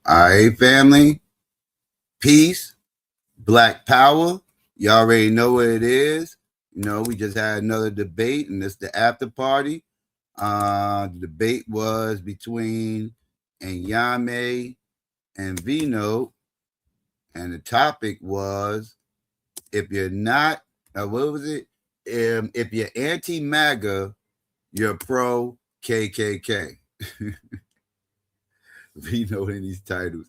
All right, family. Peace. Black power. You already know what it is. You know, we just had another debate, and it's the after party. The debate was between Nyame and Vino, and the topic was if you're not, what was it? If you're anti-MAGA, you're pro KKK. Vino in these titles.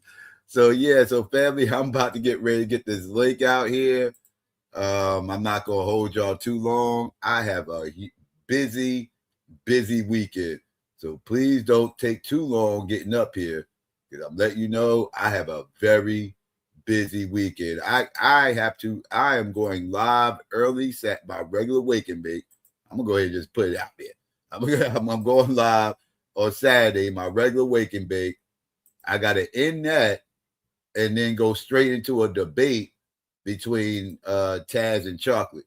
So yeah, so family, I'm about to get ready to get this link out here. I'm not gonna hold y'all too long. I have a busy weekend, so please don't take too long getting up here because I'm letting you know I have a very busy weekend. I am going live early, set my regular wake and bake. I'm gonna go ahead and just put it out there. I'm going live on Saturday, my regular wake and bake. I gotta end that and then go straight into a debate between Taz and Chocolate,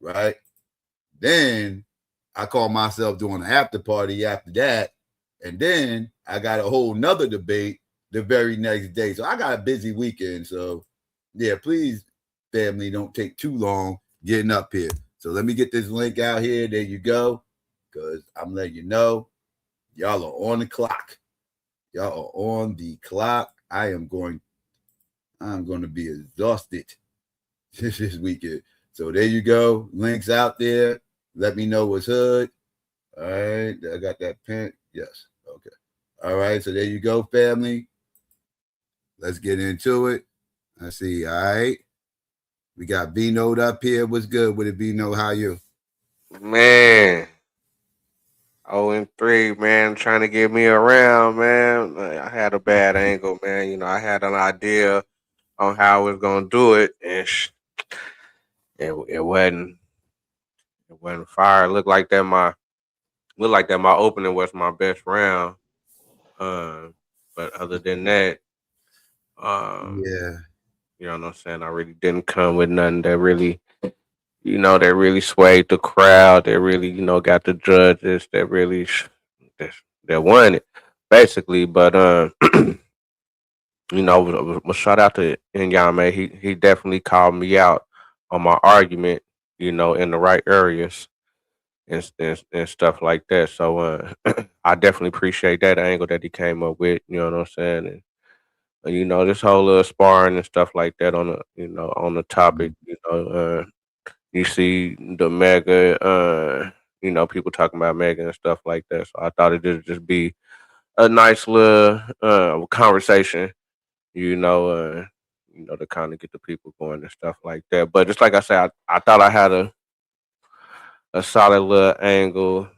right? Then I call myself doing an after party after that, and then I got a whole nother debate the very next day. So I got a busy weekend. So yeah, please, family, don't take too long getting up here. So let me get this link out here. There you go. Because I'm letting you know, y'all are on the clock. Y'all are on the clock. I'm going to be exhausted this weekend. So there you go. Links out there. Let me know what's hood. All right. I got that pen. Yes. Okay. All right. So there you go, family. Let's get into it. Let's see. All right. We got B-Note up here. What's good with it, B-Note? How you? Man. 0-3, man, trying to get me around, man. I had a bad angle, man. You know, I had an idea on how I was gonna do it, and it wasn't fire. Looked like that my opening was my best round. But other than that, Yeah. you know what I'm saying. I really didn't come with nothing that really, that really swayed the crowd. That really, got the judges. That really that won it, basically. But shout out to Nyame. He definitely called me out on my argument, in the right areas and stuff like that. So I definitely appreciate that angle that he came up with. You know what I'm saying? And this whole sparring and stuff like that on the topic. You see the mega. People talking about mega and stuff like that. So I thought it'd just be a nice little conversation to kind of get the people going and stuff like that. But just like I said, I thought I had a solid little angle,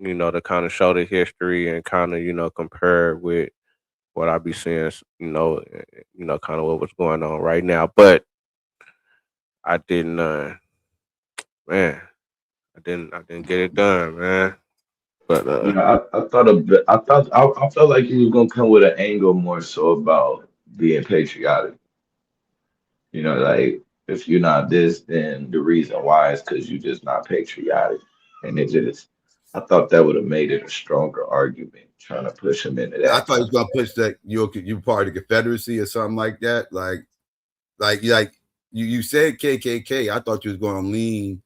to kind of show the history and kind of, compare with what I be seeing, kind of what was going on right now. But I didn't, man, I didn't get it done, man. But I thought a bit. I felt like you was gonna come with an angle more so about being patriotic. Like if you're not this, then the reason why is because you're just not patriotic, and it just. I thought that would have made it a stronger argument, trying to push him into I that thought he was kind of gonna thing. push that you part of the Confederacy or something like that. Like you said KKK. I thought you was gonna lean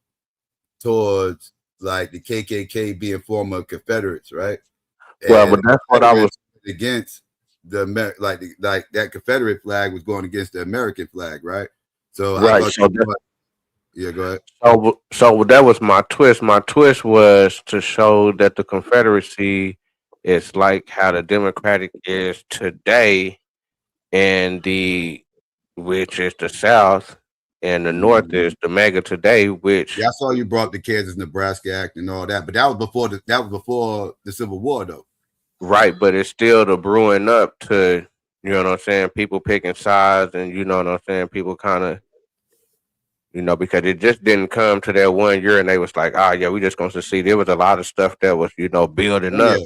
towards like the KKK being former Confederates, right? well, but And that's what I was Confederates against like that Confederate flag was going against the American flag, right? So I right. thought you were, yeah, go ahead. So that was my twist. My twist was to show that the Confederacy is like how the Democratic is today, and which is the South, and the North Mhm. is the mega today, which Yeah, I saw you brought up the Kansas Nebraska Act and all that, but that was before the Civil War, though. right, but it's still the brewing up to what I'm saying. People picking sides, and you know what I'm saying. People kind of because it just didn't come to that 1 year, and they was like, ah, yeah, we just gonna succeed. There was a lot of stuff that was building Oh up.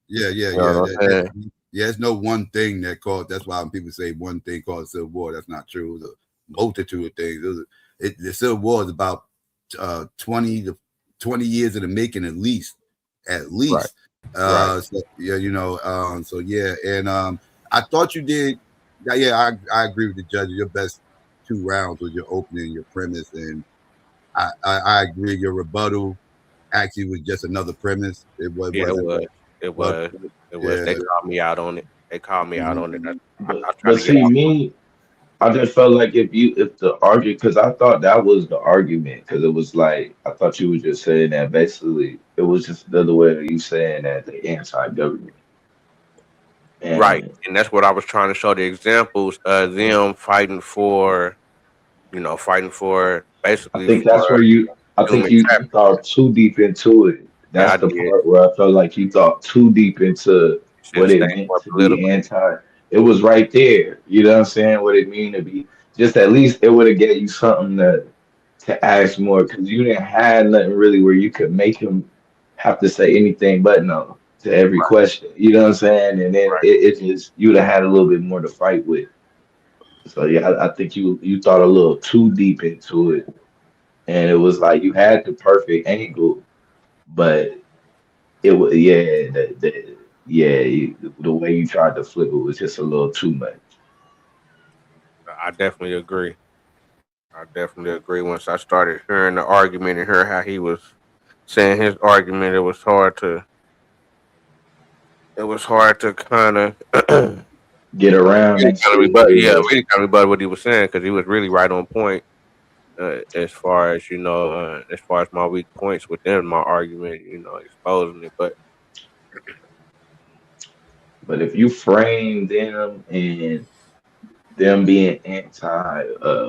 yeah, yeah, yeah, You know yeah. what I'm saying? Yeah, there's no one thing that caused. That's why when people say one thing caused Civil War, that's not true. It was a multitude of things. The Civil War is about 20 years in the making, at least, at Right, least. right. So yeah, so yeah, and I thought you did. Yeah, I agree with the judge. Your best 2 rounds was your opening, your premise, and I agree. Your rebuttal actually was just another premise. It Yeah, it wasn't. was. It But was. It was. yeah, They called me out on it. They called me out on it. I tried But to get see off. me, I just felt like if the argument, because I thought that was the argument, because it was like I thought you were just saying that basically it was just another way of you saying that the anti-government. Right, And and that's what I was trying to show the examples of them fighting for, fighting for I basically think for that's where I think human you trafficking. thought too deep into it. Yeah, That's I the did. part where I felt like you thought too deep into Should what have it stayed meant more to be political. anti. It was right there. You know what I'm saying? What it mean to be. Just at least it would have gave you something to ask more because you didn't have nothing really where you could make him have to say anything but no to every Right, question. You know what I'm saying? And then right. it just you would have had a little bit more to fight with. So yeah, I think you thought a little too deep into it, and it was like you had the perfect angle, but it was the way you tried to flip it was just a little too much. I definitely agree. I definitely agree. Once I started hearing the argument and hear how he was saying his argument, it was hard to kind of Get around really and kind of shit. rebut. Yeah, Yeah, really kind of rebut what he was saying because he was really right on point. As far as as far as my weak points within my argument, exposing it. But but if you frame them and them being anti,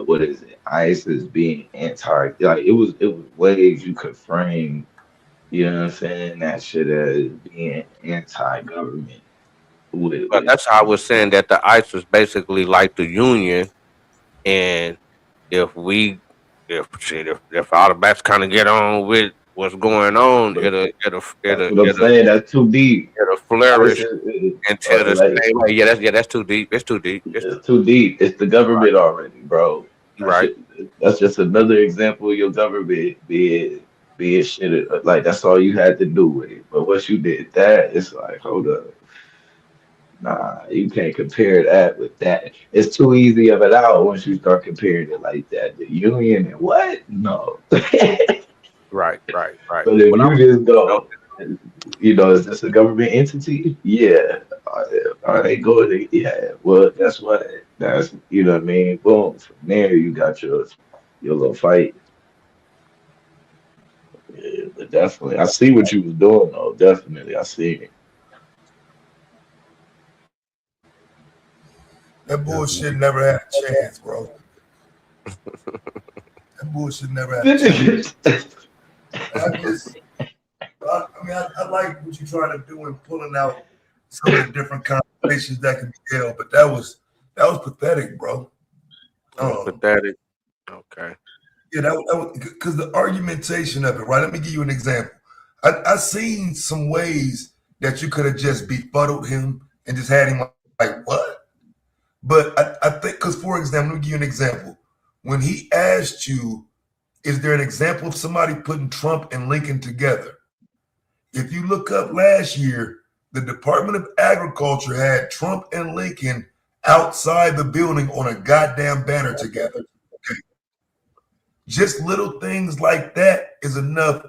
what is it? ISIS being anti, like it was ways you could frame. You know what I'm saying? That shit as being anti-government with that's how I was saying that the ICE was basically like the union, and if we, if shit, if all the bats kind of get on with what's going on, but it'll that's what I'm saying. That's too deep. it'll ISIS flourish until the like same. That's too deep. It's too deep. It's too it's too deep. It's the right. government already, bro. You That right. shit, that's just another example of your government being shit. Like that's all you had to do with it. But once you did that, it's like, hold up. Nah, you can't compare that with that. It's too easy of it out once you start comparing it like that. The union and what? No. Right. Right. Right. But if What I you was just go, is this a government entity? Yeah. Are they going to? Yeah. Well, that's what. That's what I mean. Boom. From there, you got your little fight. Yeah, but definitely, I see what you was doing though. Definitely, I see it. That bullshit never had a chance, bro. That bullshit never had a chance. I just, I like what you're trying to do in pulling out some of the different conversations that can be held, but that was pathetic, bro. Um, pathetic. Okay. yeah, that was because the argumentation of it, right? Let me give you an example. I seen some ways that you could have just befuddled him and just had him like what? But I think because, for example, let me give you an example. When he asked you, is there an example of somebody putting Trump and Lincoln together? If you look up last year, the Department of Agriculture had Trump and Lincoln outside the building on a goddamn banner together. Okay. Just little things like that is enough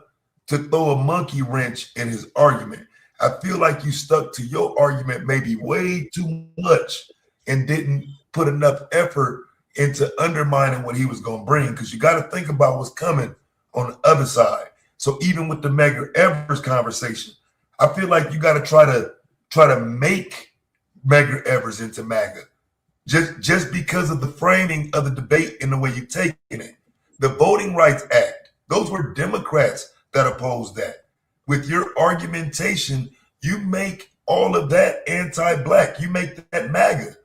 to throw a monkey wrench in his argument. I feel like you stuck to your argument maybe way too much and didn't put enough effort into undermining what he was going to bring because you got to think about what's coming on the other side. So even with the Medgar Evers conversation, I feel like you got to try to make Medgar Evers into MAGA just because of the framing of the debate and the way you're taking it. The Voting Rights Act, those were Democrats that opposed that. With your argumentation, you make all of that anti-black. You make that MAGA. You know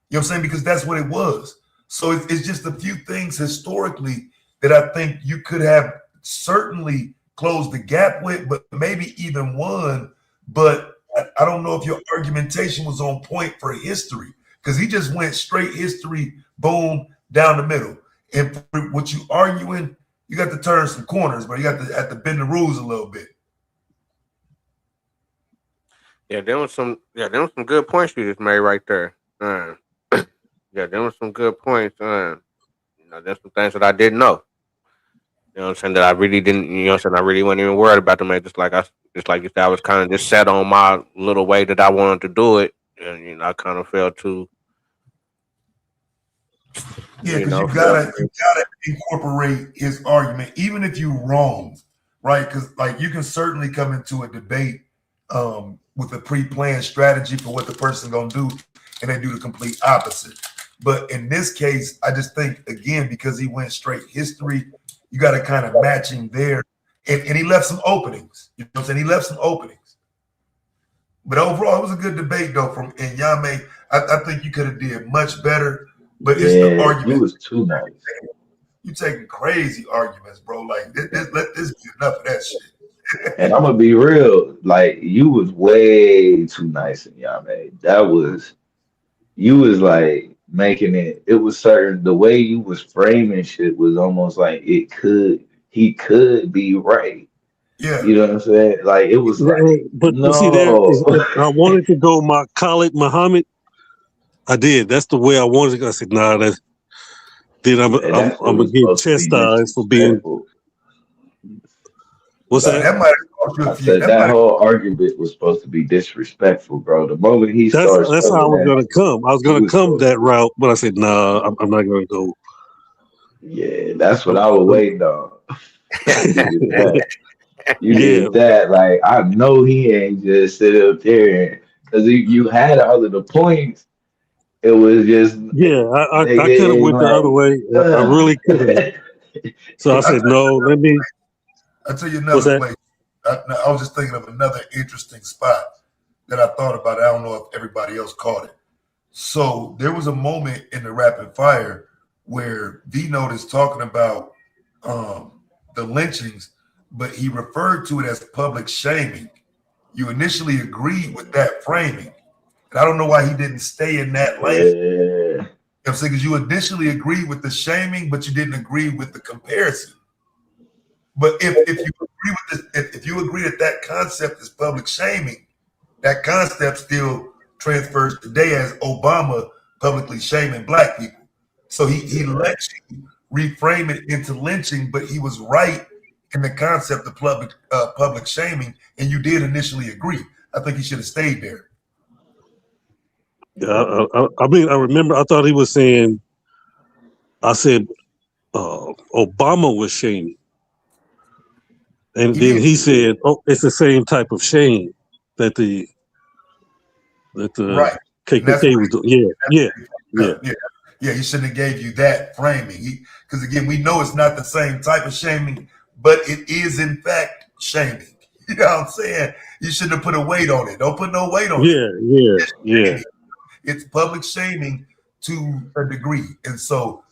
what I'm saying? Because that's what it was. So it's just a few things historically that I think you could have certainly closed the gap with, but maybe even won. But I don't know if your argumentation was on point for history because he just went straight history, boom, down the middle. And for what you arguing, you got to turn some corners, but you got to have to bend the rules a little bit. Yeah, there was some good points you just made right there. Yeah, there was some good points. There's some things that I didn't know. You know what I'm saying? That I really didn't. You know what I'm saying? I really wasn't even worried about them. Just like you said, I was kind of just set on my little way that I wanted to do it, and I kind of felt too. Yeah, because you gotta incorporate his argument, even if you're wrong, right? Because like you can certainly come into a debate with a pre-planned strategy for what the person gonna do, and they do the complete opposite. But in this case, I just think again because he went straight history, you got to kind of match him there, and he left some openings. You know what I'm saying? He left some openings. But overall, it was a good debate though from Nyame. I think you could have did much better. But it's the argument. You was too nice. You taking crazy arguments, bro. Like, let this be enough of that shit. And I'm gonna be real. Like, you was way too nice in Nyame. You was like making it. It was certain the way you was framing shit was almost like he could be right. Yeah. You know what I'm saying? Like it was like, but no. see there, I wanted to go my Khalid Muhammad. I did. That's the way I wanted to go. I said, nah, then I'm gonna get chastised for being. What's that? That might have I said that whole argument was supposed to be disrespectful, bro. The moment he starts, that's how I was gonna come. I was gonna come that route, but I said, nah, I'm not gonna go. Yeah, that's what I was waiting on. You did that. Like, I know he ain't just sit up there because you had all of the points. It was just I could have went the other way. I really could have. So I said, no, let me. I'll tell you another way. I was just thinking of another interesting spot that I thought about. I don't know if everybody else caught it. So there was a moment in the rapid fire where D.A.B.A.T.E is talking about the lynchings, but he referred to it as public shaming. You initially agreed with that framing. And I don't know why he didn't stay in that lane. You know what I'm saying? Because you initially agreed with the shaming, but you didn't agree with the comparison. But if you agree that concept is public shaming, that concept still transfers today as Obama publicly shaming black people. So he let you reframe it into lynching, but he was right in the concept of public shaming, and you did initially agree. I think he should have stayed there. Yeah, I mean, I remember. I thought he was saying. I said, Obama was shaming. And then he said, "Oh, it's the same type of shame that the KKK was doing." Yeah. He shouldn't have gave you that framing. Because again, we know it's not the same type of shaming, but it is in fact shaming. You know what I'm saying? You shouldn't have put a weight on it. Don't put no weight on it. Yeah. It's public shaming to a degree, and so.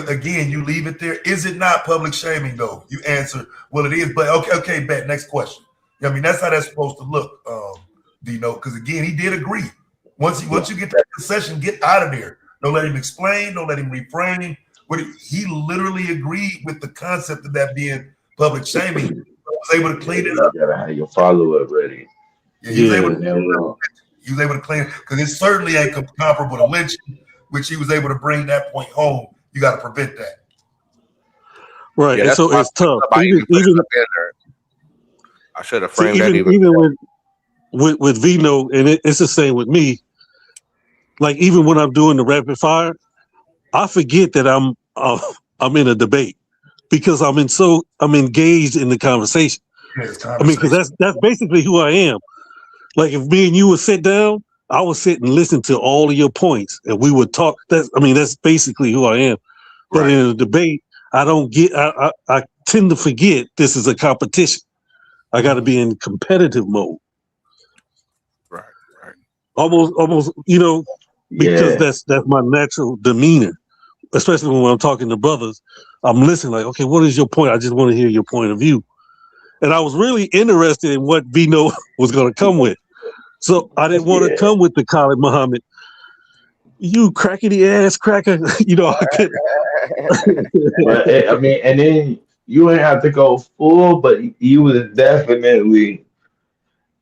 Again, you leave it there. Is it not public shaming though? You answer, well, it is, but okay, bet. Next question. I mean, that's how that's supposed to look, D.A.B.A.T.E, because again, he did agree. Once you get that concession, get out of there. Don't let him explain, don't let him reframe. He literally agreed with the concept of that being public shaming. He was able to clean it up. You gotta have your follow-up ready. Yeah, he was able to clean it because it certainly ain't comparable to lynching, which he was able to bring that point home. You got to prevent that. Right. And so it's tough. Even I should have framed that even with Vino, and it's the same with me. Like even when I'm doing the rapid fire, I forget that I'm in a debate because I'm engaged in the conversation. I mean, because that's basically who I am. Like if me and you would sit down, I would sit and listen to all of your points, and we would talk. That's basically who I am. But in a debate, I don't get. I tend to forget this is a competition. I got to be in competitive mode. Right. Almost, because that's my natural demeanor. Especially when I'm talking to brothers, I'm listening. Like, okay, what is your point? I just want to hear your point of view. And I was really interested in what Vino was going to come with. So I didn't want to come with the Khalid Muhammad. You crackety ass cracker, I couldn't. But I mean, and then you ain't have to go full, but you was definitely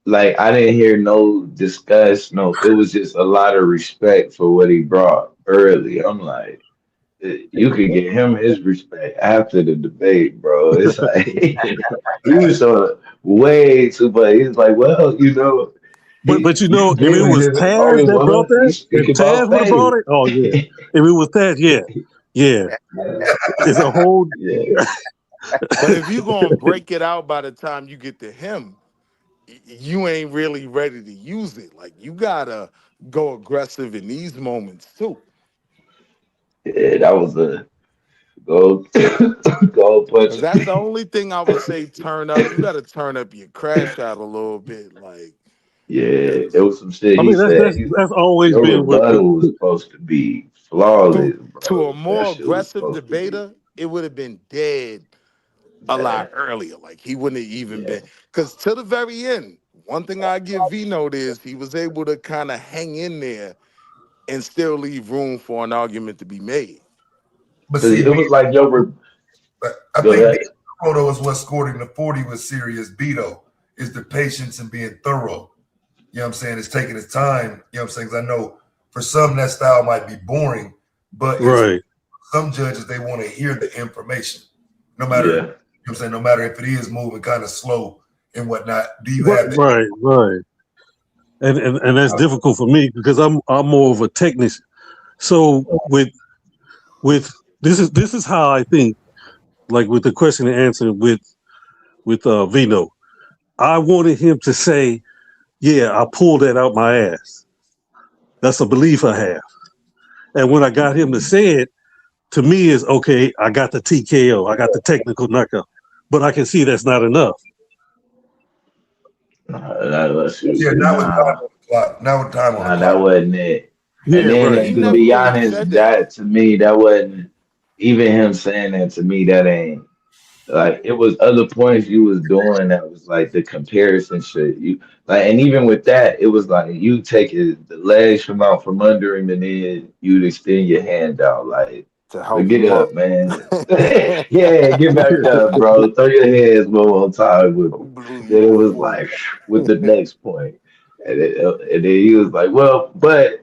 like I didn't hear no discuss, no, it was just a lot of respect for what he brought early. I'm like, you could get him his respect after the debate, bro. It's like he was showing way too much. He's like, well, you know, But you you know, if it giving was his Taz advice, that brought well, that, he's if speaking Taz about would have brought faith. it, oh yeah. If it was Taz, yeah, Yeah, it's a whole. yeah, But if you're gonna break it out by the time you get to him, you ain't really ready to use it. Like you gotta go aggressive in these moments too. yeah. That was a gold, gold Cause punch. that's the only thing I would say turn up. You gotta turn up your crash out a little bit. Like, Yeah, cause it was some shit I he mean, said. that's always Your been what. rebuttal was supposed to be to flawless, to bro. a That more shit was aggressive supposed to be. debater, it would have been dead a Yeah, lot earlier. Like he wouldn't have even yeah. been. Cause to the very end, one thing I give V-Note is he was able to kind of hang in there and still leave room for an argument to be made. But Because see, it was like your I go think ahead. being thorough is what scored him the 40 with serious Beto, is the patience and being thorough. You know what I'm saying? It's taking its time. You know what I'm saying? 'Cause I know for some that style might be boring, but it's Right, some judges they want to hear the information. No matter, you know Yeah. what I'm saying, no matter if it is moving kind of slow and whatnot. Do you have that? right, and that's I, difficult for me because I'm more of a technician. So with this is how I think. Like with the question and answer with Vino, I wanted him to say, "Yeah, I pulled that out my ass." That's a belief I have. And when I got him to say it, to me is okay. I got the TKO, I got the technical knockout, but I can see that's not enough. let's see. Yeah, not with time Nah, on the clock. Not with time on the nah, that clock. wasn't it. And Yeah, then, But right. he to never be really honest, said that. that to me, that wasn't even him saying that to me. That ain't. Like it was other points you was doing that was like the comparison shit. You like, and even with that, it was like you take the legs from out from under him, and then you'd extend your hand out. Like, To so help get him up. up, man. Yeah, get back up, bro. Throw your hands one more time with me. Blew Then you it was away. like with the next point, and then he was like, well, but.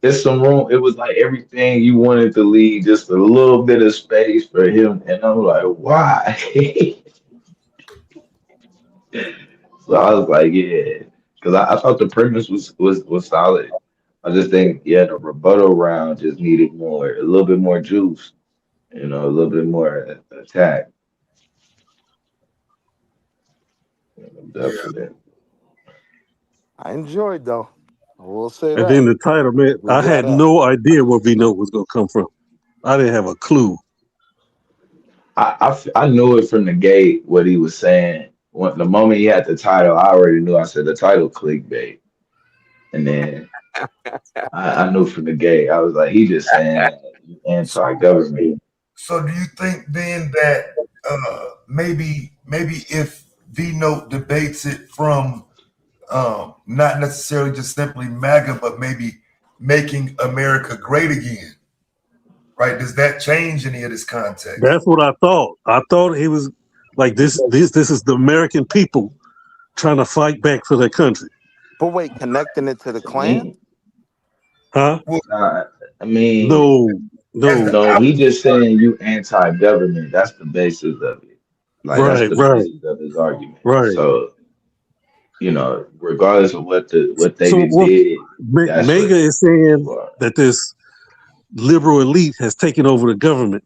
There's some room. It was like everything you wanted to leave, just a little bit of space for him. And I'm like, why? So I was like, yeah, because I thought the premise was solid. I just think, yeah, the rebuttal round just needed more, a little bit more juice, a little bit more attack. Yeah. Definitely. I enjoyed though. I will say And that. then the title, man, We I got had that. no idea where Vino was gonna come from. I didn't have a clue. I knew it from the gate what he was saying. When the moment he had the title, I already knew. I said the title clickbait, and then I knew from the gate. I was like, he just saying So, anti-government. so do you think then that maybe if V Note debates it from not necessarily just simply MAGA, but maybe making America great again, right? Does that change any of this context? That's what I thought. I thought he was like this is the American people trying to fight back for their country. But wait, connecting it to the To Klan? me, Huh? Well, nah, I mean, No, as the no. no, he just saying you anti-government. That's the basis of it. Like that's Right, the right, basis of his argument. right. So, regardless of what they So what did, that's Mega what is saying people are. that this liberal elite has taken over the government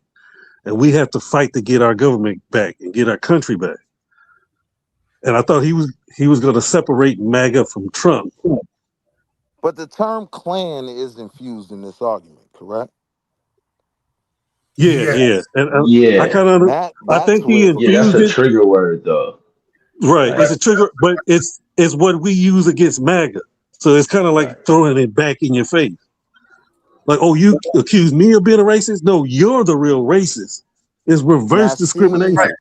and we have to fight to get our government back and get our country back. And I thought he was going to separate MAGA from Trump. But the term Klan is infused in this argument, correct? Yeah, yeah, yeah. And I Yeah, kind of And I that's think he where yeah, that's infused a it trigger word though. right. Like, It's a trigger, but it's what we use against MAGA. So it's kind of like right. throwing it back in your face. Like, oh, you accuse me of being a racist? No, you're the real racist. It's now reverse see, right. discrimination.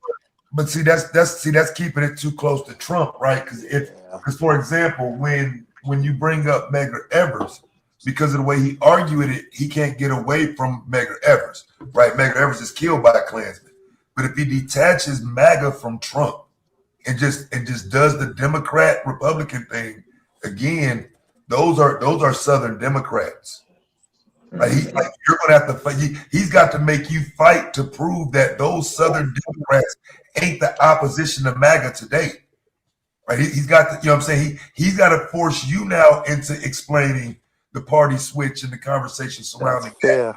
But that's keeping it too close to Trump, right? yeah, Because for example, when you bring up Medgar Evers, because of the way he argued it, he can't get away from Medgar Evers, right? Medgar Evers is killed by a Klansman. But if he detaches MAGA from Trump, and just does the Democrat Republican thing again, those are Southern Democrats. Like, you're gonna have to fight. He's got to make you fight to prove that those Southern Democrats ain't the opposition to MAGA today. Right? He's got to, you know what I'm saying? He's got to force you now into explaining the party switch and the conversation surrounding that.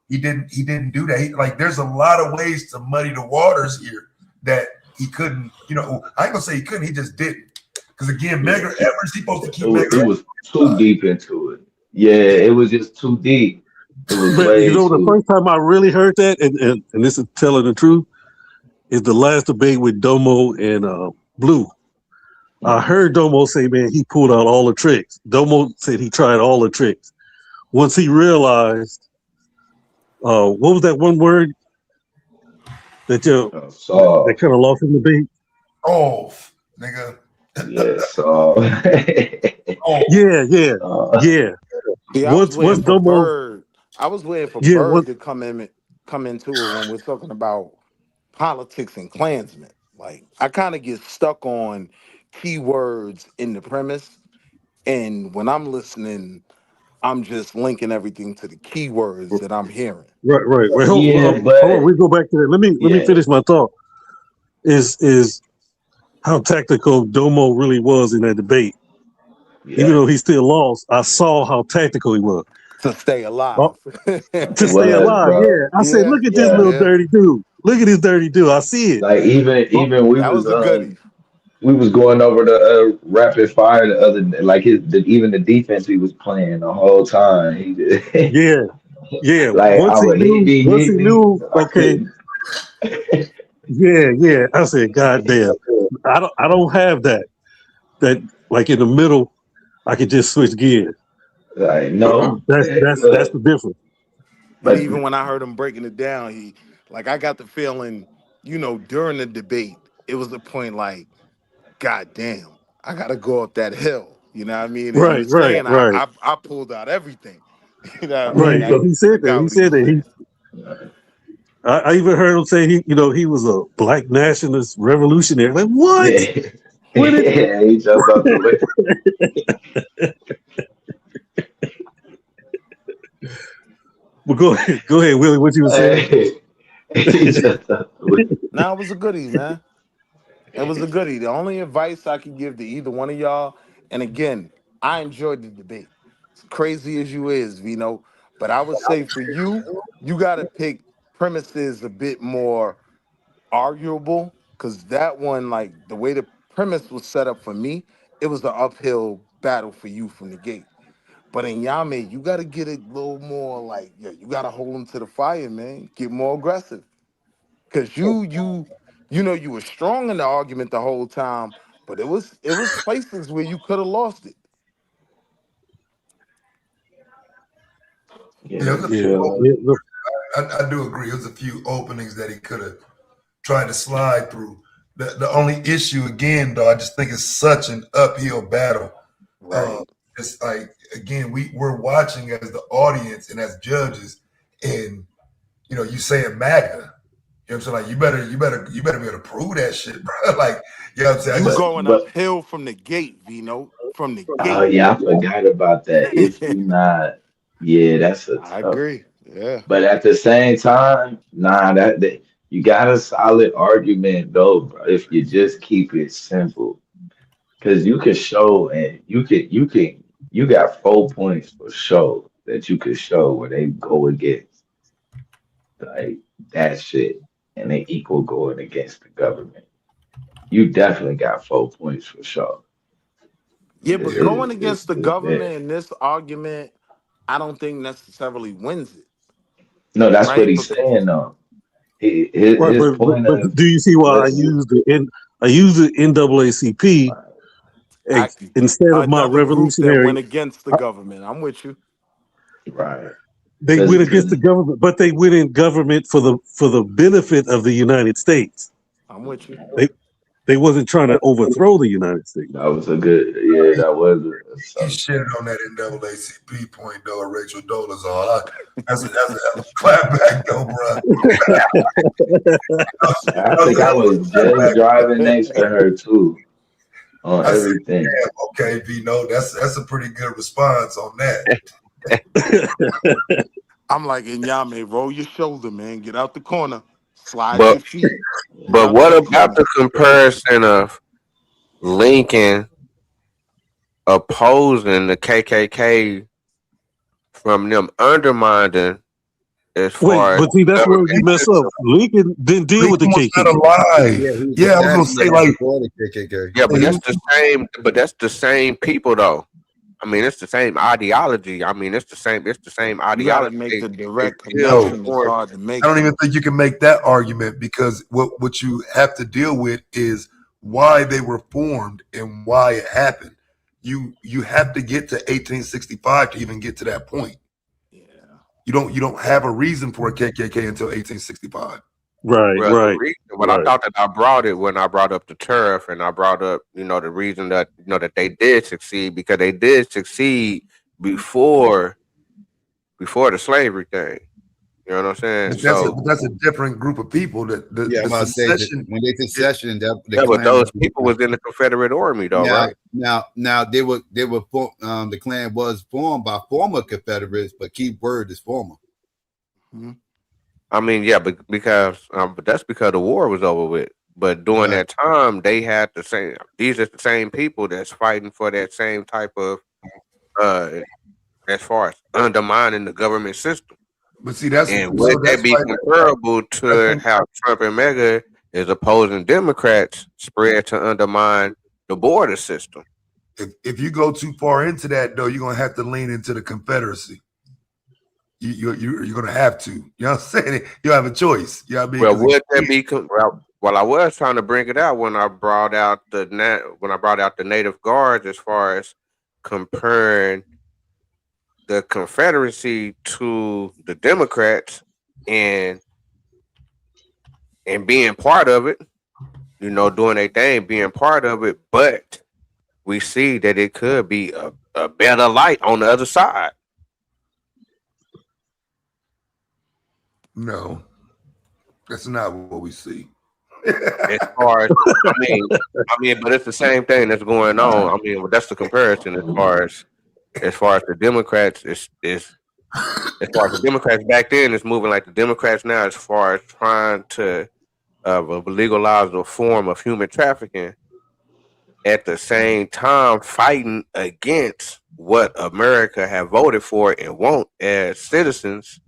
He didn't do that. There's a lot of ways to muddy the waters here that he couldn't, I ain't gonna say he couldn't, he just didn't. Because again, Medgar Evers, he's supposed to keep it was too deep into it. Yeah, it was just too deep. It was way the first time I really heard that, and this is telling the truth, is the last debate with Domo and Blue. I heard Domo say, man, he pulled out all the tricks. Domo said he tried all the tricks. Once he realized, what was that one word that that kind of lost in the debate? Oh, nigga. Yes. Yeah. See, I was waiting for Bird. I was waiting for Bird to come into it when we're talking about politics and Klansmen. Like, I kind of get stuck on keywords in the premise, and when I'm listening, I'm just linking everything to the keywords that I'm hearing. Right. Wait, hold on. We go back to that. Let me finish my thought. Is how tactical Domo really was in that debate. Yeah. Even though he still lost, I saw how tactical he was. To stay alive. To stay alive, bro. Yeah. I said, look at this little dirty dude. Look at this dirty dude. I see it. Like even we was a goodie. We was going over the rapid fire the other day. Like even the defense he was playing the whole time. Yeah. Like once he knew, okay. Yeah. I said, God damn. I don't have that. That like in the middle, I could just switch gears. Like no. That's the difference. But even when I heard him breaking it down, I got the feeling, during the debate, it was the point like, God damn, I gotta go up that hill. You know what I mean? And he was saying, I pulled out everything. You know what I mean? So he said that. I even heard him say he was a black nationalist revolutionary. Like what? Yeah, he jumped out the way. Well, go ahead, Willie. What you were saying? Nah, it was a goodie, man. It was a goodie. The only advice I could give to either one of y'all, and again, I enjoyed the debate. As crazy as you is, Vino, but I would say for you got to pick premises a bit more arguable, because that one, like the way the premise was set up for me, it was an uphill battle for you from the gate. But in Nyame, you got to get it a little more like, you got to hold them to the fire, man. Get more aggressive. Because you were strong in the argument the whole time, but it was places where you could have lost it. I do agree. It was a few openings that he could have tried to slide through. The only issue, again, though, I just think it's such an uphill battle. Right. It's like, again, we're watching as the audience and as judges, and you saying MAGA. You know what I'm saying? Like, you better be able to prove that shit, bro. Like, you know what I'm saying? You going uphill from the gate, Vino. From the gate. Oh yeah, I forgot about that. If you not, that's a tough. I agree. Yeah. But at the same time, that you got a solid argument though, bro, if you just keep it simple. Because you can show, and you got 4 points for show that you could show where they go against like that shit, and they equal going against the government. You definitely got 4 points for show. Yeah, but going against the government in this argument, I don't think necessarily wins it. No, that's what he's saying though. His point but do you see why I use the NAACP instead of my revolutionary? That went against the government. I'm with you. Right. They went against the government, but they went in government for the benefit of the United States. I'm with you. They wasn't trying to overthrow the United States. That was a good, yeah, that was a He solid shitted on that NAACP point though, Rachel Dolezal. That's a clap back though, bro. I think I was just driving next to her too on I said, everything. damn, okay, Vino, that's a pretty good response on that. I'm like, Nyame, roll your shoulder, man. Get out the corner. Slide But your feet. Get but out what that about corner. the comparison of Lincoln opposing the KKK from them undermining as Wait, far as but see, that's where you government mess up. system? Lincoln didn't deal with the Lincoln was not KKK. alive. Yeah, he was Yeah, I was gonna say assassinated like before the KKK. Yeah, but he that's was, the same. But that's the same people, though. I mean, it's the same ideology. I mean, it's the same. It's the same You got to ideology. make They, the they direct still no. connection. It's form. hard to I make don't though. even think you can make that argument because what you have to deal with is why they were formed and why it happened. You have to get to 1865 to even get to that point. Yeah. You don't have a reason for a KKK until 1865. Right, Well, the right, reason, but I right. thought that I brought it when I brought up the tariff, and I brought up, the reason that that they did succeed because they did succeed before the slavery thing. You know what I'm saying? But So that's a different group of people. That Yeah, I'm the about to say that secession. when they secession, the yeah, but Klan those was people was in the Confederate Army, though, now right? they were the Klan was formed by former Confederates, but key word is former. Hmm. I mean, yeah, but that's because the war was over with. But during Right. that time, they had the same. These are the same people that's fighting for that same type of, uh, as far as undermining the government system. But see, that's And so would that that's be why comparable to how Trump and Mega is opposing Democrats spread to undermine the border system? if you go too far into that though, you're gonna have to lean into the Confederacy. You're gonna have to. You know what I'm saying? You have a choice. You know what I mean? Well, 'Cause would that be well? I was trying to bring it out when I brought out the Native Guards as far as comparing the Confederacy to the Democrats and being part of it, doing a thing, being part of it, but we see that it could be a better light on the other side. no, that's not what we see. As far as but it's the same thing that's going on. I mean, well, that's the comparison as far as the Democrats is as far as the Democrats back then is moving like the Democrats now as far as trying to legalize a form of human trafficking at the same time fighting against what America have voted for and want as citizens.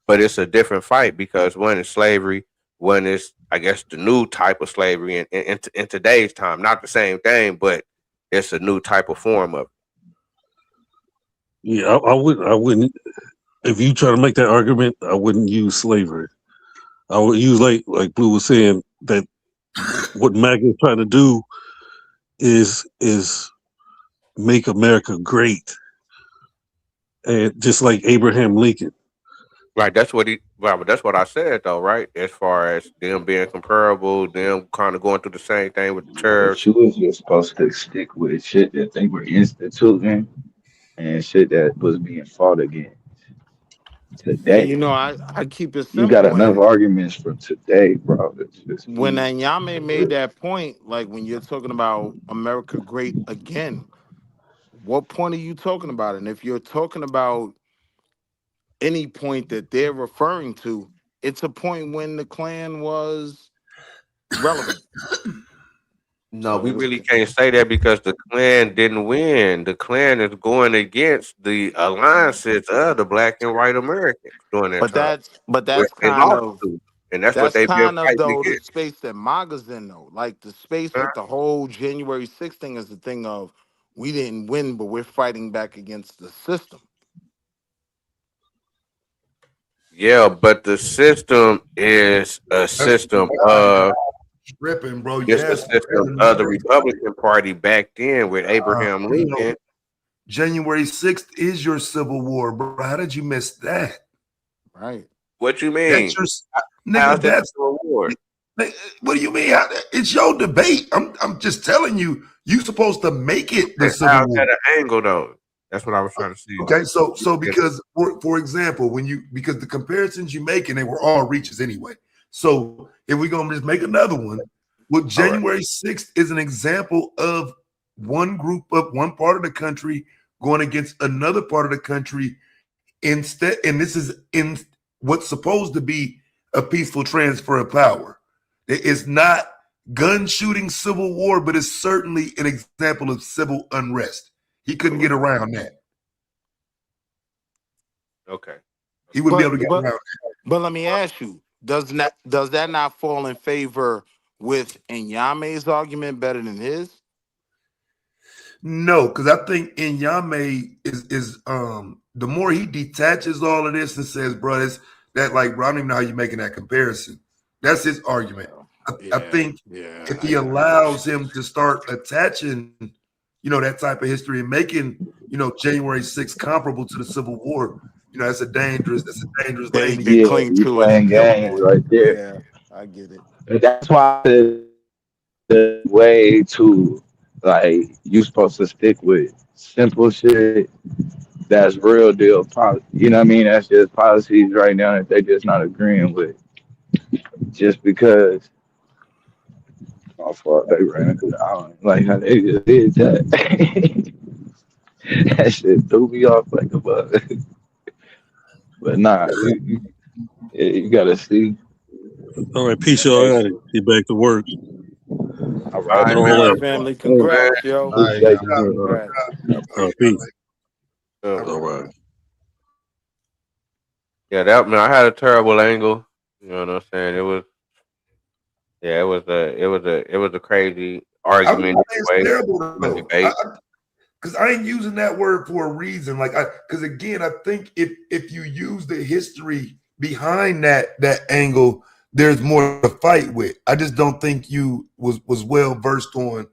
But it's a different fight because one is slavery, one is, I guess, the new type of slavery in today's time. Not the same thing, but it's a new type of form of it. Yeah, I wouldn't. If you try to make that argument, I wouldn't use slavery. I would use like Blue was saying that what MAGA is trying to do is make America great, and just like Abraham Lincoln. Right, but that's what I said though, right? As far as them being comparable, them kind of going through the same thing with the But church. you was just supposed to stick with shit that they were instituting and shit that was being fought against And today. I keep it You got simple. enough arguments from today, bro. It's just When easy. Nyame made that point, like when you're talking about America great again, what point are you talking about? And if you're talking about any point that they're referring to, it's a point when the Klan was relevant. No, we So really can't say that because the Klan didn't win. The Klan is going against the alliances of the Black and white Americans during that but time, that's but which that's they kind lost of to, and that's what that's they've been kind of fighting though the against. space that MAGA's in though. Like the space with the whole January 6th thing is the thing of we didn't win, but we're fighting back against the system. Yeah, but the system is a That's system of tripping, bro. it's a Yes, system of the Republican Party back then with Abraham you know, Lincoln. January 6th is your Civil War, bro. How did you miss that? Right. What you That's mean? your How's nigga. that That's a war? What do you mean? It's your debate. I'm just telling you. You're supposed to make it the Civil How's War. that an angle though? That's what I was trying to see. Okay, so because for example, because the comparisons you making, they were all reaches anyway. So if we're gonna just make another one, well, January 6th is an example of one group of one part of the country going against another part of the country instead, and this is in what's supposed to be a peaceful transfer of power. It's not gun shooting civil war, but it's certainly an example of civil unrest. He couldn't get around that. Okay. He wouldn't be able to get around that. But let me ask you, does that not fall in favor with Nyame's argument better than his? No, because I think Nyame is the more he detaches all of this and says, bro, it's that like, bro, I don't even know how you're making that comparison. That's his argument. I think if he allows him to start attaching, that type of history and making, January 6th comparable to the Civil War, that's a dangerous lane. They cling you to it and playing jump games on right it. there. Yeah, I get it. And that's why the way to like you supposed to stick with simple shit that's real deal policy. You know what I mean? That's just policies right now that they just not agreeing with. Just because how far they ran into the island. Like how they just did that. That shit threw me off like a bug. But nah, you gotta see. All right, peace, y'all. I gotta get back to work. All All right, right, All man. that. Family, Man. congrats, yo. All right, appreciate y'all. you. Congrats. Peace. All All right. Yeah, that man, I had a terrible angle. You know what I'm saying? It was it was a crazy I would argument say it's anyway. terrible though. Debate. Because I ain't using that word for a reason. Because again, I think if you use the history behind that angle, there's more to fight with. I just don't think you was well versed on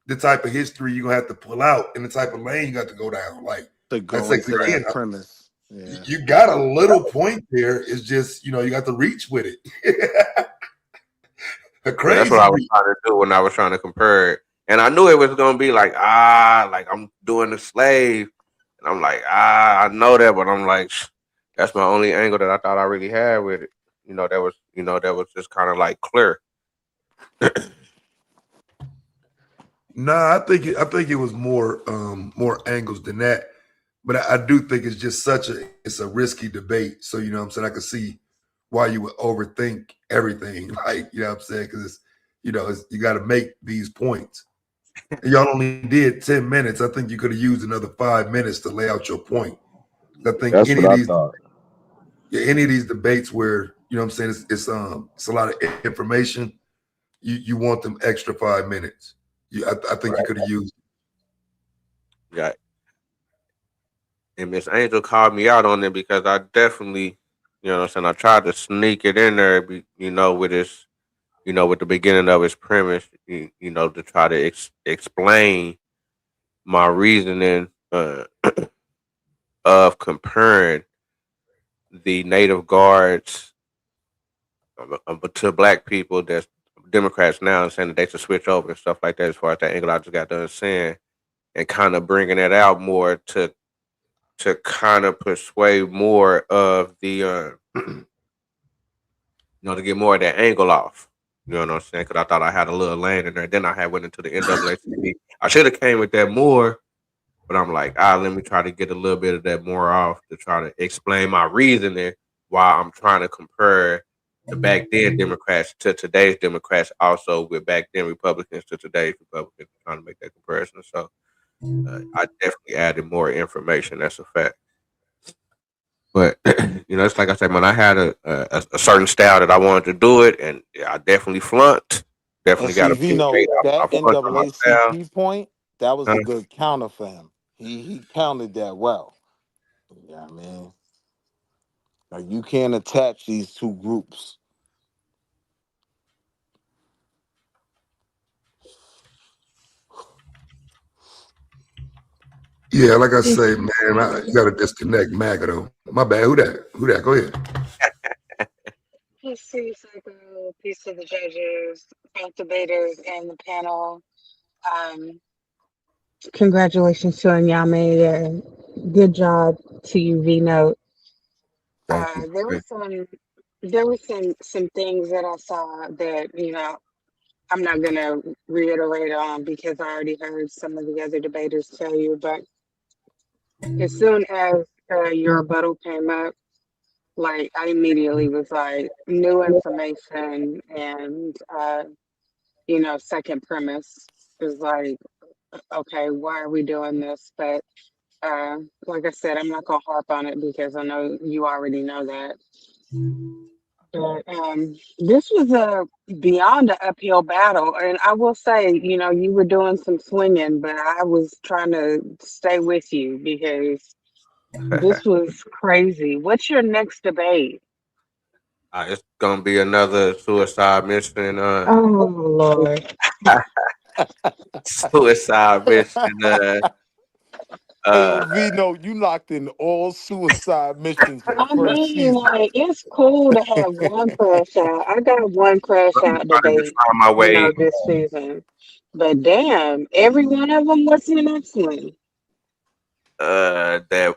the type of history you're gonna have to pull out and the type of lane you got to go down. Like To I go say into again, that premise. Yeah. you got a little point there. It's just you got to reach with it. A Yeah, crazy that's what I was reach. trying to do when I was trying to compare it. And I knew it was gonna be like, like I'm doing the slave. And I'm like, I know that, but I'm like, that's my only angle that I thought I really had with it. That was just kind of like clear. Nah, I think it was more angles than that. But I do think it's just it's a risky debate. So you know what I'm saying? I can see why you would overthink everything. Like, you know what I'm saying? Because you got to make these points. And y'all only did 10 minutes. I think you could have used another 5 minutes to lay out your point. I think That's what I thought. any of these debates where, you know what I'm saying, it's a lot of information, you want them extra 5 minutes. I think you could have used. Yeah. And Miss Angel called me out on it because I definitely, you know what I'm saying, I tried to sneak it in there, with his, with the beginning of his premise, to try to explain my reasoning of comparing the Native Guards to black people that's Democrats now and saying that they should switch over and stuff like that as far as that angle I just got done saying and kind of bringing it out more to kind of persuade more of the, to get more of that angle off. You know what I'm saying? Because I thought I had a little lane in there. Then I had went into the NAACP. I should have came with that more, but I'm like, let me try to get a little bit of that more off to try to explain my reasoning while I'm trying to compare the back then Democrats to today's Democrats, also with back then Republicans to today's Republicans, trying to make that comparison. So I definitely added more information. That's a fact. But it's like I said, man. I had a certain style that I wanted to do it, and I definitely flunked. And Definitely got see, a big Vino, weight off. that I flunked on my style. NAACP point, that was Huh? a good counter for him. He countered that well. Yeah, man. Like you can't attach these two groups. Yeah, like I say, man, you got to disconnect MAGA though. My bad. Who that? Go ahead. Peace to you, Psycho. peace to the judges, both debaters, and the panel. Um, Congratulations to Nyame. Good job to you, V Note. Thank you. There was some things that I saw that I'm not gonna reiterate on because I already heard some of the other debaters tell you. But as soon as your rebuttal came up, like I immediately was like new information and second premise is like, okay, why are we doing this? But like I said, I'm not gonna harp on it because I know you already know that. But this was a beyond an uphill battle, and I will say, you were doing some swinging, but I was trying to stay with you because this was crazy. What's your next debate? It's gonna be another suicide mission. Oh Lord. Suicide mission. Hey, yo, Uh, Vino, you locked in all suicide missions for the I first mean, season. like, it's cool to have one crash out. I got one crash I'm out trying to just debate, find my way. this season. But damn, every one of them, what's the next one? That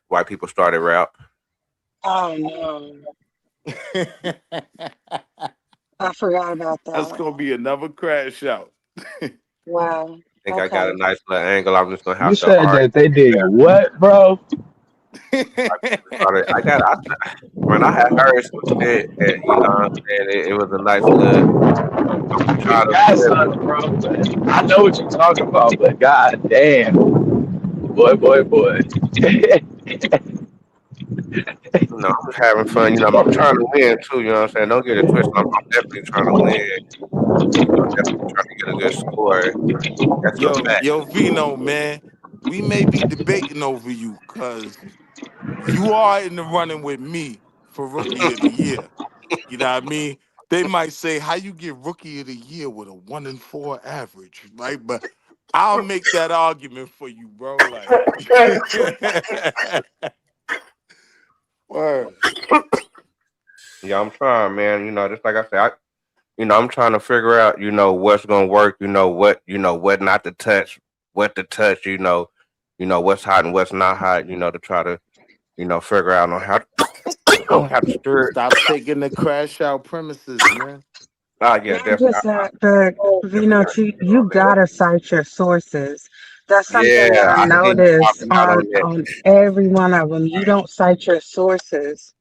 white people started rap. Oh no, I forgot about That's that. gonna be another crash out. Wow. I think I got a Okay. nice little angle. I'm just gonna You have to said argue. that they did Yeah, what, bro? I got. When I had heard some shit, and you know, what I'm saying it was a nice little. I'm gonna You try to got flip. something, bro. But I know what you're talking about, but god damn. Boy. I'm just having fun. I'm trying to win too. You know what I'm saying? Don't get it twisted. I'm definitely trying to win. Definitely trying to get a good score. That's a fact. Yo, Vino, man, we may be debating over you because you are in the running with me for rookie of the year. You know what I mean? They might say, how you get rookie of the year with a 1-4 average, right? But I'll make that argument for you, bro. Like, word. Yeah, I'm trying, man. Just like I said, I'm trying to figure out, what's gonna work. What not to touch, what to touch. What's hot and what's not hot. To try to, figure out on how to, on how to stir it. Stop taking the crash out premises, man. Ah, yeah, Not definitely. just that, but Definitely Vino, gotta you gotta cite your sources. That's something that Yeah, I I need to notice sharpen out on that. on every one of them. You don't cite your sources,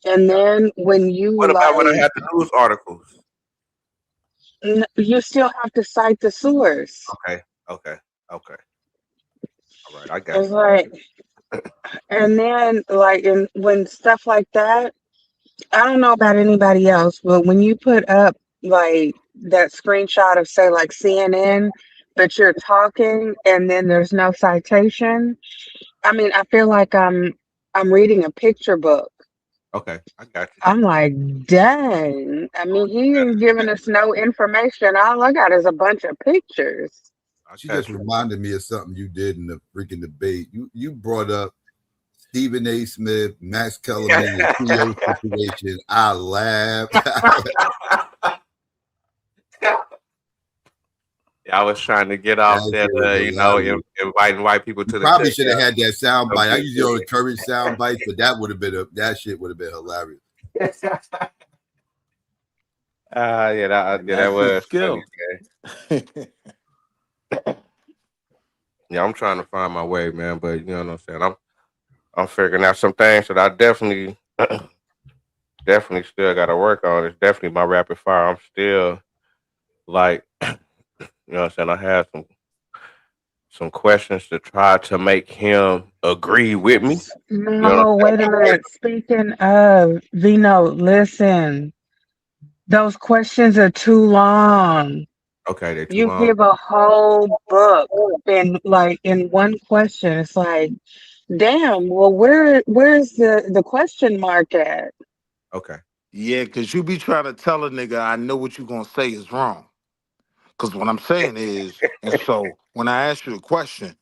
and then when you What about when I like, had the news articles? you still have to cite the source. Okay, okay, okay. All right, I got It's like, and then like, and when stuff like that, I don't know about anybody else, but when you put up like that screenshot of say like CNN, but you're talking and then there's no citation, I mean, I feel like I'm reading a picture book. okay, I got you. I'm like, dang. I mean, he ain't giving us no information. All I got is a bunch of pictures. I She just got you. reminded me of something you did in the freaking debate. You brought up Stephen A. Smith, Max Kellerman, and CEO situation. I laughed. Yeah, I was trying to get off That that, shit was hilarious. inviting white people You to the probably should have takeout. had that sound No bite. I big usually don't deal. encourage sound bites, but that shit would have been hilarious. And That that's his was funny, skill. man. Yeah, I'm trying to find my way, man. But you know what I'm saying. I'm figuring out some things that I definitely definitely still got to work on. It's definitely my rapid fire. I'm still like, what I'm saying. I have some questions to try to make him agree with me. You know what No, I'm wait a minute. Speaking of Vino, listen, those questions are too long. saying? Okay, they're too You long. give a whole book in one question. It's like, damn, well where's the question mark at? Okay. Yeah, because you be trying to tell a nigga, I know what you going to say is wrong. Because what I'm saying is, and so when I ask you a question,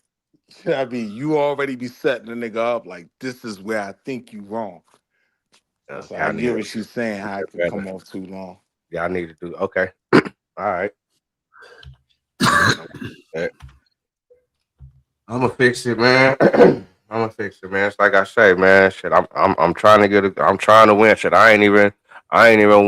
I mean, you already be setting the nigga up like, this is where I think you wrong. So Okay, I I need get to what you're saying, how it get could better. come off too long. Yeah, I need to do. Okay. All right. I'm gonna fix it, man. I'm gonna fix it, man. It's like I say, man. Shit, I'm trying to I'm trying to win. Shit, I ain't even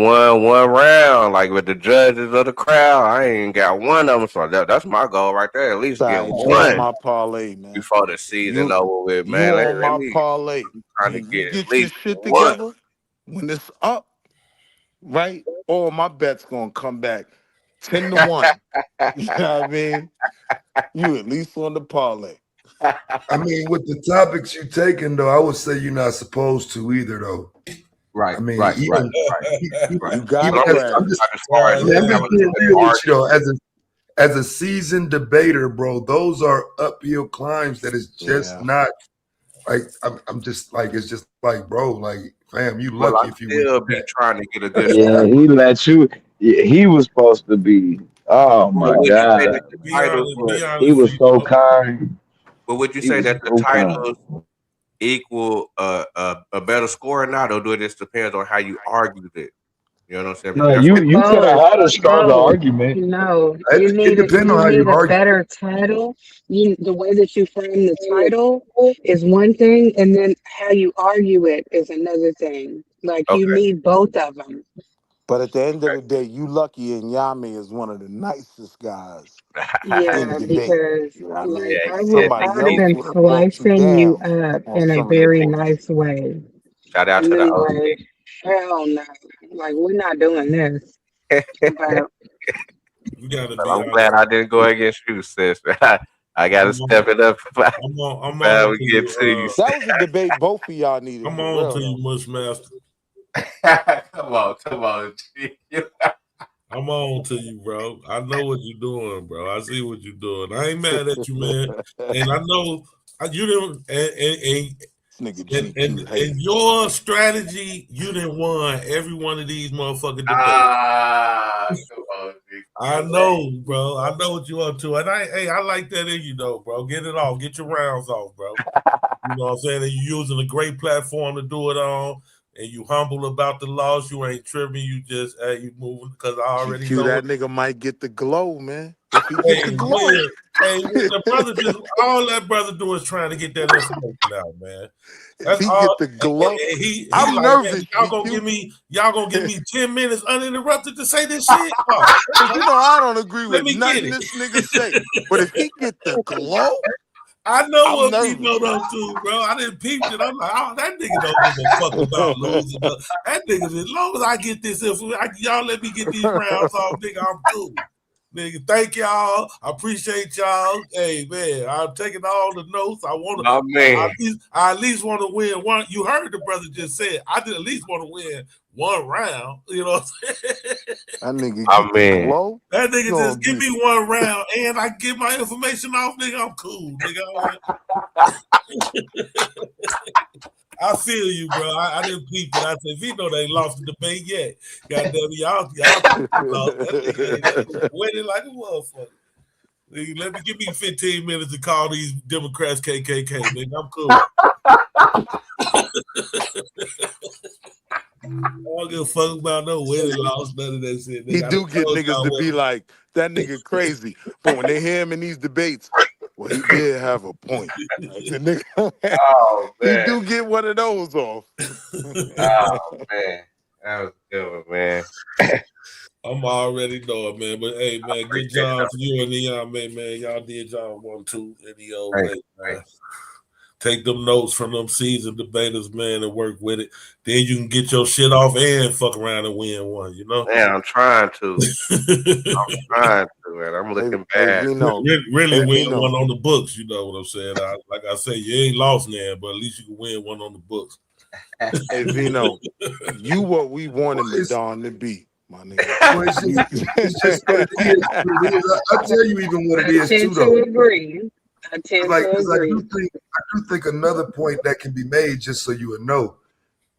won one round. Like with the judges of the crowd, I ain't got one of them. So that's my goal right there. At least get Right, you on one my parlay, man. before the season You over with, you man. on Let my me parlay. trying to When you get at get your least shit one. together, when it's up, right? All my bets gonna come back 10-1. You know what I mean? You at least on the parlay. I mean, with the topics you taking, though, I would say you're not supposed to either, though. Right, I mean, right, right, even right, right. You But gotta I'm just practice. talking as far as I mean, I'm having just a being good real with you argument. though. As a seasoned debater, bro, those are uphill climbs that is just Yeah. not like. I'm just like, it's just like, bro, like, fam, you Well, I lucky if you win still be that. trying to get a good Yeah, score. he let you. Yeah, he was supposed to be. Oh But my would you say that God, the Be titles honest, would? be he honest, was so Vito. kind. But would you He say was that the so kind. titles equal a better score or not, or do it just depends on how you argued it? You know what I'm saying? Because No, that's you could have Both, had a stronger both. argument. No, It depends on you how you need a argue. better title. The way that you frame the title is one thing, and then how you argue it is another thing. Like you okay. need both of them. But at the end of Okay. the day, you lucky and Yami is one of the nicest guys in Yeah, the debate. because You know what I like mean? Yeah, yeah. Somebody I'd have else been would have walked you slicing you down up on in a some of their very points. nice way, Shout out and to the then OG. like, hell no, like we're not doing this. But You gotta But be I'm honest. glad I didn't go against you, sis. I got to I'm step on. it up I'm before on we to get you. to you. That was a debate both of y'all needed I'm for on to real you, though. Mushmaster. Come on, G. I'm on to you, bro. I know what you're doing, bro. I see what you're doing. I ain't mad at you, man. And I know you didn't. This nigga And GQ hating. your strategy, you didn't won every one of these motherfucking debates. Come on, G. I know, bro. I know what you up to. And I like that in you though, bro. Get it off. Get your rounds off, bro. You know what I'm saying? And you using a great platform to do it on. And you humble about the loss. You ain't tripping. You just, hey, you moving because I already GQ, know that what. nigga might get the glow, man. If he get the Hey, glow. Will. Hey, the brother just, all that brother do is trying to get that information out, man. If That's he all. get the glow. And he I'm like, man, nervous, GQ. y'all gonna give me 10 minutes uninterrupted to say this shit? Oh, Cause you okay. know I don't agree Let with me get nothing it. this nigga say. But if he get the glow, I know I'm what nervous. Vito don't do, bro. I didn't peep it. I'm like, oh, that nigga don't give a fuck about losing. That nigga, as long as I get this information, y'all let me get these rounds off, nigga, I'm cool. Nigga, thank y'all. I appreciate y'all. Hey man, I'm taking all the notes. My man. I at least want to win one. You heard the brother just said I did at least want to win one round. You know what I'm saying? That nigga My get the man. glow. That You nigga gonna just give be me one round and I get my information off, nigga. I'm cool, nigga. I feel you, bro. I didn't peep it. I said, Vito, they lost the debate yet. Goddamn, y'all lost. That nigga ain't winning like a motherfucker. Nigga, give me 15 minutes to call these Democrats KKK, nigga. I'm cool. I don't give a fuck about no winning, lost, none of that shit, he nigga. I do done get told niggas y'all to what. be like, that nigga crazy. But when they hear him in these debates, well, he did have a point. Like, the nigga, Oh he man. do get one of those off. Oh man. That was a good one, man. I'm already knowing, man. But hey, man, good Appreciate job it. for you and Neon, man. Y'all did y'all 1-2 any old Thanks. way, man. Thanks. Take them notes from them seasoned debaters, man, and work with it. Then you can get your shit off and fuck around and win one, you know? Man, I'm trying to. And I'm looking Hey, bad. Vino. Really Hey, win Vino. one on the books, you know what I'm saying? Like I say, you ain't lost now, but at least you can win one on the books. Hey, Vino. You what we wanted Well, Madon to be, my nigga. it's just what it is. What it is. I'll tell you even what it I is too, tend though. to agree. I tend Like, to because agree. I do think another point that can be made, just so you would know,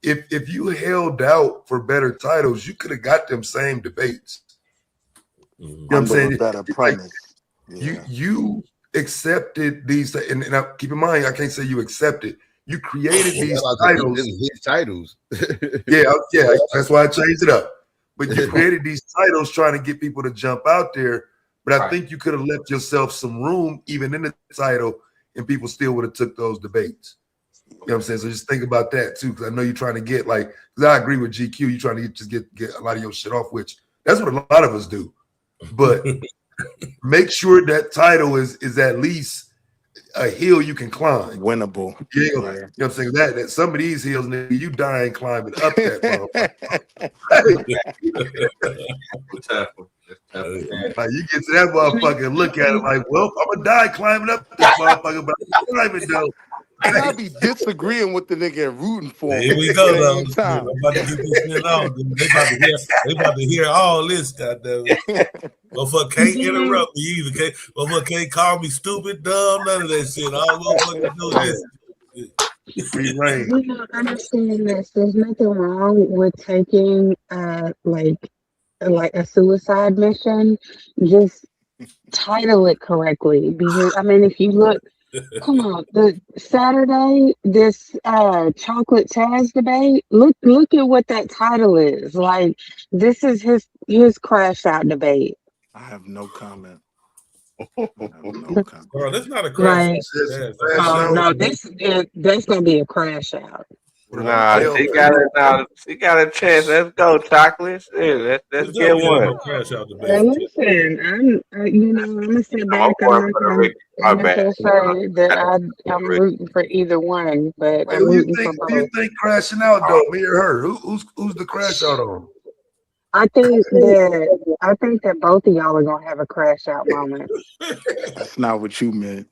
if you held out for better titles, you could have got them same debates. You know what I'm Under a saying? better Like premise. Yeah. you accepted these, and keep in mind, I can't say you accepted. You created these This titles. is his titles. Yeah, that's why I changed it up. but you created these titles trying to get people to jump out there. But I think you could have left yourself some room even in the title, and people still would have took those debates. You know what I'm saying? So just think about that too, because I know you're trying to get because I agree with GQ. You're trying to just get a lot of your shit off, which that's what a lot of us do. But make sure that title is at least a hill you can climb. Winnable. You know what I'm saying? That some of these hills, nigga, you dying climbing up that motherfucker. Like you get to that motherfucker and look at it like, well, I'm gonna die climbing up this motherfucker, but I'm climbing though. And I be disagreeing with the nigga and rooting for him. Here we go, though. I'm about to get this shit on. They about to hear all this, goddammit. Motherfucker can't interrupt me either. Motherfucker can't call me stupid, dumb, none of that shit. All motherfuckers do is free reign. You know, understand this. There's nothing wrong with taking like a suicide mission. Just title it correctly, because I mean, if you look, come on, the Saturday, this chocolate Taz debate. Look at what that title is. Like, this is his crash out debate. I have no comment. No comment. Bro, that's not a crash Like, out. no, that's gonna be a crash out. Nah, she got it now. She got a chance. Let's go, chocolate. Yeah, let's get one. Crash out the Hey, listen, I'm gonna sit back. I'm not gonna say that I'm rooting for either one, but I'm rooting for both. Who you think crashing out though? Me or her? Who's the crash out on? I think that both of y'all are gonna have a crash out moment. That's not what you meant.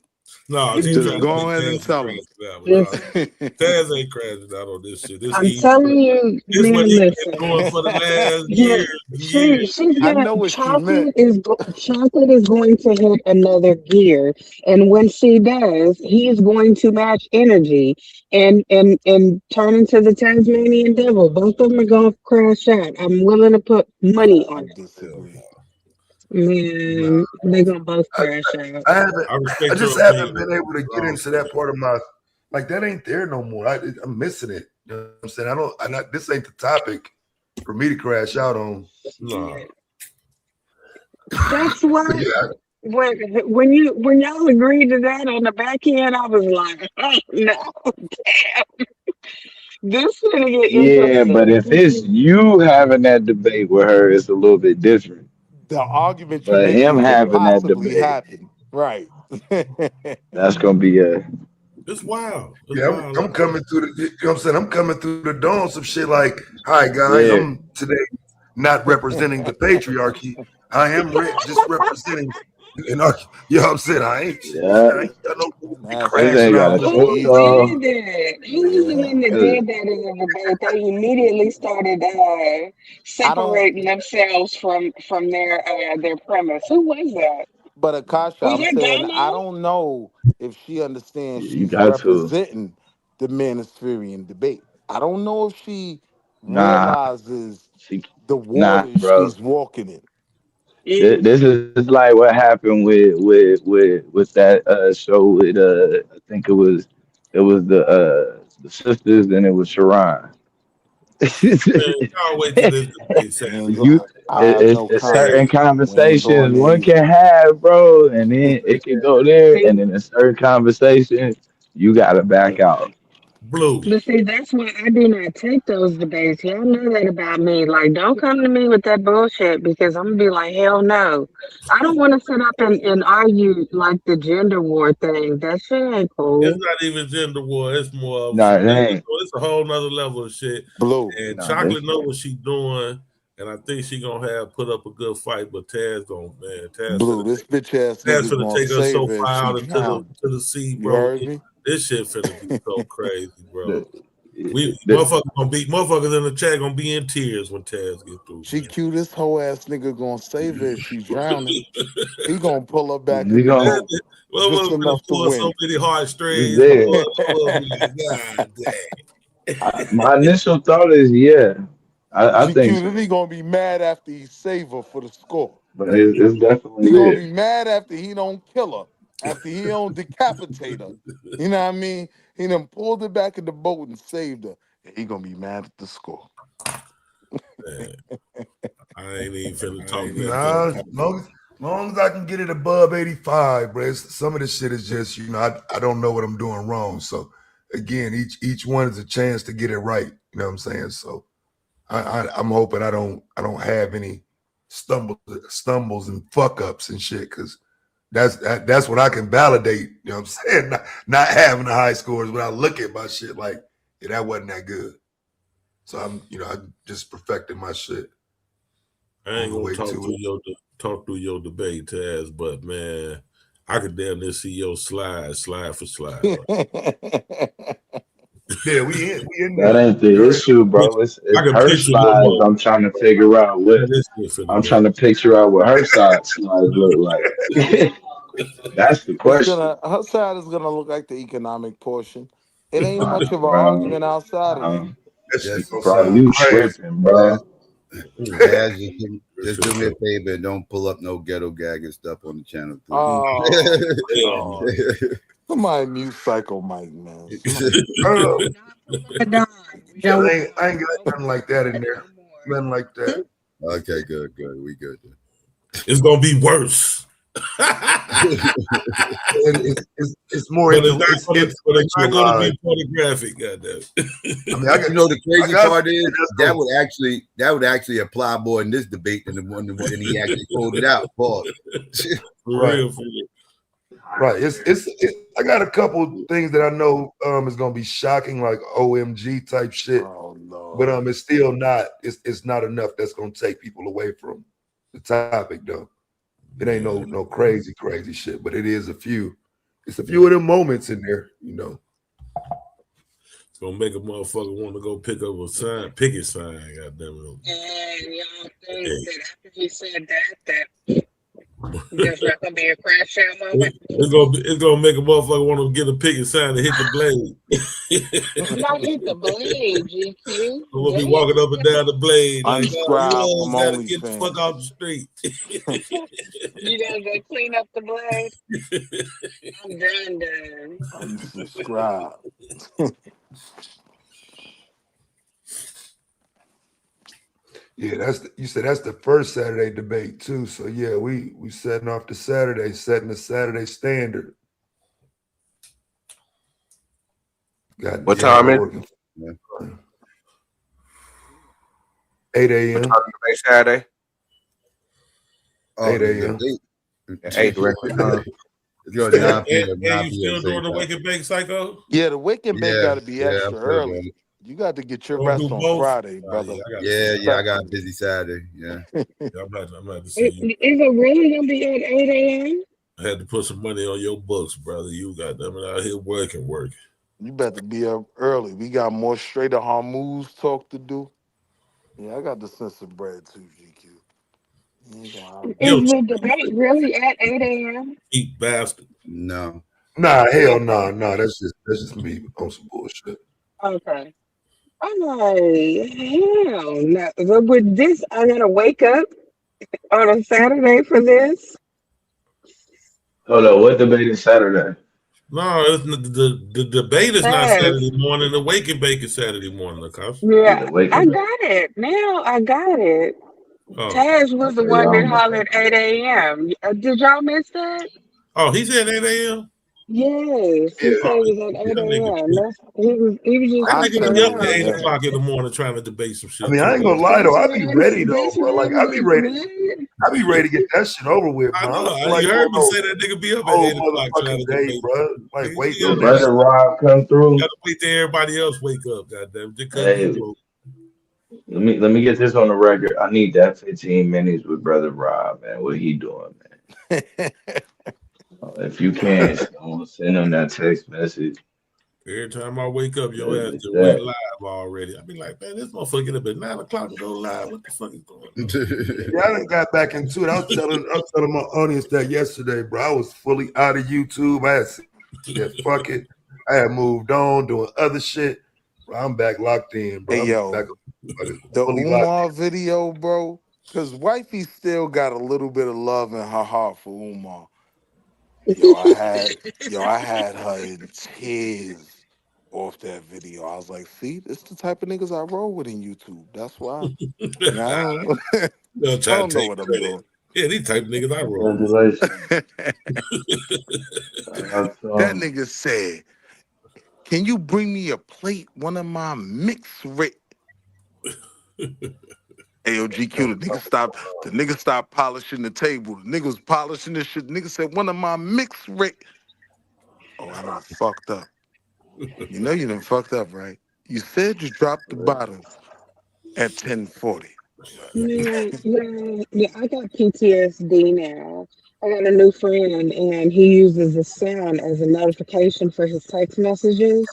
No, just go ahead and tell him. Taz ain't crashing out on this shit. I'm telling you, this man, what listen. Been going for the last year. She's gonna, chocolate is going to hit another gear, and when she does, he's going to match energy and turn into the Tasmanian devil. Both of them are gonna crash out. I'm willing to put money on it. Disagree. Man, they're gonna both crash out. I just haven't been able to get into that part of my that ain't there no more. I'm missing it. You know what I'm saying? This ain't the topic for me to crash out on. No. That's why when y'all agreed to that on the back end, I was like, oh no, damn. This is gonna get interesting. Yeah, but if it's you having that debate with her, it's a little bit different. The argument but you're him making having that possibly debate, happen. Right. That's gonna be it's wild. I'm coming through the, you know what I'm saying? I'm coming through the door on some shit like, hi guys, I'm today not representing the patriarchy. I am just representing you know what I'm saying? I ain't done no crashing out. Who did that? Who was the one that did that in the debate? They immediately started separating themselves from their premise. Who was that? But Akasha, I'm saying I don't know if she understands she's representing the Manispherian debate. I don't know if she realizes the waters she's walking in. This is like what happened with that show with I think it was the sisters and it was Sharon. It's certain conversations one can have, bro, and then it can go there, and then a certain conversation you gotta back out. Blue. But see, that's why I do not take those debates. Y'all know that about me. Like, don't come to me with that bullshit because I'm gonna be like, hell no. I don't want to sit up and argue like the gender war thing. That shit ain't cool. It's not even gender war. It's more of it's a whole nother level of shit. Blue. And Chocolate know what she's doing. And I think she gonna put up a good fight, but Taz don't, man. Taz Blue, this bitch ass Taz nigga finna take us so far out into the sea, bro. You heard me? This shit finna be so crazy, bro. Motherfuckers in the chat gonna be in tears when Taz get through. GQ, this whole ass nigga gonna save her if she drowning. He gonna pull her back in the boat. Just enough to win. So many heartstrings. God damn. My initial thought is I think so. He gonna be mad after he save her for the score. But it's definitely he gonna be mad after he don't kill her, after he don't decapitate her. You know what I mean? He done pulled her back in the boat and saved her. And he gonna be mad at the score. I ain't even finna talk that. Nah, long as I can get it above 85, bro. Some of this shit is just, I don't know what I'm doing wrong. So again, each one is a chance to get it right. You know what I'm saying? So I'm hoping I don't have any stumbles and fuck ups and shit, because that's what I can validate. You know what I'm saying? Not having the high scores, but I look at my shit like, yeah, that wasn't that good. So I just perfected my shit. I ain't gonna talk through your debate, Taz, but man, I could damn near see your slide for slide. Yeah, we in That ain't the issue, bro. It's her slides. I'm trying to figure out what her slides look like. That's the question. Her side is gonna look like the economic portion. It ain't much of an argument outside of that. Bro, you tripping, bro. Dad, just do me a favor and don't pull up no ghetto gag and stuff on the channel, please. Oh, somebody mute Psycho Mike, man. I ain't got nothing like that in there. Nothing like that. Okay, good. We good. It's gonna be worse. It's more. But it's not gonna be pornographic. Goddamn. The crazy part is that would actually apply more in this debate than the one he actually pulled it out. Pause. Right. I got a couple things that I know is gonna be shocking, like OMG type shit. Oh no. But it's still not. It's not enough that's gonna take people away from the topic, though. It ain't no crazy shit, but it is a few. It's a few of them moments in there, It's gonna make a motherfucker want to go pick up a picket sign. Goddamn it! And y'all think that after he said that there's not gonna be a crash out moment? It's gonna make a motherfucker want to get a picket sign and hit the blade. Not hit the blade, GQ. We'll be walking up and down the blade. Like, Unscribe gotta get the fuck off the street. You gotta go clean up the blade. I'm done. Unsubscribe. Yeah, you said that's the first Saturday debate too. So yeah, we setting off the Saturday, setting the Saturday standard. What time is it? 8 a.m. Saturday. 8 a.m. 8 record time. You still doing the wake and bake, Psycho? Yeah, the wake and bake got to be extra early. You got to get your rest on Friday, brother. I got a busy Saturday. Yeah. I'm glad to see you. Is it really gonna be at 8 a.m.? I had to put some money on your books, brother. You got them out here working. You better be up early. We got more straighter Harmuz talk to do. Yeah, I got the sense of bread too, GQ. Is the debate really at 8 a.m.? Eat bastard. No. Nah, hell no. That's just me on some bullshit. Okay. I'm like, hell no. But with this, I gotta wake up on a Saturday for this. Hold on, what debate is Saturday? No, the debate is not Saturday morning. The wake and bake is Saturday morning, Lacoste. Yeah, I got it. Now I got it. Oh. Taz was the one that hollered 8 a.m. Did y'all miss that? Oh, he said 8 a.m.? Yes, he said it was at 8 a.m. He was just I nigga be up at 8 o'clock in the morning trying to debate some shit. I mean, I ain't gonna lie though, I be ready though, bro. Like I be ready to get that shit over with, bro. I know. You heard me say that nigga be up at 8 o'clock trying to debate, bro. Like wait till Brother Rob come through. You gotta wait till everybody else wake up, goddamn. Let me get this on the record. I need that 15 minutes with Brother Rob, man. What he doing, man? If you can't, send him that text message. Every time I wake up, your ass just went live already. I be like, man, this motherfucker get up at 9 o'clock and go live. What the fuck is going on? Yeah, I done got back into it. I was telling my audience that yesterday, bro. I was fully out of YouTube. I had said, fuck it. I had moved on, doing other shit. Bro, I'm back locked in, bro. Hey, yo, the Umar video, bro, because wifey still got a little bit of love in her heart for Umar. I had her in tears off that video. I was like, see, this the type of niggas I roll with in YouTube. That's why. Yeah, I don't, They'll I try to don't know take what I'm credit. doing. Yeah, these type of niggas I roll with. Congratulations. That nigga said, "Can you bring me a plate? One of my mixed rate." AOGQ, the nigga stopped. The nigga stopped polishing the table. The nigga was polishing this shit. The nigga said, "One of my mixed rate." Oh, I done fucked up. You know you done fucked up, right? You said you dropped the bottle at 10:40. Yeah, yeah, yeah. I got PTSD now. I got a new friend, and he uses the sound as a notification for his text messages.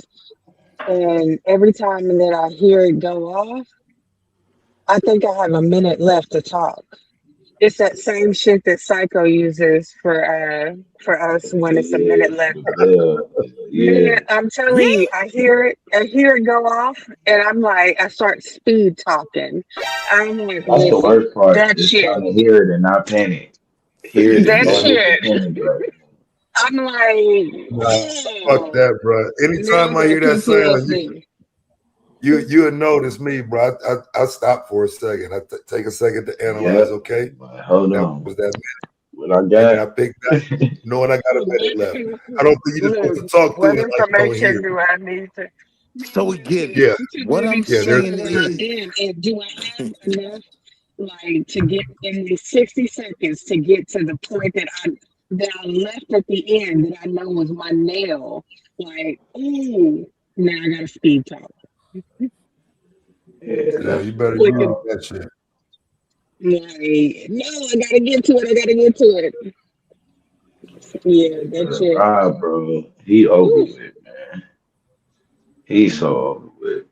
And every time that I hear it go off, I think I have a minute left to talk. It's that same shit that Psycho uses for us when it's a Yeah, minute for left. the bell. Man, Yeah. I'm telling you, I hear it go off, and I'm like, I start speed talking. I'm like, That's the listen, worst part, that is trying shit, to hear it and not panic. Hear it and that don't hit the shit. panic button. I'm like, Nah, fuck oh, that, bro. now I Anytime I got hear that sound, PTSD. you'll notice me, bro. I stop for a second. Take a second to analyze. Yep. Okay, But hold that on. was that, What I and then I got? pick back, knowing I got a minute left. I don't think you're just supposed Look, to talk through what it like you don't hear. information do I need to? So Man, again, listen, Yeah, I'm too what I'm busy yeah. thinking There's saying about it is, again. And do I have enough, like, to get in these 60 seconds to get to the point that I left at the end that I know was my nail? Like, ooh, now I gotta speed talk. Yeah, yeah. that's You better Quick use and that shit. like, no, I gotta get to it. I gotta get to it. Yeah, that shit. Rob, bro. He over Ooh. with, man. He's so over with.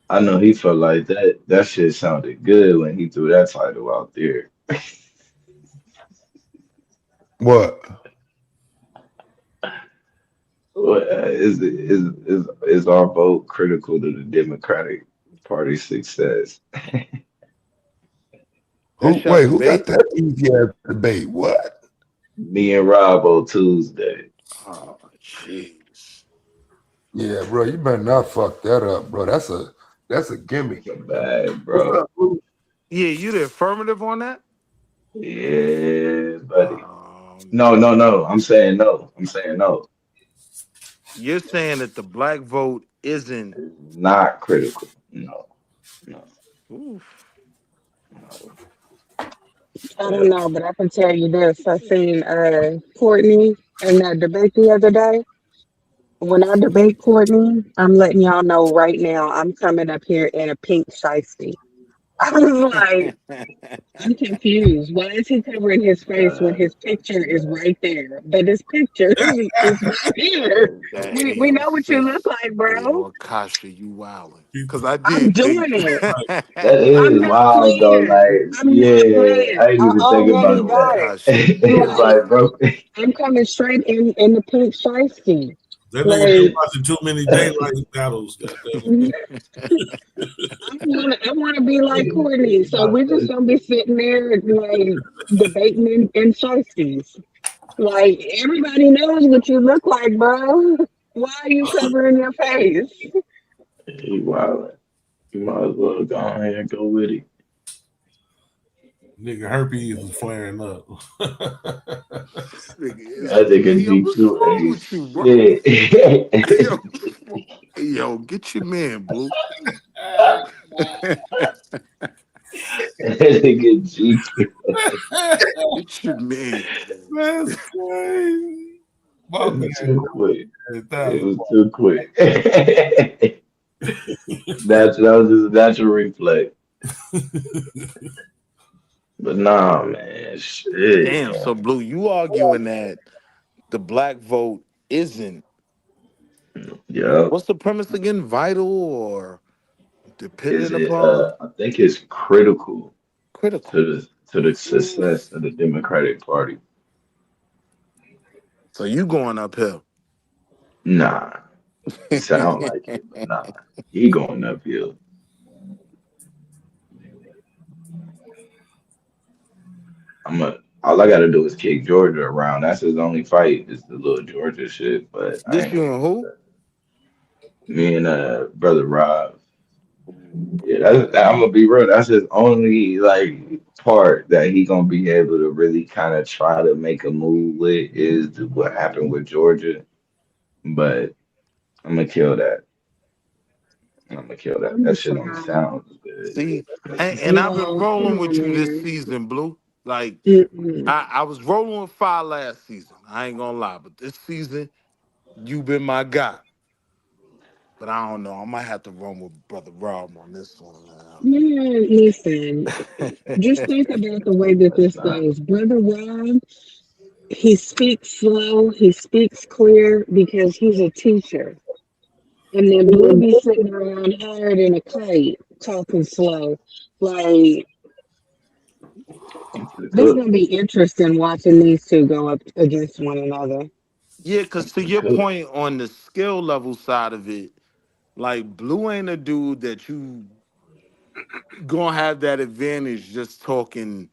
I know he felt like that shit sounded good when he threw that title out there. What? What is our vote critical to the Democratic Party's success? that's y'all Who got debate. that easy ass debate? What? Me and Rob on Tuesday. Oh, jeez. Yeah, bro. You better not fuck that up, bro. That's a gimmick. That's a bad, What's bro. up, Bruce? Yeah, you the affirmative on that? Yeah, buddy. No, No. no, no. I'm saying no. I'm saying no. You're saying that the black vote isn't. It's not critical. No, no, Oof. no. I don't Yeah. know, but I can tell you this. I seen Courtney in that debate the other day. When I debate Courtney, I'm letting y'all know right now, I'm coming up here in a pink shiesty. I'm like, I'm confused. Why is he covering his face when his picture is right there? But his picture is right here. That We AO know what you said, look like, bro. AO Akasha, you wildin'. Because I I'm did think. doing it. That I'm is not wild though. playing. Like, I'm not yeah, playing. I didn't I even think already about AO got that. it. Akasha, you It's Like, like, wildin'. bro, I'm coming straight in the pink shiesty. That nigga been Like, watching too many daylight battles. Goddamn it. I wanna be like Courtney. So we're just gonna be sitting there like debating in shiesties. Like everybody knows what you look like, bro. Why are you covering your face? he wild. You might as well go ahead and go with it. Nigga herpes is flaring up. Nigga is, That nigga yo, what's G2 wrong ain't with you, bro? shit. Yo, yo, get your man, Blue. That nigga G2. Get your man, Blue. That's crazy. My It man, was too quick. It 1,000. was too quick. That was just a natural reflex. But nah, man, shit, Damn, so man. Blue, you arguing that the black vote isn't. Yeah. What's the premise again? Vital or Is dependent it? upon? I think it's critical Critical. to the Oof. success of the Democratic Party. So you going uphill. Nah, it sound like it, but nah, he going uphill. All I gotta do is kick Georgia around. That's his only fight, is the little Georgia shit. But I This ain't you gonna and do who? that. Me and brother Rob. Yeah, I'm gonna be real. That's his only like part that he gonna be able to really kind of try to make a move with is what happened with Georgia. But I'm gonna kill that. I'm gonna kill that. I'm That just shit don't trying. sound good. See, and I've been No, come rolling on, with you this man. season, Blue. Like Mm-mm. I was rolling with Fire last season. I ain't gonna lie, but this season you been my guy. But I don't know. I might have to run with Brother Rob on this one, Man, listen. Just man. think about the way that That's this not. goes. Brother Rob, he speaks slow, he speaks clear because he's a teacher. And then Blue be sitting around hard in a kite, talking slow. Like, I'm for the this is cook. gonna be interesting watching these two go up against one another. Yeah, I'm because for to the your cook. point on the skill level side of it, like Blue ain't a dude that you gonna have that advantage just talking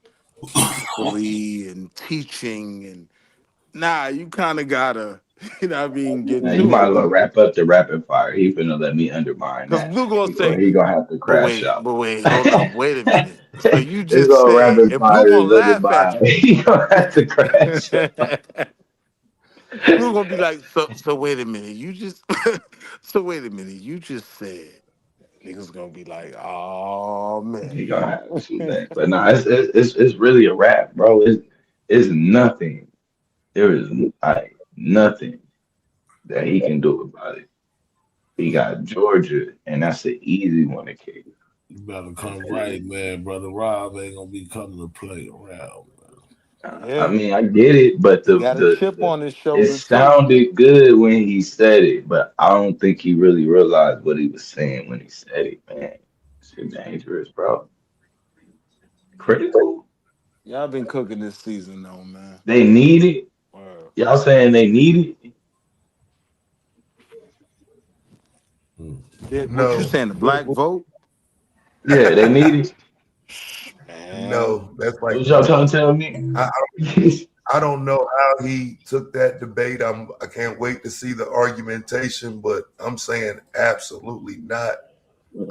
peacefully and teaching and nah, you kind of gotta, what I mean, get Now you to might it. as well wrap up the rapid fire. He finna let me undermine Cause that. Blue gonna Or say, he gonna have to crash out. but wait, hold up, wait a minute. So you This just all said, rapid and Blue fire gonna is under laugh at my. you. He gonna have to crash out. Blue gonna be like, so wait a minute, you just, so wait a minute, you just said, niggas gonna be like, oh He man. gonna have to, man. But nah, it's really a wrap, bro. It's nothing. There is like nothing that he can do about it. He got Georgia, and that's an easy one to kick. You better come That right, is- man. Brother Rob ain't gonna be coming to play around, man. I Yeah, mean, I get it, but he got a chip the on his it shoulder too. sounded good when he said it, but I don't think he really realized what he was saying when he said it, man. Shit dangerous, bro. Critical. Y'all been cooking this season though, man. They need it. Word. Y'all saying they need it? What you No, saying? The black vote, Yeah, they need it. man. no. That's like What y'all trying to tell me? I, I don't know how he took that debate. I can't wait to see the argumentation, but I'm saying absolutely not.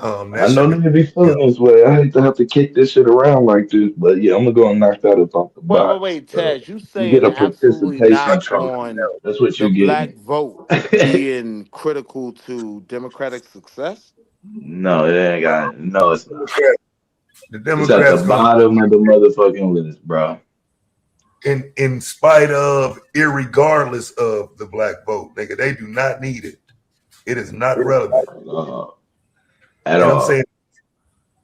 I That know should be, niggas be you feeling this way. I hate to have to kick this shit around like this, but yeah, I'm gonna go and knock that up off the box. Wait, Taz, you You get saying a absolutely participation not trophy. on That's what the you black get. vote being critical to Democratic success? No, it ain't got. No, it's not. know, the It's at the Democrats gonna, bottom of the motherfucking list, bro. in spite of, irregardless of the black vote, nigga, they do not need it. It is not relevant. Uh, at And all.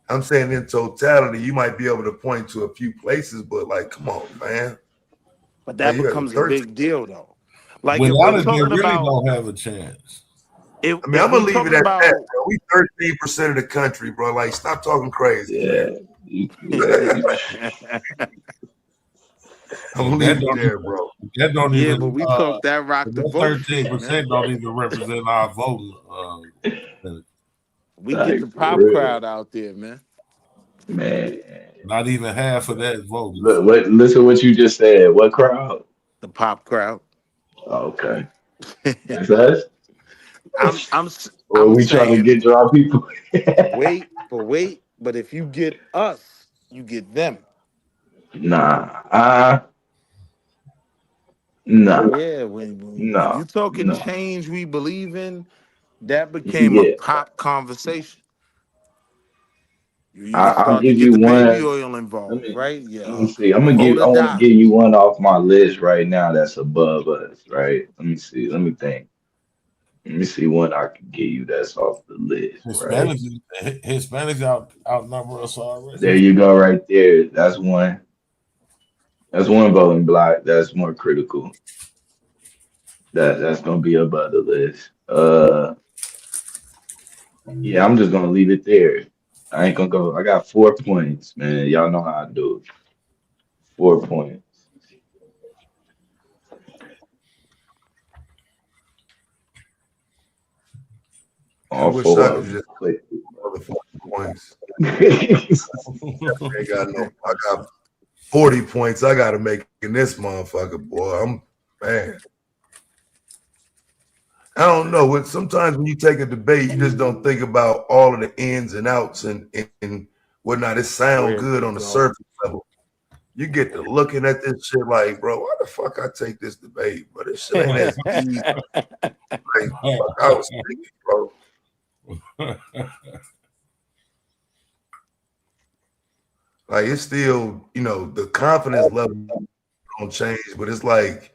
I'm saying in totality, you might be able to point to a few places, but like, come on, man. But Like that you got becomes a 13. big deal though. Like if we're Without it, they talking really about don't have a chance. if I mean, if I'm we gonna leave it talking at that. about Bro. We 13% of the country, bro. Like, stop talking crazy, Yeah. fam. I'm gonna And leave it there, bro. that don't yeah, even but we talk that rock the that vote shit, man. 13% don't even represent our voting. We get Like the for pop real, crowd out there, man. man. Not even half of that voting. Look, what? Listen, what you just said. What crowd? The pop crowd. Oh, okay, that's us. I'm Or I'm we trying to saying get draw people? but if you get us, you get them. Nah, nah, Yeah, when you no, talking no. change we believe in, that became a Yeah, pop conversation. You I'll start to give get you the baby one. oil Let involved, me right? let me Yeah. see. Vote or I want to die. give you one off my list right now. That's above us, right? Let me see. Let me think. Let me see one I can give you that's off the list, right? Hispanics outnumber us already. There you go, right there. That's one. That's one voting block. That's more critical. That's gonna be above the list. Yeah, I'm just gonna leave it there. I ain't gonna go. I got 4 points, man. Y'all know how I do it. 4 points. I All wish I four could of them. just Click. motherfucking points. Ain't got no. I got 40 points. I got to make in this motherfucker, boy. I'm man. I don't know. Sometimes when you take a debate, you just don't think about all of the ins and outs and whatnot. It sound Where it good on could the go. surface level. You get to looking at this shit like, bro, why the fuck I take this debate? But this shit ain't as easy. Like, fuck I was thinking, bro. Like it's still, the confidence level don't change, but it's like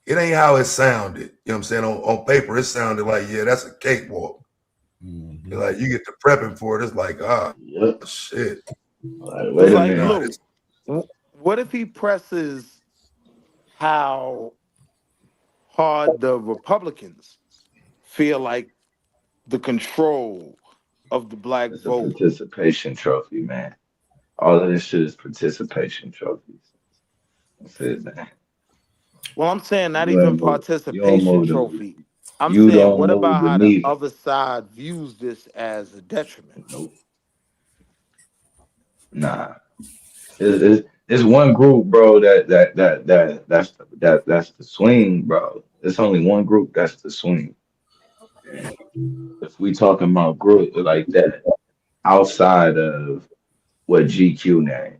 it ain't how it sounded. You know what I'm saying? On paper, it sounded like, yeah, that's a cakewalk. Like you get to prepping for it, it's like, Yep. shit. Like, Because, wait a like, Nah, minute. Lou, what if he presses how hard the Republicans feel like the control of the black It's a vote? participation trophy, man. All of this shit is participation trophies. That's it, man. Well, I'm saying not You even ain't move. You don't participation move the. trophy. I'm You saying, don't what move about the how the needle. other side views this as a detriment? Nope. Nah. It's one group, bro. That's the swing, bro. It's only one group that's the swing. And if we talking about group like that outside of what GQ name,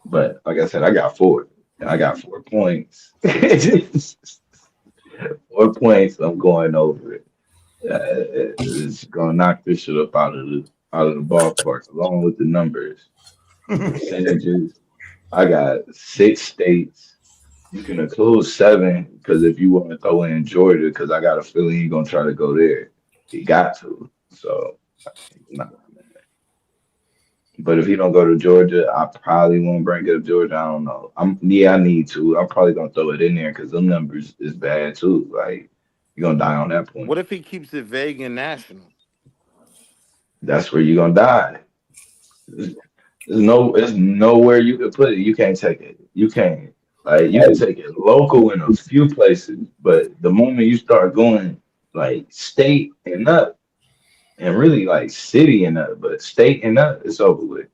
but like I said, I got four. And I got 4 points. 4 points. I'm going over it. It's gonna knock this shit up out of the ballpark, along with the numbers, the percentages. I got 6 states. You can include 7 because if you want to throw in Georgia, because I got a feeling he's gonna try to go there. He got to. So, nah. But if he don't go to Georgia, I probably won't bring up Georgia. I don't know. I need to. I'm probably gonna throw it in there because them numbers is bad too. Like you're gonna die on that point. What if he keeps it vague and national? That's where you're gonna die. There's nowhere you can put it. You can't take it. You can't. Like you can take it local in a few places, but the moment you start going like state and up, and really like city and up, but state and up, it's over with.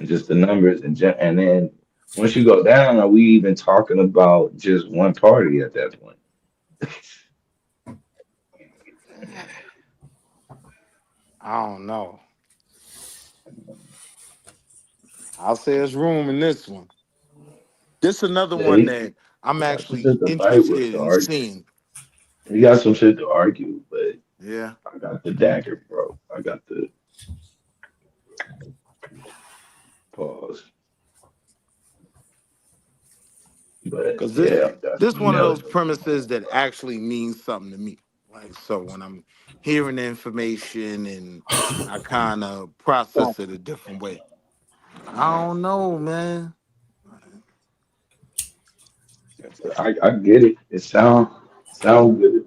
Just the numbers and then once you go down, are we even talking about just one party at that point? I don't know. I'll say there's room in this one. This another Yeah, one he that I'm got some actually shit to fight with interested to in argue. seeing. He got some shit to argue, but Yeah, I got the dagger, bro. I got the pause. But because this yeah, I'm this definitely one of nailing those it. premises that actually means something to me. Like, so when I'm hearing the information and I kind of process it a different way. I don't know, man. I get it. It sound good.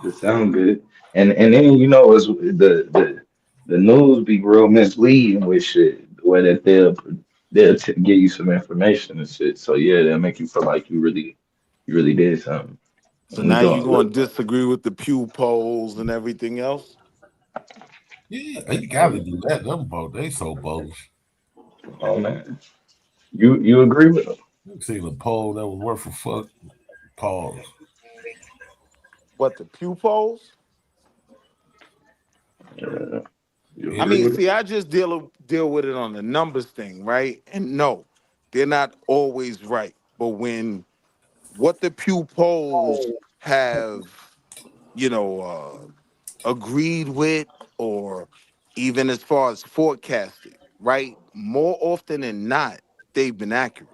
It sound good. And then it's the news be real misleading with shit where that they'll give you some information and shit. So yeah, they'll make you feel like you really did something. So We now you going going look. to disagree with the Pew polls and everything else? Yeah, you gotta do that. Them both, they so bogus. Oh man, you agree with them? You seen a poll that was worth a fuck. Pause. What, the Pew polls? Yeah, you I Yeah. agree mean, with see, I just deal with it on the numbers thing, right? And no, they're not always right. But when what the Pew polls have, agreed with, or even as far as forecasted, right? More often than not, they've been accurate.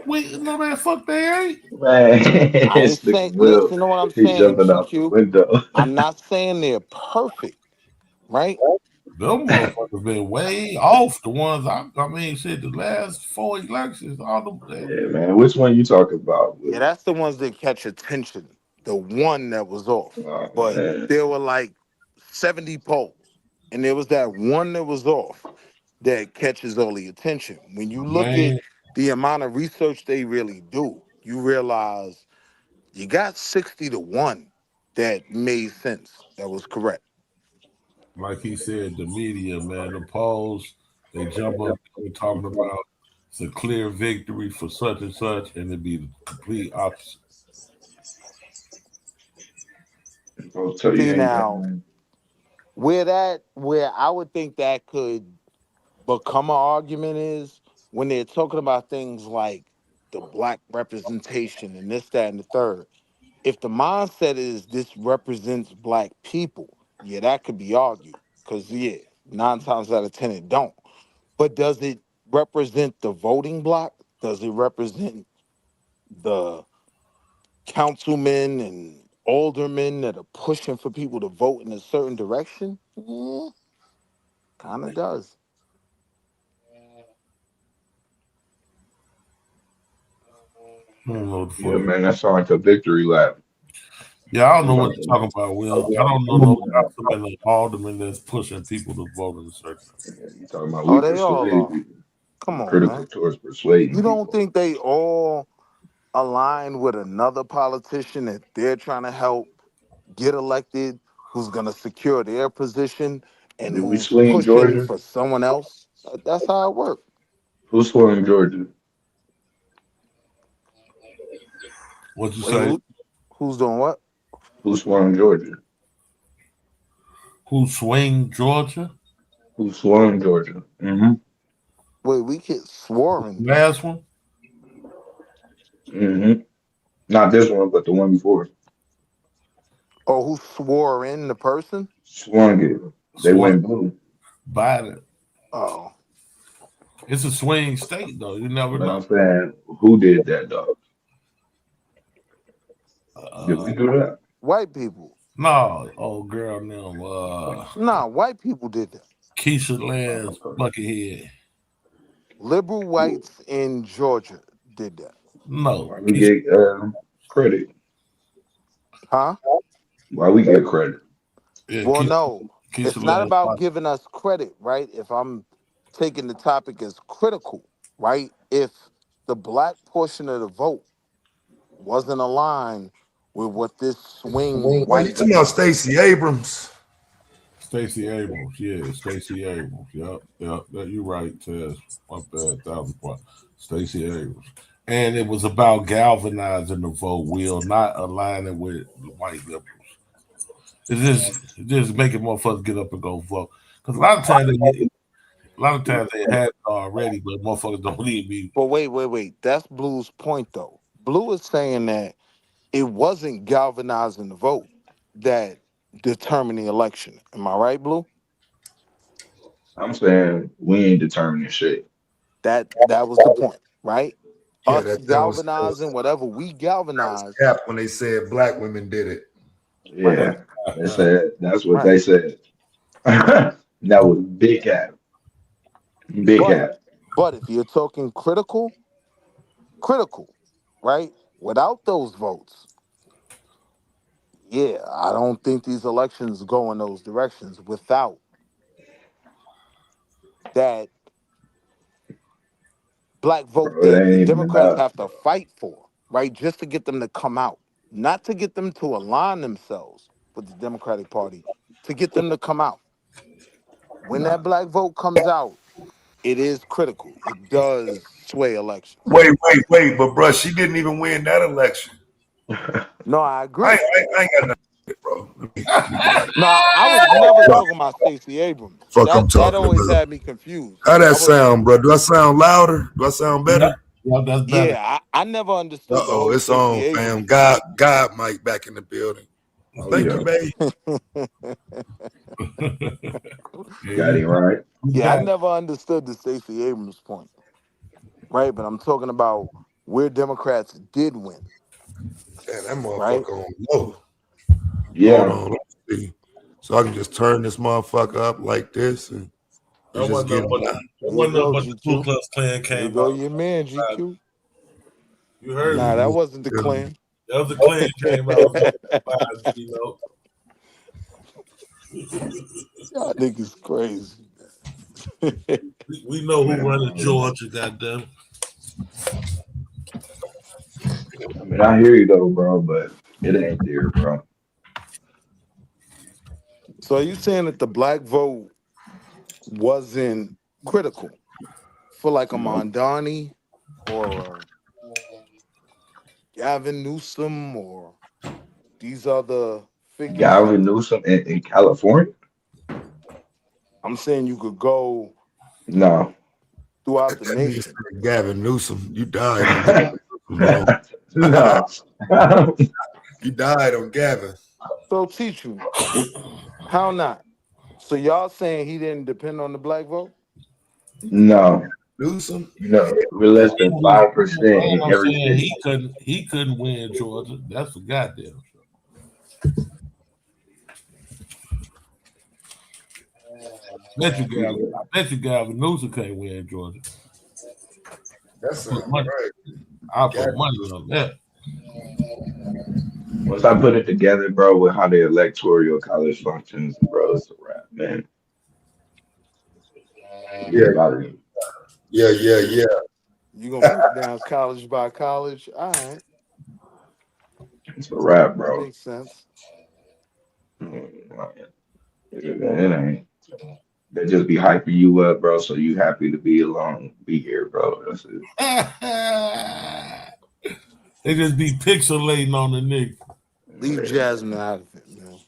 Wait, no man, fuck they ain't. them? Man, I ain't this nigga saying, Will, listen to what I'm he's saying, jumping out the GQ. window. I'm not saying they're perfect, right? Them motherfuckers been way off the ones I mean, shit, the last 4 elections, all them. Yeah, man. Which one you talking about, Yeah, Will? that's the ones that catch attention. The one that was off. Oh But man. there were like 70 polls. And there was that one that was off that catches all the attention. When you look at Man, the amount of research they really do, you realize you got 60 to 1 that made sense. That was correct. like he said, the media, man, the polls, they jump up and talking about it's a clear victory for such and such, and it be the complete opposite. I'll tell you See ain't now, done. where I would think that could become an argument is when they're talking about things like the black representation and this, that, and the third. If the mindset is this represents black people, yeah, that could be argued. Because, yeah, 9 times out of 10 it don't. But does it represent the voting block? Does it represent the councilmen and aldermen that are pushing for people to vote in a certain direction? Yeah, kind of does. I don't know what the Yeah, fuck. man, that sounds like a victory lap. Yeah, I don't I'm know what about you're to. talking about, Will. I don't know no councilman or alderman that's pushing people to vote in a certain. You talking about we Oh, they all persuade are. people? Come on, Critical man. towards persuading You don't people. think they all align with another politician that they're trying to help get elected, who's going to secure their position, and Did we who's swing pushing Georgia? for someone else? That's how it works. Who swung Georgia? What you Wait, say? who's doing what? Who swung Georgia? Who swing Georgia? Who swung Georgia? Mm-hmm. Wait, we get sworn. Last one. Mm-hmm. Not this one, but the one before. Oh, who swore in the person? Swung it. They Swung went blue. Biden. Oh, It's a swing state though. You never But I'm know. saying, who did that though? Did Uh, we do that? white people. no, old girl named Nah, white people did that. Keisha Lance Buckethead. Liberal whites in Georgia did that. No, Why we Keisha. get credit? Huh? Why we get credit? Yeah, Well, no, Keisha it's not Lance. about giving us credit, right? If I'm taking the topic as critical, right? If the black portion of the vote wasn't aligned with what this swing Oh, you white, talking about Stacey Abrams? Stacey Abrams. Yeah, Stacey Abrams. Yep. You're right, Tess. My bad. 1,000 points. Stacey Abrams. And it was about galvanizing the vote, Will, not aligning with the white liberals. It's just making motherfuckers get up and go vote. Because a lot of times they had it already, but motherfuckers don't need me. but wait. That's Blue's point, though. Blue is saying that it wasn't galvanizing the vote that determined the election. Am I right, Blue? I'm saying we ain't determining shit. That was the point, right? Yeah, Us that galvanizing was whatever we galvanize, cap when they said black women did it. right, Yeah, they said that's what right. they said. That was big cap, big But cap. if you're talking critical, right? Without those votes, yeah, I don't think these elections go in those directions without that black vote Bro, it that ain't the even Democrats enough. have to fight for, right? Just to get them to come out, not to get them to align themselves with the Democratic Party, to get them to come out. When Nah. that black vote comes out, it is critical. It does sway elections. Wait. But bruh, she didn't even win that election. No, I I, agree. I, I ain't got nothing, bro. Let me get out of No, I was here. never talking about Stacey Abrams. Fuck, I'm That talking always about. had me confused. How that I was sound, bro? Do I sound louder? Do I sound Yep, better? yep, that's better. yeah, I never understood the Uh-oh, whole it's Stacey on, fam. Abrams thing. God, Mike, back in the building. Oh Thank yeah, you, babe. Yeah, got you, him right. you Yeah, I got it. never understood the Stacey Abrams point, right? But I'm talking about where Democrats did win, Damn, that right? motherfucker on low. Hold Yeah, on, let me see. So I can just turn this motherfucker up like this and That just wasn't get nothing him but down. There you go, the Ku GQ. Klux Klan There you came go, out. your man, GQ. You heard Yeah, me. Nah, let that me wasn't the get him. Klan. That was the Klan came out. Y'all niggas crazy. We know who running man. Georgia. Goddamn. I mean, I hear you though, bro, but it ain't there, bro. So are you saying that the black vote wasn't critical for like a No, Mondani or Gavin Newsom or these other figure shit. Gavin Newsom in California? I'm saying you could go No. throughout That the nigga nation. said Gavin Newsom. You died on Gavin Newsom, No. bro. You died on Gavin. So teach you. How not? So y'all saying he didn't depend on the black vote? No. Newsom? You know, we're less than 5% in All I'm every saying, city. he couldn't win Georgia. That's for goddamn sure. I bet you Gavin Newsom can't win Georgia. That sounds right. I'll put money on that. Once I put it together, bro, with how the electoral college functions, bro, it's a wrap, man. Yeah, About it. yeah. You gonna break down college by college? All right, It's a wrap, that bro. makes sense. It ain't. They just be hyping you up, bro, so you happy to be along, be here, bro. That's it. They just be pixelating on the nigga. Leave Jasmine out of it, man.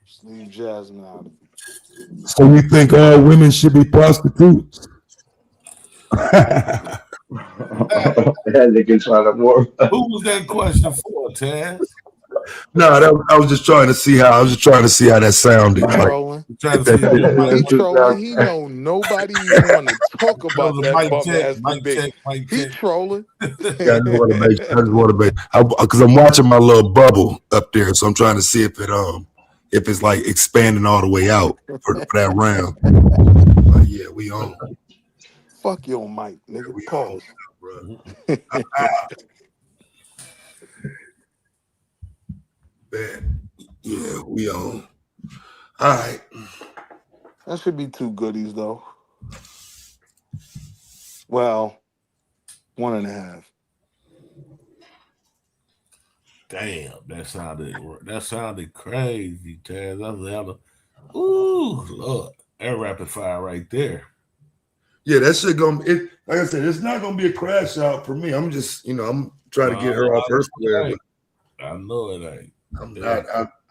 Just leave Jasmine out of it. So you think all women should be prostitutes? That nigga trying to more. Who was that question for, Taz? No, I was just trying to see how that sounded. He Like, trolling. Trying to see if it He might trolling. He know nobody even want to talk that about was a that mic bum check, ass debate. mic He check. trolling. I just want to make, because I'm watching my little bubble up there, so I'm trying to see if it's like expanding all the way out for that round. But yeah, we on. Fuck your mic, nigga. We Pause. on, bro. Yeah, we on. All right. That should be 2 goodies though. Well, 1.5. Damn, that sounded crazy, Taz. That was hella. Ooh, Lord, that rapid fire right there. Yeah, that shit like I said, it's not gonna be a crash out for me. I'm just, I'm trying to get her off her square. I know it ain't. I'm not.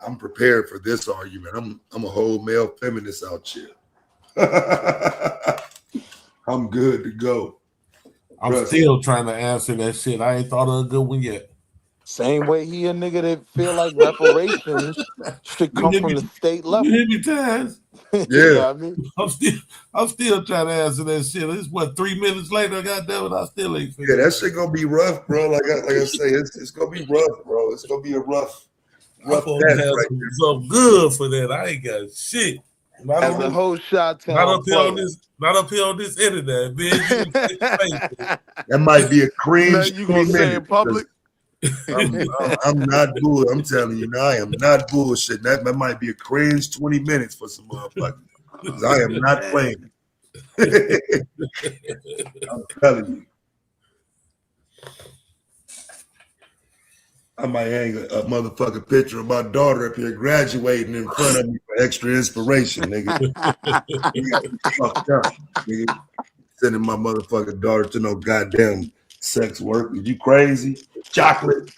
I'm prepared for this argument. I'm a whole male feminist out here. I'm good to go. I'm still trying to answer that shit. I ain't thought of a good one yet. Same way he a nigga that feel like reparations should come from the state level. You hear me, Taz? Yeah. You know what I mean? I'm still trying to answer that shit. It's what 3 minutes later. Goddamn it, I still ain't figured. Yeah, that shit gonna be rough, bro. Like I say, it's gonna be rough, bro. It's gonna be a rough I'm supposed to have something good for that. I ain't got shit. As a whole shot town not up here on this internet, man. That might be a cringe. You gonna say in public? I'm not bull. I'm telling you now, I am not bullshit. That might be a cringe 20 minutes for some motherfuckers. I am not playing. I'm telling you. I might hang a motherfucking picture of my daughter up here graduating in front of me for extra inspiration, nigga. Fucked up, nigga. Sending my motherfucking daughter to no goddamn sex work. Are you crazy? Chocolate.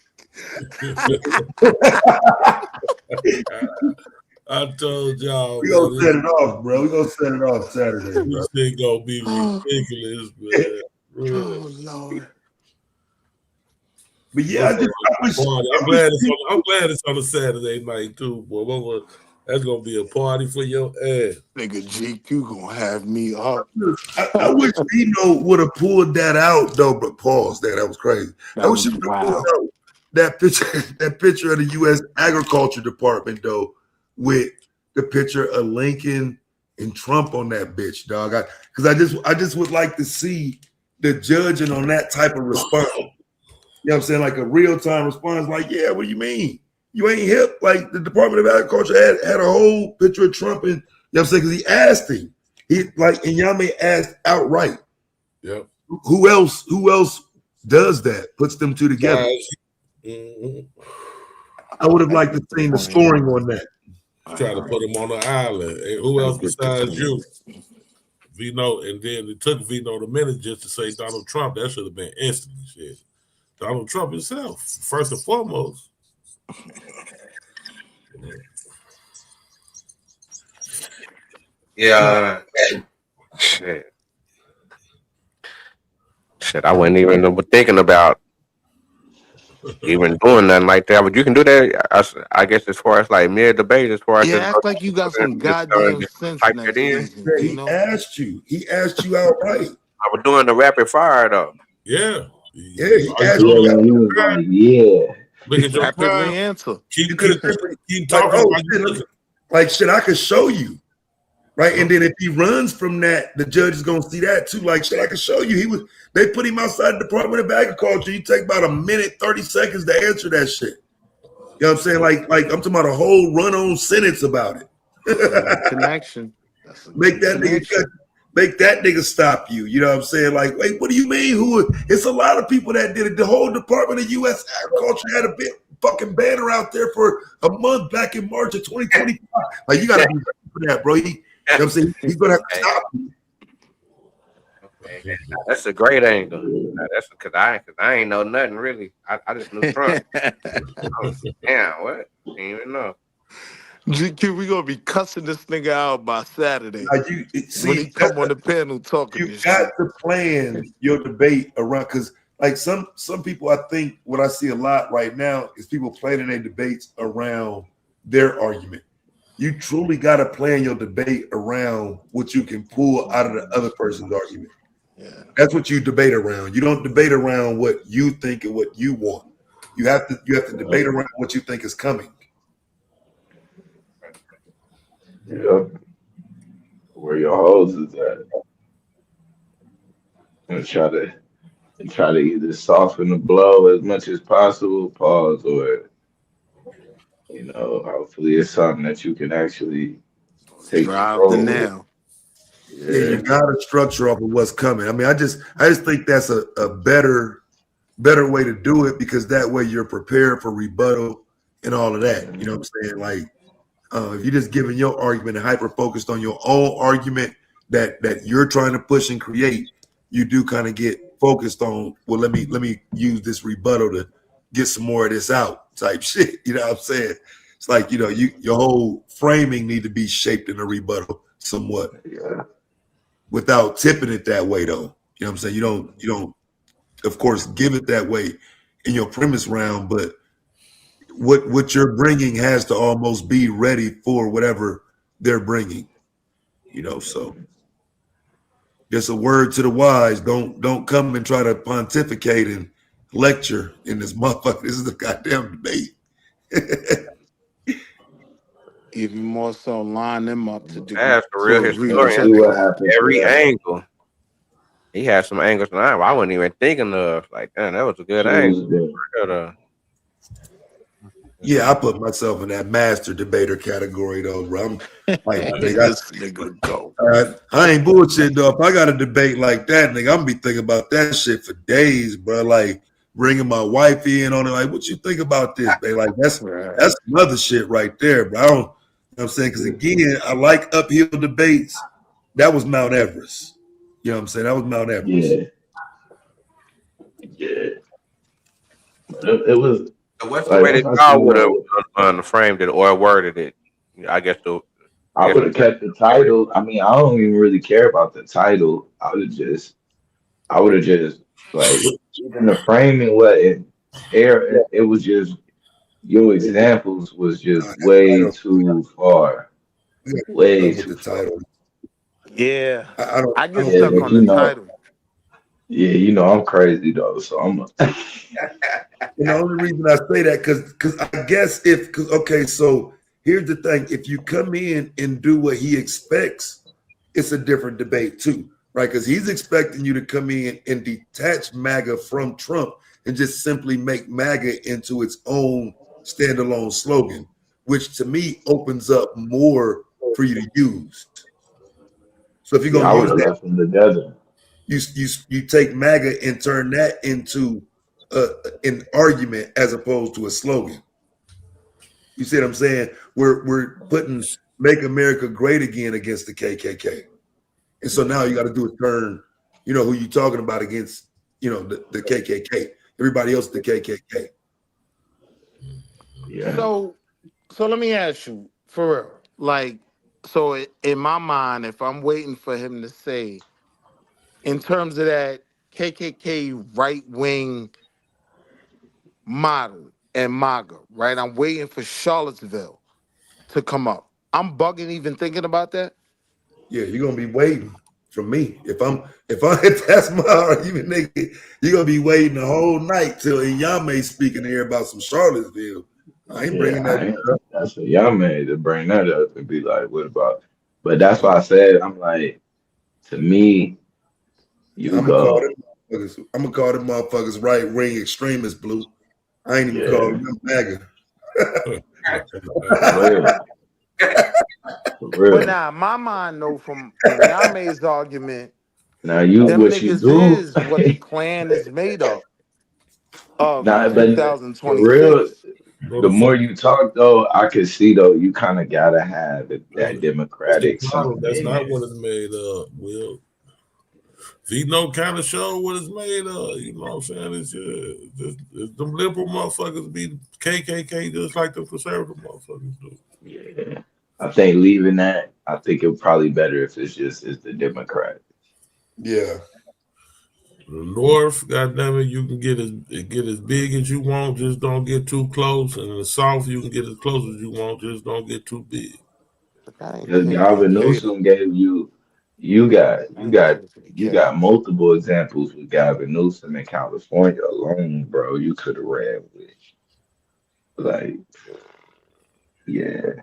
I told y'all. We gonna set it off, bro. We gonna set it off Saturday, bro. This thing gonna be ridiculous, man. Oh Lord. But yeah, I'm glad it's on a Saturday night too, boy. That's gonna be a party for your ass. Nigga GQ gonna have me up. I wish Vino would have pulled that out though, but pause that. That was crazy. I wish he would have pulled out that picture of the U.S. Agriculture Department though, with the picture of Lincoln and Trump on that bitch, dog. Because I just would like to see the judging on that type of response. You know what I'm saying? Like a real-time response, like, yeah, what do you mean? You ain't hip? Like the Department of Agriculture had a whole picture of Trump, and you know what I'm saying? Because he asked him. And Nyame asked outright. Yep. Who else does that? Puts them two together. I would have liked to see the scoring on that. Try to put him on the island. And who else besides you? Vino, and then it took Vino a minute just to say Donald Trump. That should have been instantly shit. Donald Trump himself, first and foremost. Yeah. Shit. I wasn't even thinking about even doing nothing like that. But you can do that. I guess as far as like mid debate, as far as Yeah, just act like you got some goddamn just sense type that next in. season, Yeah, he Vino. asked you. He asked you outright. I was doing the rapid fire though. Yeah. Yeah, he All you asked do Yeah, is you then he was like, yeah. look at your Rapidly time. answer. You Keep could have keep simply keep like, talking oh while shit, you looking. like shit, I could show you. Right. And then if he runs from that, the judge is gonna see that too. Like shit, I could show you. They put him outside the Department of Agriculture. You take about a minute, 30 seconds to answer that shit. You know what I'm saying? Like I'm talking about a whole run-on sentence about it. That's a good connection. That's a Make good that nigga connection. make that nigga stop you. You know what I'm saying? Like, wait, what do you mean? It's a lot of people that did it. The whole Department of U.S. Agriculture had a big fucking banner out there for a month back in March of 2025. Like, you gotta be ready for that, bro. You know what I'm saying? He's gonna have to stop you. That's a great angle. That's because I ain't know nothing really. I just knew Trump. Damn, what? Didn't even know. GQ, we gonna be cussing this nigga out by Saturday Like when he come on the panel talking you this got shit. to plan your debate around, because like some people, I think what I see a lot right now is people planning their debates around their argument. You truly got to plan your debate around what you can pull out of the other person's argument. Yeah. That's what you debate around. You don't debate around what you think and what you want. You have to debate around what you think is coming. Yeah. Where your hoes is at. And try to either soften the blow as much as possible, pause, or hopefully it's something that you can actually take Drive the control of. nail. Yeah, you Yeah. got to structure off of what's coming. I mean, I just think that's a better way to do it, because that way you're prepared for rebuttal and all of that. You know what I'm saying? Like, if you're just giving your argument and hyper focused on your own argument that you're trying to push and create, you do kind of get focused on, well, let me use this rebuttal to get some more of this out type shit. You know what I'm saying? It's like, your whole framing need to be shaped in a rebuttal somewhat Yeah. without tipping it that way though. You know what I'm saying? You don't of course give it that way in your premise round, but what you're bringing has to almost be ready for whatever they're bringing. So just a word to the wise: don't come and try to pontificate and lecture in this motherfucker. This is a goddamn debate. Even more so, line them up to That's the real agree with Let's your historian. see what point. happens to Every that. angle. He had some angles tonight I wasn't even thinking of. Like, damn, that was a good angle. Tuesday. Yeah, I put myself in that master debater category though, bro. I'm like, This nigga go. I ain't bullshit though. If I got a debate like that, nigga, I'm gonna be thinking about that shit for days, bro. Like bringing my wife in on it. Like, what you think about this, babe? Like that's some other shit right there, bro. I don't, you know what I'm saying? Because again, I like uphill debates. That was Mount Everest. You know what I'm saying? That was Mount Everest. Yeah. Yeah. But it was So what's the like way that once I y'all seen would have framed it or worded it? I guess I would have kept the title. I mean, I don't even really care about the title. I would have just like even the framing it was just your examples was just way too far. We got Way with too the far. title. Yeah, I don't. I I get don't Yeah, stuck think but on the title. I'm crazy though, so I'm And the only reason I say that because I guess okay, so here's the thing: if you come in and do what he expects, it's a different debate too, right? Because he's expecting you to come in and detach MAGA from Trump and just simply make MAGA into its own standalone slogan, which to me opens up more for you to use. So if you're yeah, gonna I would use have that, left them together. you take MAGA and turn that into an argument as opposed to a slogan. You see what I'm saying? We're putting "Make America Great Again" against the KKK, and so now you got to do a turn. Who you talking about against? The KKK. Everybody else, the KKK. Yeah. So let me ask you for real. Like, So in my mind, if I'm waiting for him to say, in terms of that KKK right wing model and MAGA, right? I'm waiting for Charlottesville to come up. I'm bugging even thinking about that. Yeah, you're gonna be waiting for me. If that's my argument, nigga, you're gonna be waiting the whole night till Nyame speaking here about some Charlottesville. I ain't Yeah, bringing that I ain't. up. That's a young man to bring that up and be like, what about? But that's why I said, I'm like, to me, you I'm gonna call go, them motherfuckers. I'm gonna call them motherfuckers right wing extremists, Blue. I ain't even yeah, calling them MAGA. for real, for But real. now, in my mind, though, from Yame's argument, Now you, them what you niggas do, is what the Klan is made up of in nah, but for real, 2026. the more Motherfucker. you talk though, I can see though, you kind of gotta have that That's the democratic problem. something That's in not there. what it's made of, Will. Vino kind of show what it's made of. You know what I'm saying? It's them liberal motherfuckers be KKK just like the conservative motherfuckers do. Yeah, I think leaving that, I think it probably better if it's the Democrat. Yeah. The North, goddamn it, you can get as big as you want, just don't get too close. And in the South, you can get as close as you want, just don't get too big. But that ain't Because Gavin KKK Newsom though. gave you got That you ain't got you KKK. got multiple examples with Gavin Newsom in California alone, bro. You could have ran with like, yeah.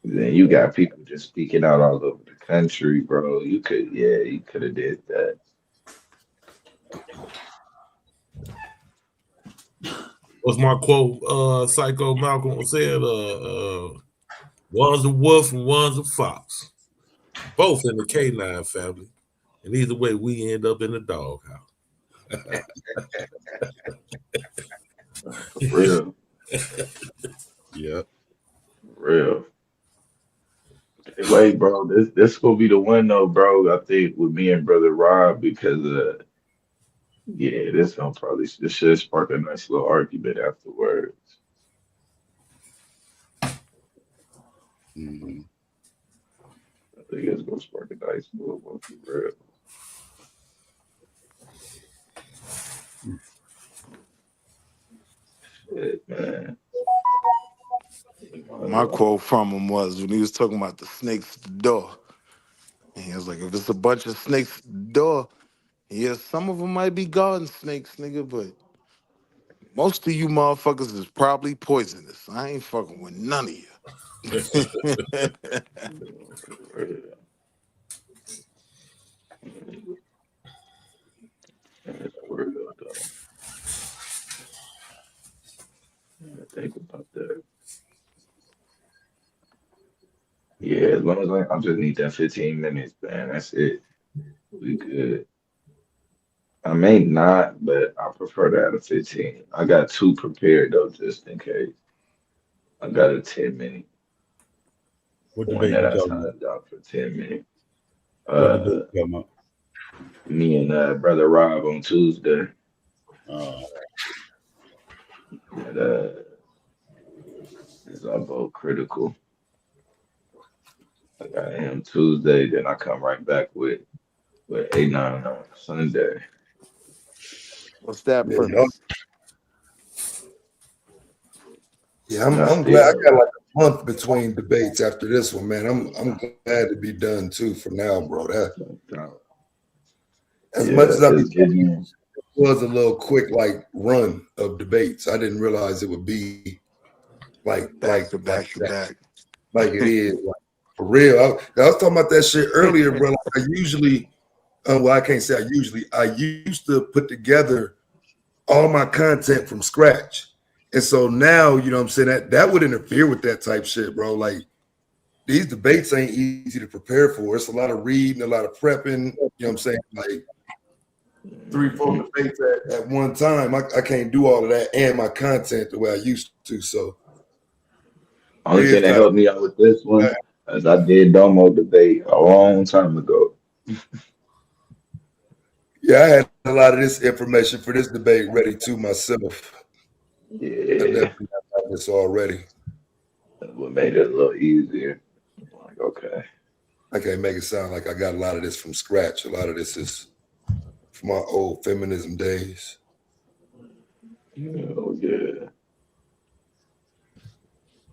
Then you got people just speaking out all over the country, bro. You could have did that. What's my quote? Psycho Malcolm said, one's a wolf and one's a fox. Both in the K9 family. And either way, we end up in the doghouse. For real, Yep. for real. Hey, wait, bro, this gonna be the one though, bro. I think with me and brother Rob because yeah, this should spark a nice little argument afterwards. Mhm. I think it's gonna spark a nice little one for real. Shit, man. You My know, quote from him was when he was talking about the snakes at the door. And he was like, if it's a bunch of snakes at the door, yeah, some of them might be garden snakes, nigga, but most of you motherfuckers is probably poisonous. I ain't fucking with none of you. for real. That's for real though. Think about that. Yeah, as long as I just need that 15 minutes, man. That's it. We good. I may not, but I prefer to have a 15. I got two prepared though, just in case. I got a 10-minute What one debate that you I talking about? timed out for 10 minutes. What debate Uh, you talking about? me and brother Rob on Tuesday. Uh, That is our vote critical. I got him Tuesday, then I come right back with A9 on Sunday. What's that Yeah, y'all- premise? yeah, Y'all I'm glad I still, got like a month between debates after this one, man. I'm glad to be done too for now, bro. That as much yeah, as I be it's getting. was a little quick like run of debates. I didn't realize it would be Back to back to that, back. like it is. Like, for real. I was talking about that shit earlier, bro. Like I usually, well, I can't say I usually. I used to put together all my content from scratch, and so now you know what I'm saying that would interfere with that type shit, bro. Like these debates ain't easy to prepare for. It's a lot of reading, a lot of prepping. You know what I'm saying? Like three, four Mhm. debates at one time. I can't do all of that and my content the way I used to. So it Only thing is that kind helped me out with this of one is I did Domo debate a long time ago. yeah. I had a lot of this information for this debate ready to myself. I Yeah, definitely have this already. that's what made it a little easier. okay. I can't make it sound like I got a lot of this from scratch. A lot of this is from my old feminism days. Yeah.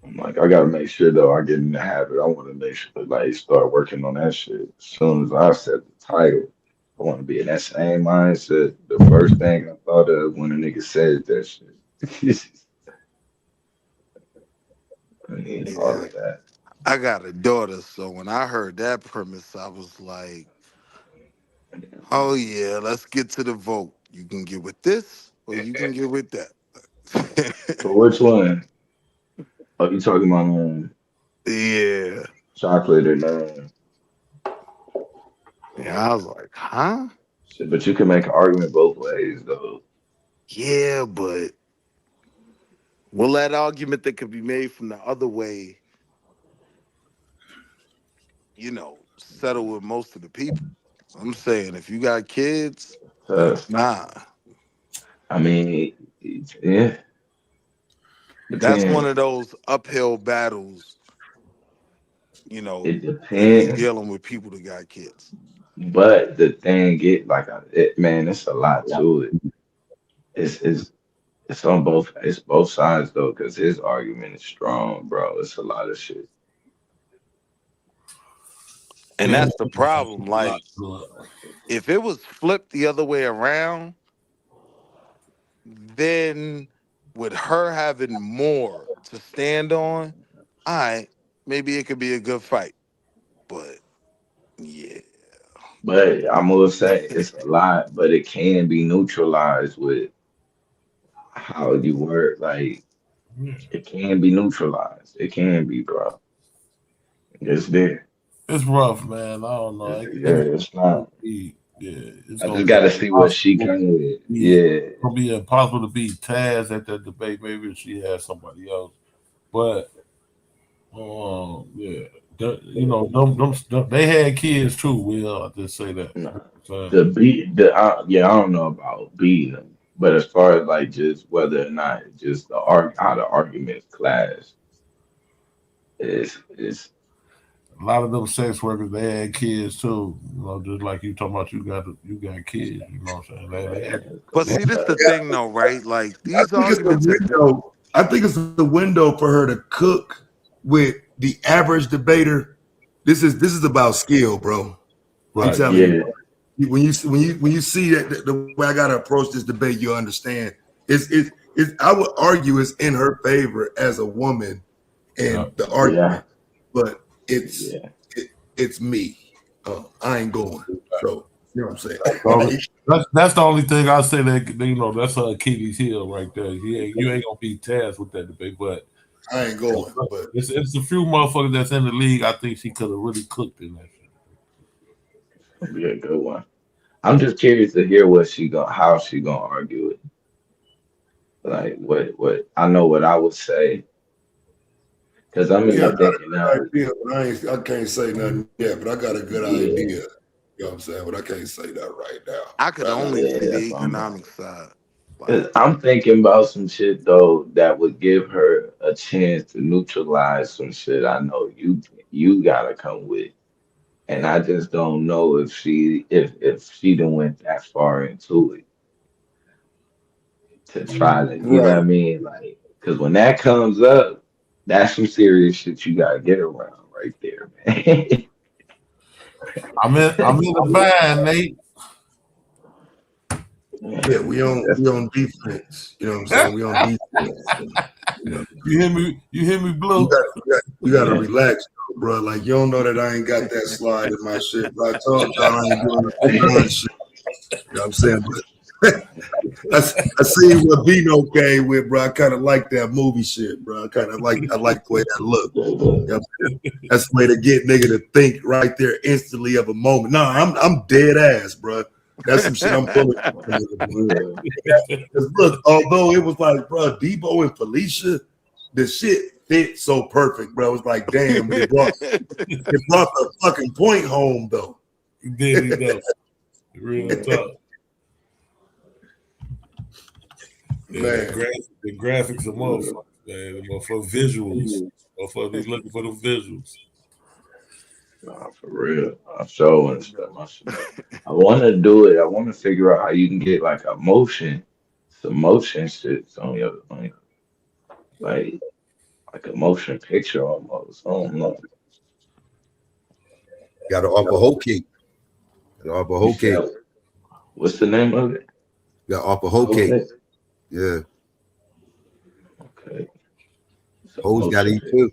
I'm like, I gotta make sure though I get in the habit. I want to make sure like start working on that shit as soon as I set the title. I want to be in that same mindset. The first thing I thought of when a nigga said that shit. I need all Yeah, of that. I got a daughter, so when I heard that premise, I was like, oh yeah, let's get to the vote. You can get with this or you can get with that. But which one? Oh, you talking about Yeah. chocolate and Yeah, I was like, huh? shit, but you can make an argument both ways though. Yeah, but will that argument that could be made from the other way, settle with most of the people? I'm saying if you got kids, nah. I mean, yeah, That's one depends. of those uphill battles, It when you depends. dealing with people that got kids. But the thing, man, it's a lot to it. It's it's on both. It's both sides though, because his argument is strong, bro. It's a lot of shit. And Yeah, that's the problem. Like, if it was flipped the other way around, then with her having more to stand on, all right, maybe it could be a good fight. But yeah. But I'm gonna say it's a lot, but it can be neutralized with how you work. Like it can be neutralized. It can be, bro. It's there. it's rough, man. I don't know. It's not. It's I gonna just be gotta see what she impossible. come with. It's Yeah. gonna be impossible to beat Taz at that debate. Maybe if she has somebody else, but yeah, they had kids too. Will I just say that? Nah. So, Yeah, I don't know about beating them, but as far as like just whether or not just how the arguments clash is a lot of them sex workers they had kids too. Just like you talking about, you got kids. You know what I'm saying? But They, see, this the Yeah, thing though, right? Like I these think it's the arguments that window. I think it's the window for her to cook with the average debater. This is about skill, bro. I'm right. telling you. yeah. When you see that the way I gotta approach this debate, you understand. It's I would argue it's in her favor as a woman Yeah. and the Yeah. argument, but Yeah. it's me. I ain't going. So you know what I'm saying? So that's the only thing I say that that's her Achilles heel right there. You ain't gonna be tasked with that debate, but I ain't going. But it's a few motherfuckers that's in the league. I think she could have really cooked in that shit. It'll be a good one. I'm just curious to hear how she gonna argue it. Like what I know what I would say because I'm in yeah, I the got a thinking good now. idea, but I can't say nothing yet. But I got a good idea. Yeah, You know what I'm saying? But I can't say that right now. I But could I got only yeah, see the that's what I'm economic side. Like, Cause I'm thinking about some shit though that would give her a chance to neutralize some shit I know you gotta come with. And I just don't know if she done went that far into it to try to, you know what I right. mean? Like, cause when that comes up, that's some serious shit you gotta get around right there, man. I'm in the bind, Nate. Yeah, we Man, on that's we on defense. You know what I'm saying? We on defense. You know, You hear me? You hear me, you Blue? got you got to yeah. relax, bro. Like you don't know that I ain't got that slide in my shit. But I told y'all I ain't doing the gun shit. You know what I'm saying? But I see what Bino came with, bro. I kind of like that movie shit, bro. I like the way that look. You know what I'm saying? That's the way to get nigga to think right there instantly of a moment. No, I'm dead ass, bro. That's some shit I'm pulling. Because look, although it was like, bro, Debo and Felicia, the shit fit so perfect, bro. It was like, damn, but it brought the fucking point home though. Did he know? Real talk. Yeah, Man, the graphics are motherfuckers, man. The motherfucker visuals. Motherfuckers be looking for the visuals. Nah, for real. I'm showing stuff. I want to do it. I want to figure out how you can get like some motion shit on your like like a motion picture almost. I don't know. Got to offer whole cake. Got to offer You whole cake. said what's the name of it? Got to offer whole cake. Okay. Yeah. Okay. So Hoes got to motion eat picture. too.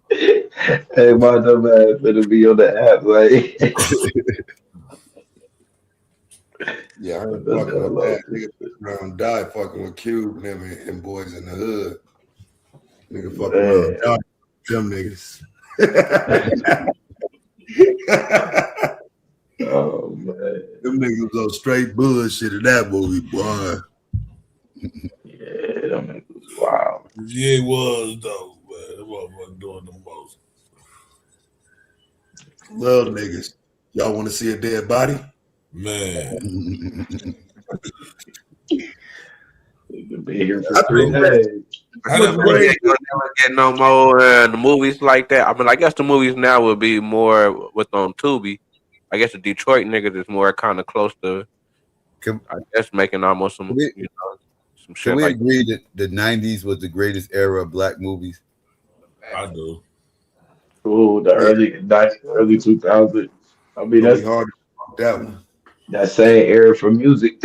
Hey, my dumb ass better be on the app, like. Yeah, I I ain't better fucking with that. download this Nigga shit. around die fucking with Cube and them and boys in the hood. Nigga fuck around Man. die. Them niggas. Oh man. Them niggas was on straight bullshit in that movie, boy. Yeah, that nigga was wild. Yeah, it was though, man. That motherfucker doing the most. Love niggas. Y'all want to see a dead body? Man. He could be here for I 3 days. How what's that We crazy. ain't gonna never get no more the movies like that. I mean, I guess the movies now would be more with on Tubi. I guess the Detroit niggas is more kind of close to, Can, I guess, making almost some, we, some can shit we like. agree that the 90s was the greatest era of black movies? I do. Ooh, the Yeah. early 2000s. I mean, Gonna be that's hard to fuck that one. that same era for music.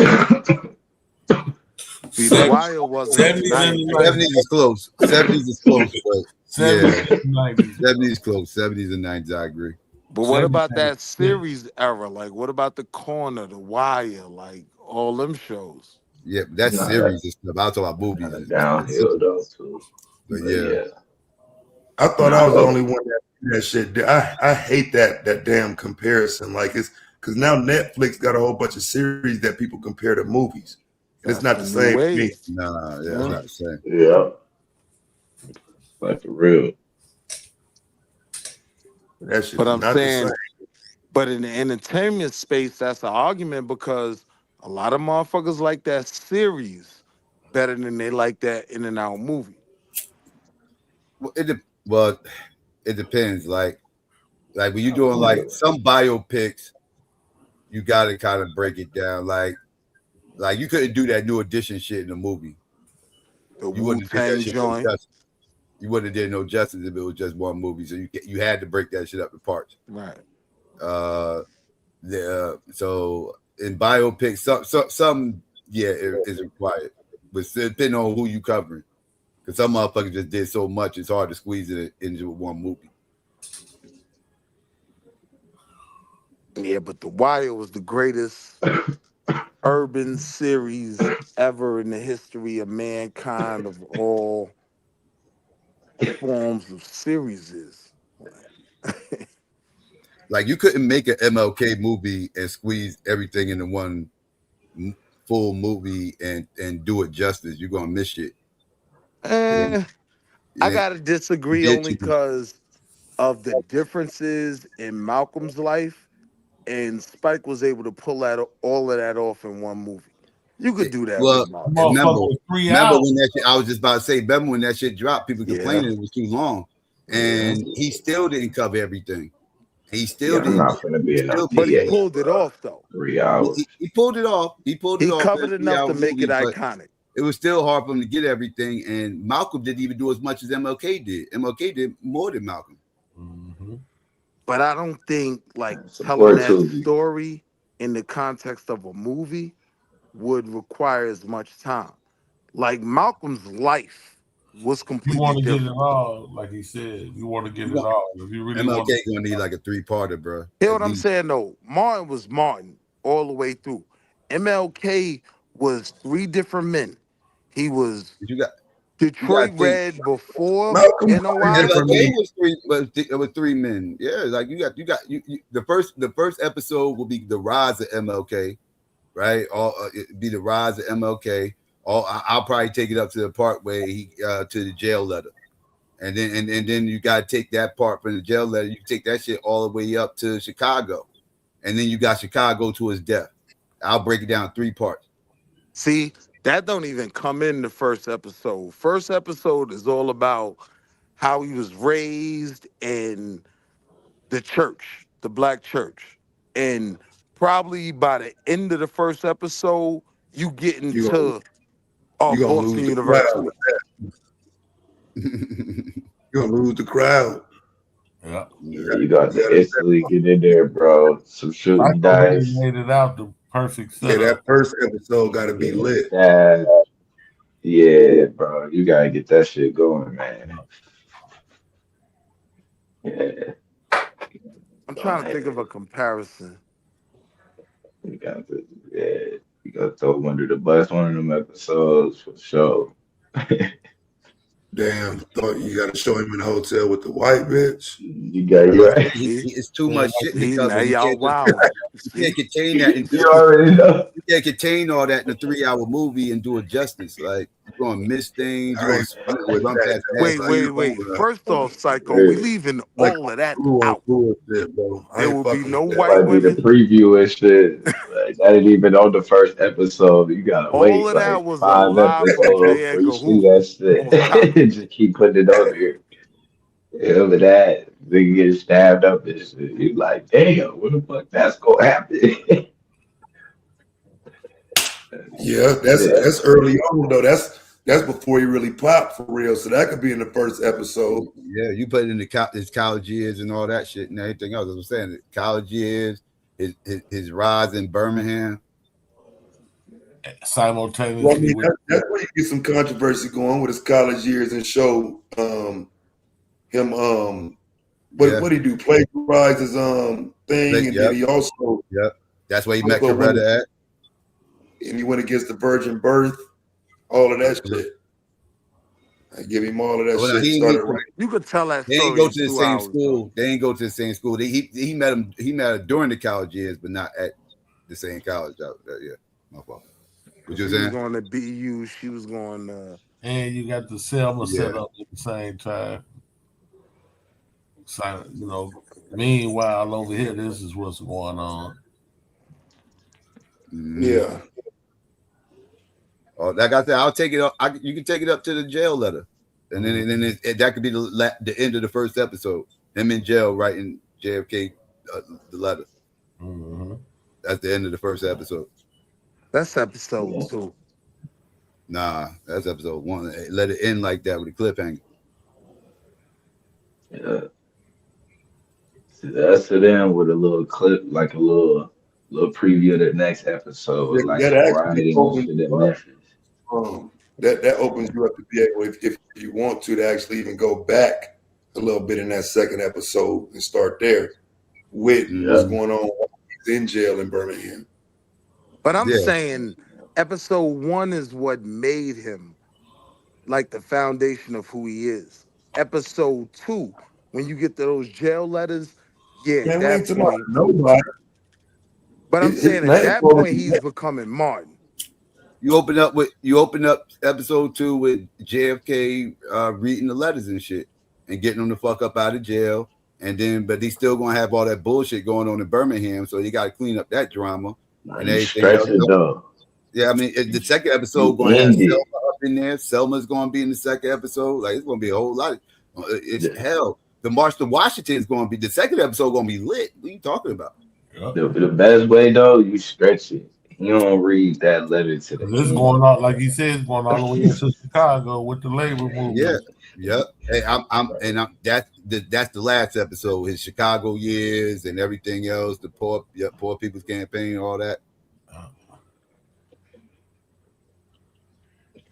See, The Seven- Wire wasn't in the 70s and 90s. the 70s is close. 70s is close, but 70s yeah, and 90s. 70s close. 70s and 90s, I agree. But what 70s about and that series era? Like, what about The Corner, The Wire, like all them shows? Yeah, that's Nah, series and stuff. I was talking about movies and downhill specific. though too. But But yeah, yeah, I thought I nah, was the but only one that shit. I hate that damn comparison. Like it's because now Netflix got a whole bunch of series that people compare to movies, and it's That's not the the new same to me. wave. nah, yeah, it's Yeah. not the same. yeah, like for real. That shit But is I'm not the same. saying, but in the entertainment space, that's an argument because a lot of motherfuckers like that series better than they like that in and out movie. Well, it depends. Like when you're doing like some biopics, you got to kind of break it down. Like you couldn't do that New Edition shit in a movie. The You Wu wouldn't have did that Tang shit no joint, justice. You wouldn't have did no justice if it was just one movie. So you had to break that shit up in parts. right? So in biopics, some is required, but still depending on who you covering. Because some motherfuckers just did so much, it's hard to squeeze it into one movie. Yeah, but The Wire was the greatest urban series ever in the history of mankind of all forms of series. Like you couldn't make an MLK movie and squeeze everything into one full movie and do it justice. You're gonna miss shit. Eh, I Yeah, gotta disagree did only you? because of the differences in Malcolm's life, and Spike was able to pull that all of that off in one movie. You could do that Well, with Malcolm. remember, Motherfucker was 3 remember hours. when that shit, I was just about to say, remember when that shit dropped, people Yeah, complaining it was too long. yeah. And he still didn't cover everything. He still Yeah, I'm didn't. not gonna He be in no still But he couldn't. theater pulled it for off though. 3 hours. He pulled it off. He pulled it He off in a covered enough 3 hour to make movie, it but iconic. it was still hard for him to get everything. And Malcolm didn't even do as much as MLK did. MLK did more than Malcolm. Mm-hmm. But I don't think like telling Support that Tubi. story in the context of a movie would require as much time. Like Malcolm's life was You completely want to get it different. all, like he said. You want to get You it want all. If you really want MLK gonna need like a 3-parter, bro. Hear At what I'm least. saying though? Martin was Martin all the way through. MLK was three different men. He was But you got Detroit to think Red before Malcolm Martin NOI. for MLK me. was three men. Yeah, like you the first episode will be the rise of MLK, right? Or it be the rise of MLK. Or I'll probably take it up to the part where he to the jail letter, and then you got to take that part from the jail letter. You take that shit all the way up to Chicago, and then you got Chicago to his death. I'll break it down 3 parts. See, That don't even come in the first episode. First episode is all about how he was raised in the church, the black church. And probably by the end of the first episode, you get You gonna into you gonna Boston lose the crowd. University. You're gonna lose the crowd. Yeah. Yeah, you got You to gotta, instantly get in there, bro. Some shooting Psycho really dice. made it out the perfect yeah, setup. that first episode gotta be Yeah, lit. that. Yeah, bro. You gotta get that shit going, man. Yeah, I'm go trying to think of ahead. a comparison. You got to, yeah, you got to throw him under the bus one of them episodes for sure. Damn, thought you gotta show him in the hotel with the white bitch. You got Well, you right. See? it's too Yeah. much shit in the See, now cover. You y'all can't just wildin'. you See? can't contain that in You already know. you can't contain all that in a 3-hour movie and do it justice. Like you're gonna miss things. I You're ain't gonna fucking with run that. past That's bad Wait, stuff. wait, you wait. on First off, Psycho, we Yeah, leaving like all of that blue on out. bullshit, bro. I There ain't will be fucking no with that that. white might be the women. preview and shit. Like, that ain't even on the first episode. You gotta All wait of that like was a five lie from episodes J. before you Edgar see Hoover, that off top. shit. Just keep putting it on there. Yeah, but that they get stabbed up and shit. You like, damn, what the fuck that's gonna happen? Yeah, Yeah, that's early on though. That's before he really popped for real. So that could be in the first episode. Yeah, you put it in his college years and all that shit and everything else. As I'm saying, college years, his rise in Birmingham. Well, I Simultaneously mean, with that's where you get some controversy going with his college years and show him Yeah, what he do plagiarize his thing, like, and then yep, he also yep. That's where he met also went Coretta at. and he went against the virgin birth, all of that Mhm. shit. I give him all of that Well, now, shit. he ain't meet. Started right. You could tell that They ain't story go in to the 2 same hours, though. school. They ain't go to the same school. He met him. He met her during the college years, but not at the same college. Out there. Yeah, my fault. What you Because he was saying? going to BU, she was going to. and you got the Selma Yeah. set up at the same time. So, meanwhile over here, this is what's going on. Mhm. Yeah. Oh, like I said, I'll take it up. You can take it up to the jail letter, and then that could be the end of the first episode. Him in jail writing JFK the letter. Mhm. That's the end of the first episode. That's episode yeah, 2. Nah, that's episode 1. Let it end like that with a cliffhanger. yeah. See, that's to them with a little clip, like a little preview of the next episode, with like That some actually writing and opens shit you in up. Memphis. That opens you up to be able, if you want to actually even go back a little bit in that second episode and start there with what's Yeah, going on while he's in jail in Birmingham. But I'm Yeah. saying episode 1 is what made him like the foundation of who he is. Episode 2, when you get to those jail letters, yeah, at Man, we ain't that talking about point. nobody. But I'm His saying at name that going point, he's becoming Martin. You open up episode 2 with JFK reading the letters and shit and getting him the fuck up out of jail. And then, but he's still gonna have all that bullshit going on in Birmingham, so you got to clean up that drama like and you everything stretch else. it though. Yeah, I mean, the second episode You gonna have end Selma it. up in there. Selma's gonna be in the second episode. Like it's gonna be a whole lot. It's The, hell. The March to Washington is gonna be the second episode. Gonna be lit. What are you talking about? Yep. the best way though, you stretch it. You don't read that letter to the This is end. going on, like he said, it's going all the way into Chicago with the labor movement. Yeah, yep. Hey, that's the last episode. His Chicago years and everything else. The poor people's campaign, all that.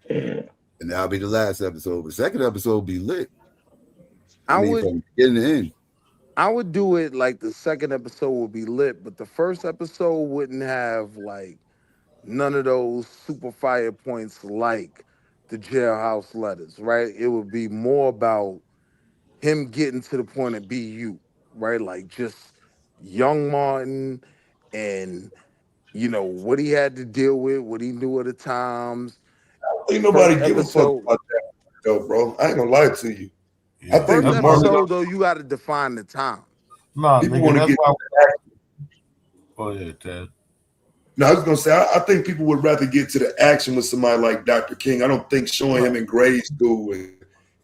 Yeah. And that'll be the last episode. The second episode will be lit. I I mean, would from beginning to end. I would do it like the second episode would be lit, but the first episode wouldn't have like none of those super fire points like the jailhouse letters, right? It would be more about him getting to the point of BU, right? Like just young Martin and what he had to deal with, what he knew at the times. Ain't First nobody give a fuck episode, about that, though, bro. I ain't gonna lie to you. I Yeah. think first the That's why market episode though, you got to define the time. no, people nigga, want to that's get why. Go ahead, Ted. No, I was gonna say I think people would rather get to the action with somebody like Dr. King. I don't think showing him in grade school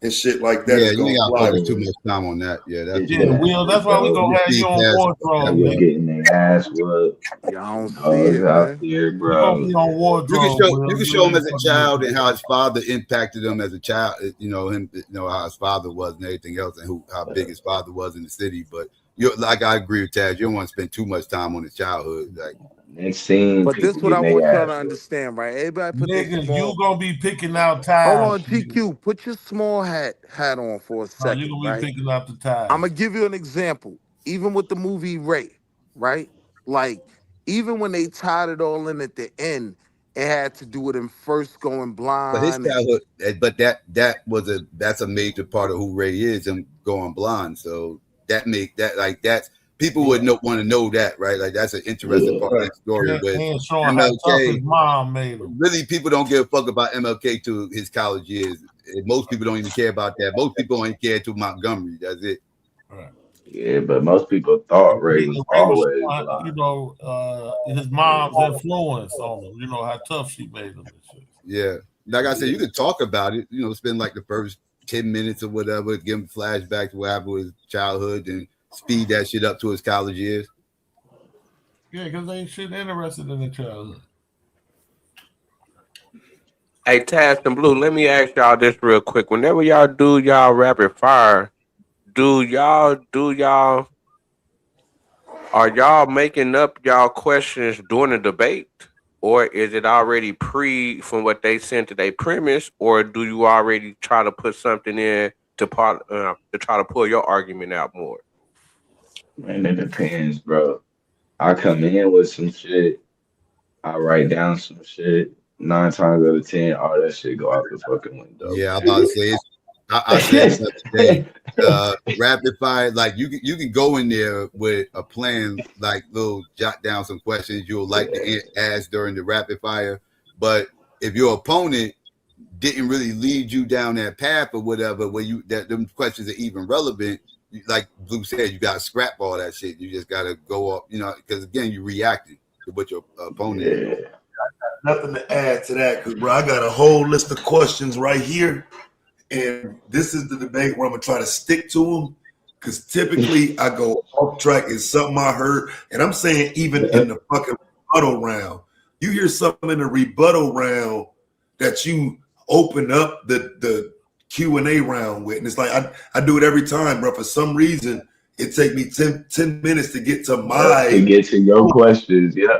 and shit like that is you gonna ain't got to fly. focus too much time on that. Yeah, that's Yeah, Will. That's why we gonna have you on They wardrobe, was nigga. getting their ass whooped. Y'all don't see Dogs it, out man. there, You bro. gonna be on wardrobe. you can show him as a child and how his father impacted him as a child. How his father was and everything else, and how big his father was in the city. But I agree with Taz. You don't want to spend too much time on his childhood. Like next scene, But people this what I getting want their y'all ass to whooped. understand, right? Everybody put their Nigga, small. you gonna be picking out Hold ties. on, GQ. Put your small hat on for a You second, gonna be right? picking out the ties. I'm gonna give you an example. Even with the movie Ray, right? Like, even when they tied it all in at the end, it had to do with him first going But his blind. And childhood, but that's a major part of who Ray is, him going blind. So that's people would want to know that, right? Like that's an interesting Yeah. part of the story. With And showing how tough his MLK, mom made him. really, people don't give a fuck about MLK to his college years. Most people don't even care about that. Most people only care to Montgomery. That's it. Right. Yeah, but most people thought Ray was Ray was always showing, blind. his mom's influence on him. You know how tough she made him and shit. Yeah, like I said, you could talk about it. Spend like the first 10 minutes or whatever, give him flashbacks to what happened with his childhood, and speed that shit up to his college years. Yeah, because they ain't shit interested in the childhood. Hey, Taz and Blue, let me ask y'all this real quick. Whenever y'all do y'all rapid fire, are y'all making up y'all questions during the debate? Or is it already from what they sent to their premise? Or do you already try to put something in to try to pull your argument out more? Man, it depends, bro. I come in with some shit. I write down some shit. 9 times out of 10, all that shit go out the fucking window. Yeah, I'm about to say I said the other day, rapid fire, like you can go in there with a plan, like little jot down some questions you'll like to ask during the rapid fire. But if your opponent didn't really lead you down that path or whatever, where them questions are even relevant, like Blue said, you got to scrap all that shit. You just got to go up, because again, you reacting to what your opponent is doing. Nothing to add to that, because bro, I got a whole list of questions right here, and this is the debate where I'm gonna try to stick to them, because typically I go off track. It's something I heard, and I'm saying even in the fucking rebuttal round, you hear something in the rebuttal round that you open up the Q&A round with, and it's like I do it every time, bro. For some reason, it take me 10 minutes to get to your questions. Yeah.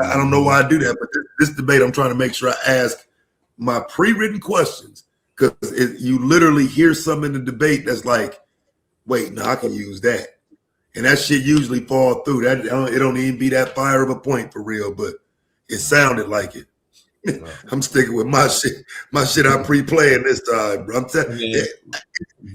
I don't know why I do that, but this debate, I'm trying to make sure I ask my pre-written questions, because you literally hear something in the debate that's like, wait, no, I can use that. And that shit usually fall through. It don't even be that fire of a point for real, but it sounded like it. I'm sticking with my shit I'm pre-playing this time, bro.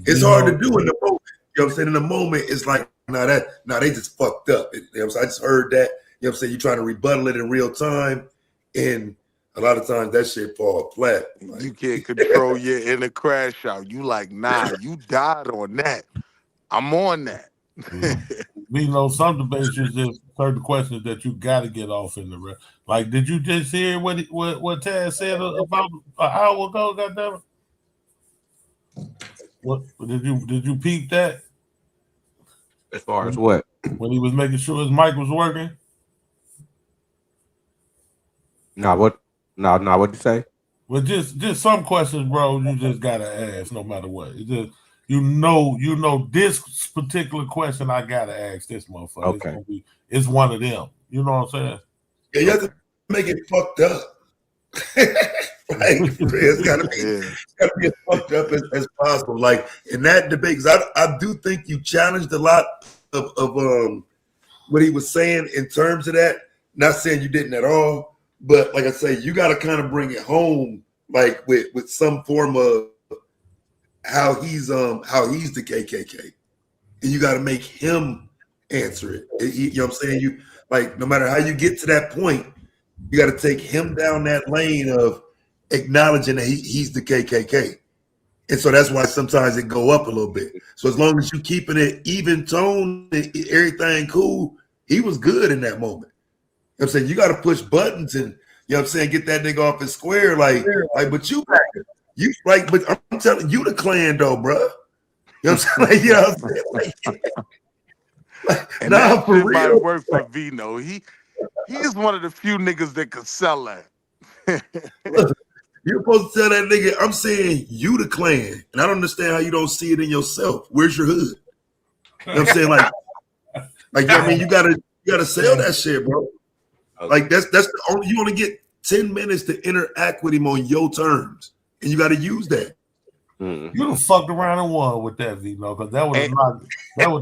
It's hard to do in the moment. You know what I'm saying? In the moment, it's like, they just fucked up. You know what I'm saying? I just heard that. You know what I'm saying? You're trying to rebuttal it in real time, and a lot of times that shit fall flat. Like, you can't control your inner crash out. You like, nah, you died on that. I'm on that. Some debates you just certain questions that you got to get off in the rest. Like, did you just hear what Taz said about an hour ago? Goddamn it! What did you peep that? As far as what? When he was making sure his mic was working. What'd you say? Well, just some questions, bro. You just gotta ask, no matter what. It's just you know this particular question. I gotta ask this motherfucker. Okay, it's one of them. You know what I'm saying? Yeah, you have to make it fucked up. Like, it's gotta be as fucked up as possible. Like in that debate, because I do think you challenged a lot of what he was saying in terms of that. Not saying you didn't at all, but like I say, you got to kind of bring it home, like with some form of how he's the KKK, and you got to make him answer it. You know what I'm saying? You like, no matter how you get to that point, you got to take him down that lane of acknowledging that he's the KKK. And so that's why sometimes it go up a little bit. So as long as you keeping it even tone, everything cool, he was good in that moment. I'm saying you got to push buttons and you know what I'm saying, get that nigga off his square. Like, but you like, but I'm telling you, the clan though, bro. You know what I'm saying? Like, you know what I'm saying? Like, And nah, that for shit might real. work for Vino. He's one of the few niggas that could sell that. Look, you're supposed to tell that nigga, I'm saying you the clan, and I don't understand how you don't see it in yourself. Where's your hood? You know what I'm saying? Like you know what I mean, you gotta sell that shit, bro. Okay. Like that's the only, you only get 10 minutes to interact with him on your terms, and you got to use that. Mm-hmm. You done fucked around and won with that, Vino, because that would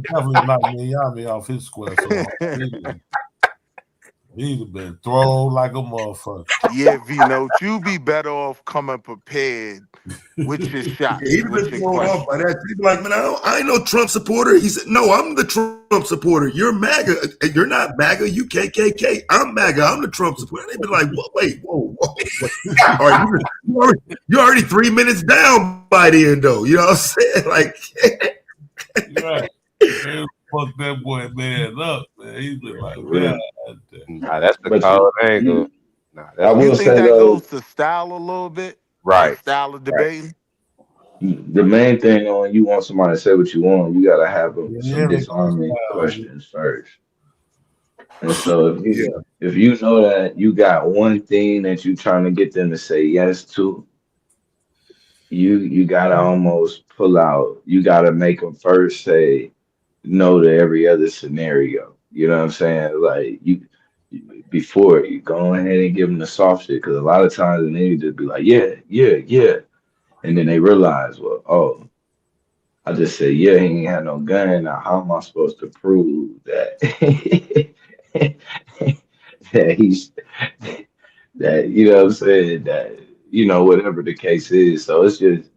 definitely knock Nyame off his square. So he'd have been thrown like a motherfucker. Yeah, Vino, you be better off coming prepared with your shots, He'd have with been your thrown off by questions. that. He'd be like, man, I ain't no Trump supporter. He said, no, I'm the Trump supporter. You're MAGA. You're not MAGA. You KKK. I'm MAGA. I'm the Trump supporter. They'd be like, wait. All right, you're already 3 minutes down by the end, though. You know what I'm saying? Like, Right. They fucked that boy man up, man. He's been like, God. Nah, that's the cold angle. I will You think say that though, goes to style a little bit? Right. Like style of debating? the main thing on you want somebody to say what you want, you gotta have some they go disarming style. questions first. And so if you know that you got one thing that you're trying to get them to say yes to, you gotta almost pull out. You gotta make them first say no to every other scenario. You know what I'm saying? Like before you go ahead and give them the soft shit, because a lot of times they need to be like, yeah, and then they realize, well, oh, I just said, yeah, he ain't had no gun. Now, how am I supposed to prove that that he's that, you know what I'm saying, that, you know, whatever the case is. So it's just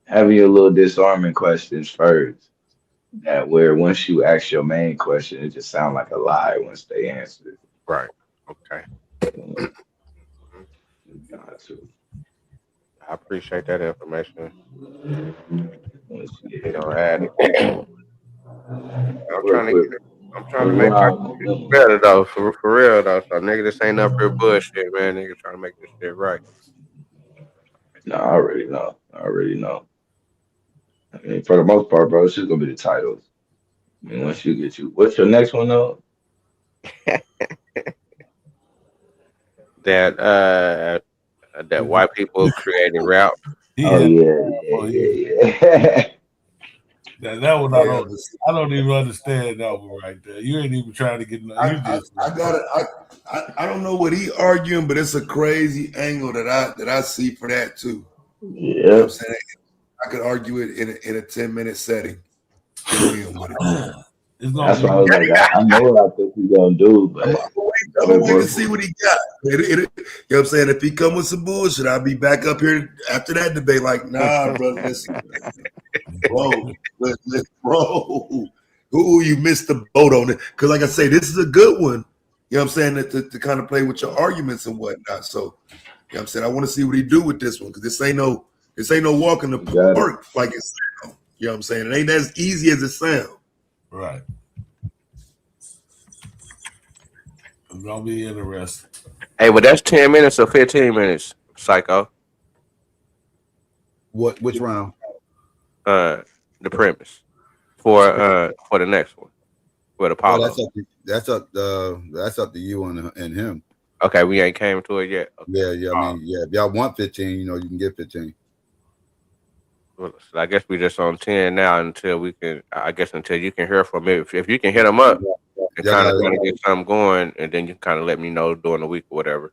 having your little disarming questions first. That where once you ask your main question, it just sounds like a lie once they answer. Right. Okay. Got to. I appreciate that information. Once you You get know, add it. I'm real trying to quick. get it. I'm trying to make my shit better though, for real though. So nigga, this ain't up here bullshit, man. Nigga trying to make this shit right. No, I already know. I mean, for the most part, bro, it's just gonna be the titles. I mean, once you get what's your next one though? That white people creating rap. Oh yeah. That one I don't even understand that one right there. You ain't even trying to get I don't know what he arguing, but it's a crazy angle that I see for that too. Yeah. You know what I'm saying? I could argue it in a 10-minute setting. That's why I was like, I know what I think he's gonna do, but I'm gonna wait to see what he got. You know what I'm saying? If he come with some bullshit, I'll be back up here after that debate. Like, nah, brother, listen, bro, you missed the boat on it. Because, like I say, this is a good one. You know what I'm saying? To kind of play with your arguments and whatnot. So, you know what I'm saying? I want to see what he do with this one because this ain't no walk in the park like it sounds. You know what I'm saying? It ain't as easy as it sounds. Right. It's gonna be interesting. Hey, but that's 10 minutes or 15 minutes, Psycho. Which round? The premise for the next one. For the Apollo. Well, that's up to you and him. Okay, we ain't came to it yet. Okay. Yeah. I mean, if y'all want 15, you can get 15. Well, so I guess we just on 10 now until we can. I guess until you can hear from me. If you can hit them up and kind of get something going, and then you kind of let me know during the week or whatever.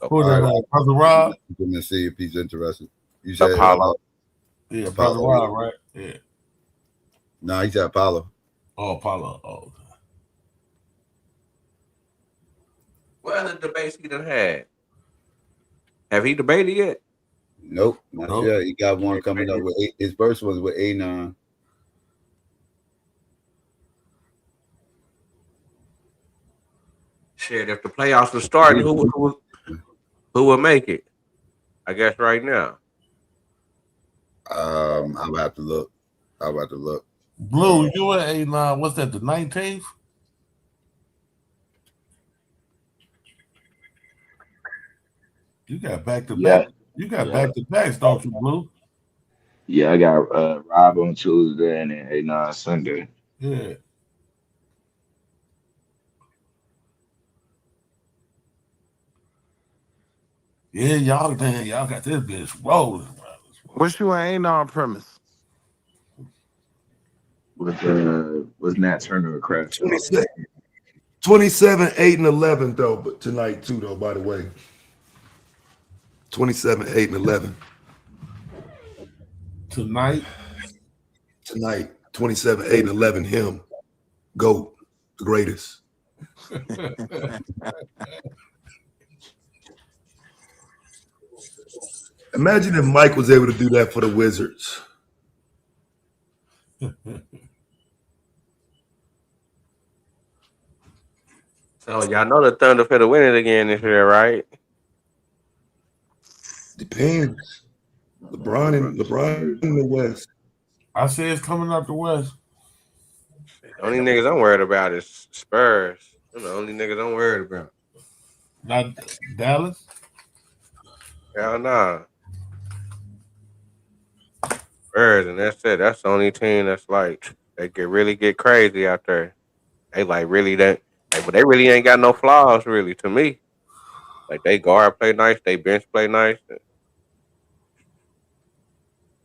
Who Brother Rob? You can see if he's interested. You said Apollo. Yeah, Brother Rob, right? Yeah. No, he said Apollo. Oh, Apollo. Oh. What other debates he done had? Have he debated yet? Nope, not yet. He got one coming up with his first one was with A9. Shit, if the playoffs were starting, who would make it? I guess right now. I'll have to look. Blue, you at A9? What's that? The 19th? You got back to back. Yeah, You got yeah, back to backs, don't you, Blue? yeah. I got Rob on Tuesday and then A9 Sunday. Yeah. Yeah, y'all damn, y'all got this bitch rolling. What you ain't on premise? Was Nat Turner a crash out? 27, 27, 8, and 11, though, but tonight, too, though, by the way. 27, 8, and 11. Tonight. Tonight, 27, 8, and 11, him, GOAT, the greatest. Imagine if Mike was able to do that for the Wizards. So y'all know the Thunder finna win it again this year, right? Depends. LeBron in the West. I say it's coming out the West. The only niggas I'm worried about is Spurs. Them the only niggas I'm worried about. Not Dallas. Hell nah. Spurs, and that's it. That's the only team that's like they can really get crazy out there. They like really that, like, but they really ain't got no flaws really to me. Like they guard play nice, they bench play nice.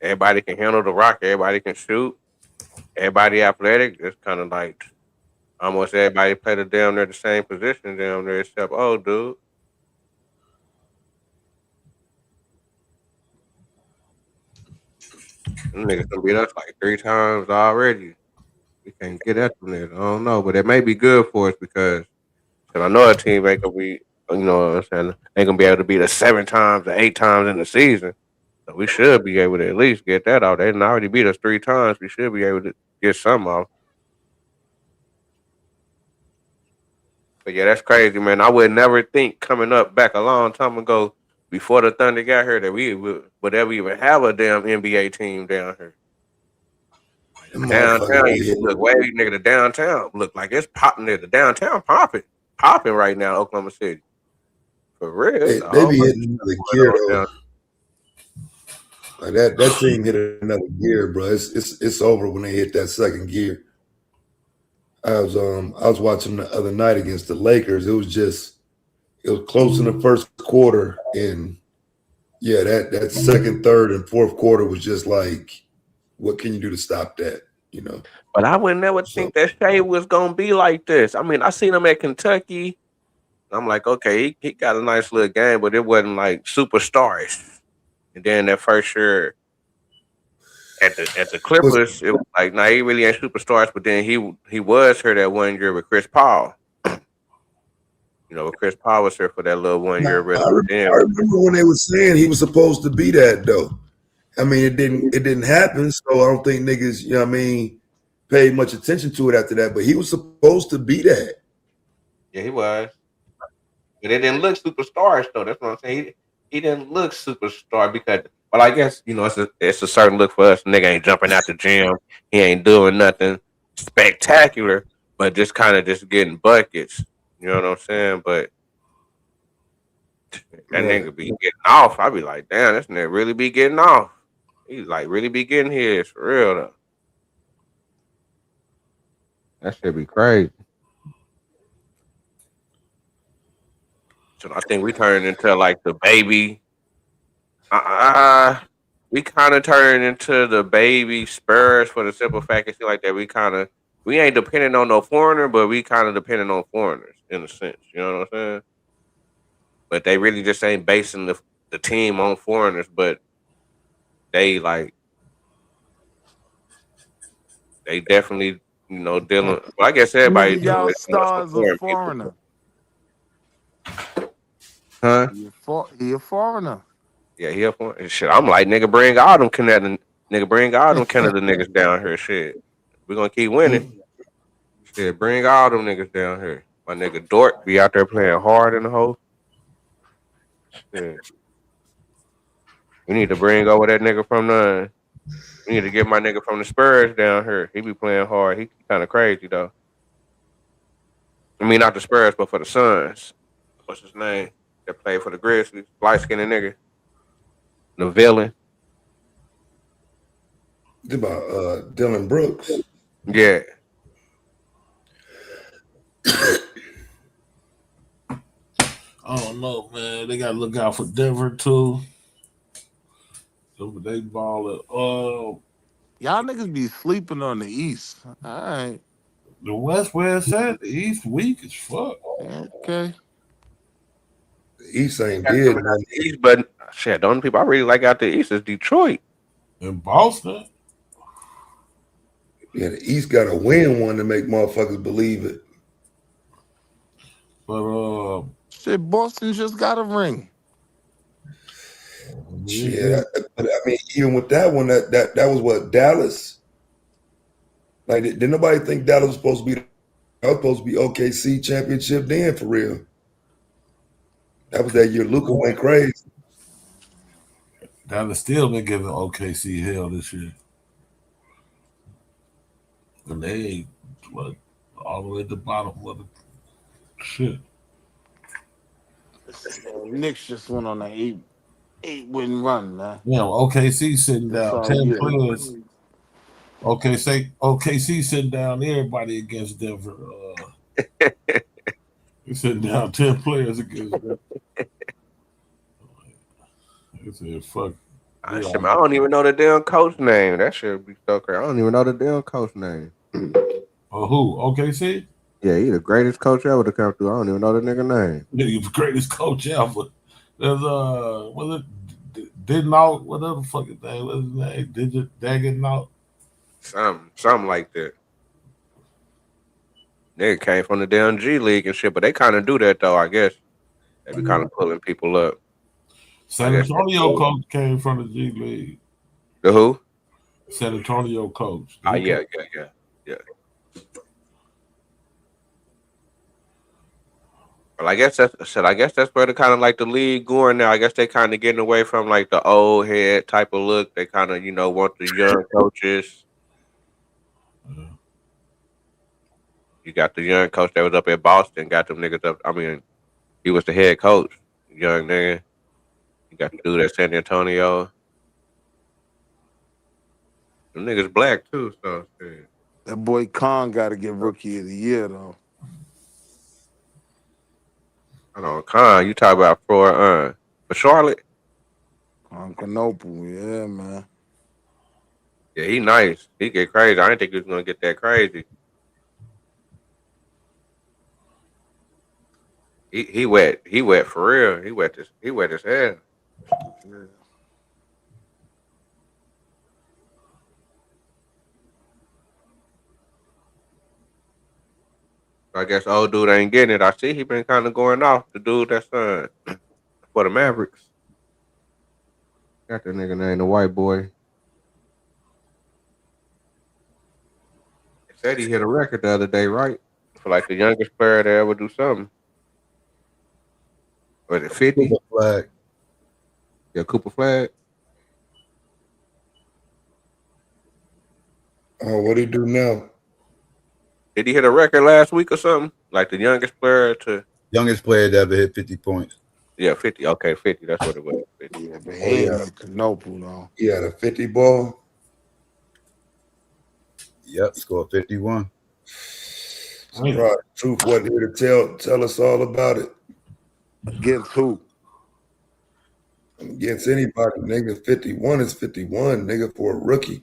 Everybody can handle the rock. Everybody can shoot. Everybody athletic. It's kind of like almost everybody play the damn near the same position damn near except dude. Them niggas done beat us like 3 times already. We can't get at them niggas. I don't know, but it may be good for us because I know a team ain't gonna be, you know what I'm saying, ain't gonna be able to beat us 7 times or 8 times in the season. So we should be able to at least get that out. They didn't already beat us 3 times. We should be able to get some off. But yeah, that's crazy, man. I would never think coming up back a long time ago before the Thunder got here that we would ever even have a damn NBA team down here. Them The motherfuckers downtown be used to hitting. look way, nigga. The downtown look like it's popping there. The downtown popping right now, Oklahoma City. For real, it's a They whole be bunch of hitting another shit gear, going on though. down. Like that team hit another gear, bro. It's over when they hit that second gear. I was watching the other night against the Lakers. It was close in the first quarter, and yeah, that second, third, and fourth quarter was just like, what can you do to stop that? You know. But I would never So think that Shea was gonna be like this. I mean, I seen him at Kentucky. I'm like, okay, he got a nice little game, but it wasn't like superstarish. And then that first year at the was Clippers, it was like, nah, he really ain't superstars. But then he was here that 1 year with Chris Paul. You know, Chris Paul was here for that little 1 year. I, Really. re- Then I remember when they were saying he was supposed to be that though. I mean, it didn't happen. So I don't think niggas, you know what I mean, paid much attention to it after that. But he was supposed to be that. yeah, he was. But it didn't look superstarish though. That's what I'm saying. He didn't look superstar because, well, I guess you know it's a certain look for us. Nigga ain't jumping out the gym. He ain't doing nothing spectacular, but just kind of just getting buckets. You know what I'm saying? But that Right. nigga be getting off. I be like, damn, this nigga really be getting off. He like really be getting his for real though. That should be crazy. So I think we turned into like the baby. Uh, we kind of turned into the baby Spurs for the simple fact and shit like that. We ain't depending on no foreigner, but we kind of depending on foreigners in a sense. You know what I'm saying? But they really just ain't basing the team on foreigners, but they like they definitely dealing. Well, I guess everybody Nigga, dealing y'all with too much for stars a foreign people, foreigner. huh? He a foreigner. Yeah, he up on shit. I'm like, nigga, bring all them Canada, nigga, bring all them Canada niggas down here. Shit, we gonna keep winning. Shit, bring all them niggas down here. My nigga Dort be out there playing hard in the hole. Shit. We need to bring over that nigga from the. We need to get my nigga from the Spurs down here. He be playing hard. He kind of crazy though. I mean, not the Spurs, but for the Suns. What's his name? that played for the Grizzlies, light skinned nigga, the villain. It's about Dylan Brooks. Yeah. I don't know, man. They gotta look out for Denver too. They ball it. Y'all niggas be sleeping on the East. All right. The West where it's at, the East weak as fuck. Okay. The East ain't did nothing. East, but shit, the only people I really like out the East is Detroit. And Boston. Yeah, the East got to win one to make motherfuckers believe it. But shit, Boston just got a ring. Shit, I mean, even with that one, that was what, Dallas? Like, did nobody think Dallas was supposed to be? That was supposed to be OKC championship then, for real. That was that year Luka went crazy. Dallas still been giving OKC hell this year. And they ain't all the way at the bottom of the shit. Knicks just went on an 8-win run, man. Yeah, OKC sitting down 10 players. OKC sitting down everybody against Denver. They sitting down 10 players against Denver. They said, fuck. I don't even know the damn coach name. That should be so crazy. I don't even know the damn coach name. Oh, who? OKC? Yeah, he the greatest coach ever to come through. I don't even know the nigga name. He's the greatest coach ever. There's was it didn't out whatever fucking thing was his name? Dagging out? Something like that. Nigga came from the damn G League and shit, but they kind of do that though. I guess they be kind of pulling people up. San Antonio coach came from the G League. The who? San Antonio coach. Oh yeah. Well, I guess that's where the kind of like the league going now. I guess they kind of getting away from like the old head type of look. They kind of want the young coaches. You got the young coach that was up at Boston. Got them niggas up. I mean, he was the head coach, young nigga. You got the dude at San Antonio. Them niggas black too, so shit. That boy Khan got to get Rookie of the Year though. I don't know, Khan. You talk about for Charlotte? Canople, yeah, man. Yeah, he nice. He get crazy. I didn't think he was gonna get that crazy. He wet. He wet for real. He wet as hell. Yeah. I guess old dude ain't getting it. I see he been kind of going off. The dude that's for the Mavericks. Got that nigga name, the white boy. They said he hit a record the other day, right? For like the youngest player to ever do something. Was it 50? Cooper Flag. Yeah, Cooper Flag. Oh, what do he do now? Did he hit a record last week or something? Like the youngest player to... Youngest player to ever hit 50 points. Yeah, 50. Okay, 50. That's what it was. 50. Yeah, but he ain't Canople though. Yeah, the 50 ball. Yep, scored 51. Right. Truth wasn't here to tell us all about it. Against who? Against anybody, nigga. 51 is 51, nigga, for a rookie.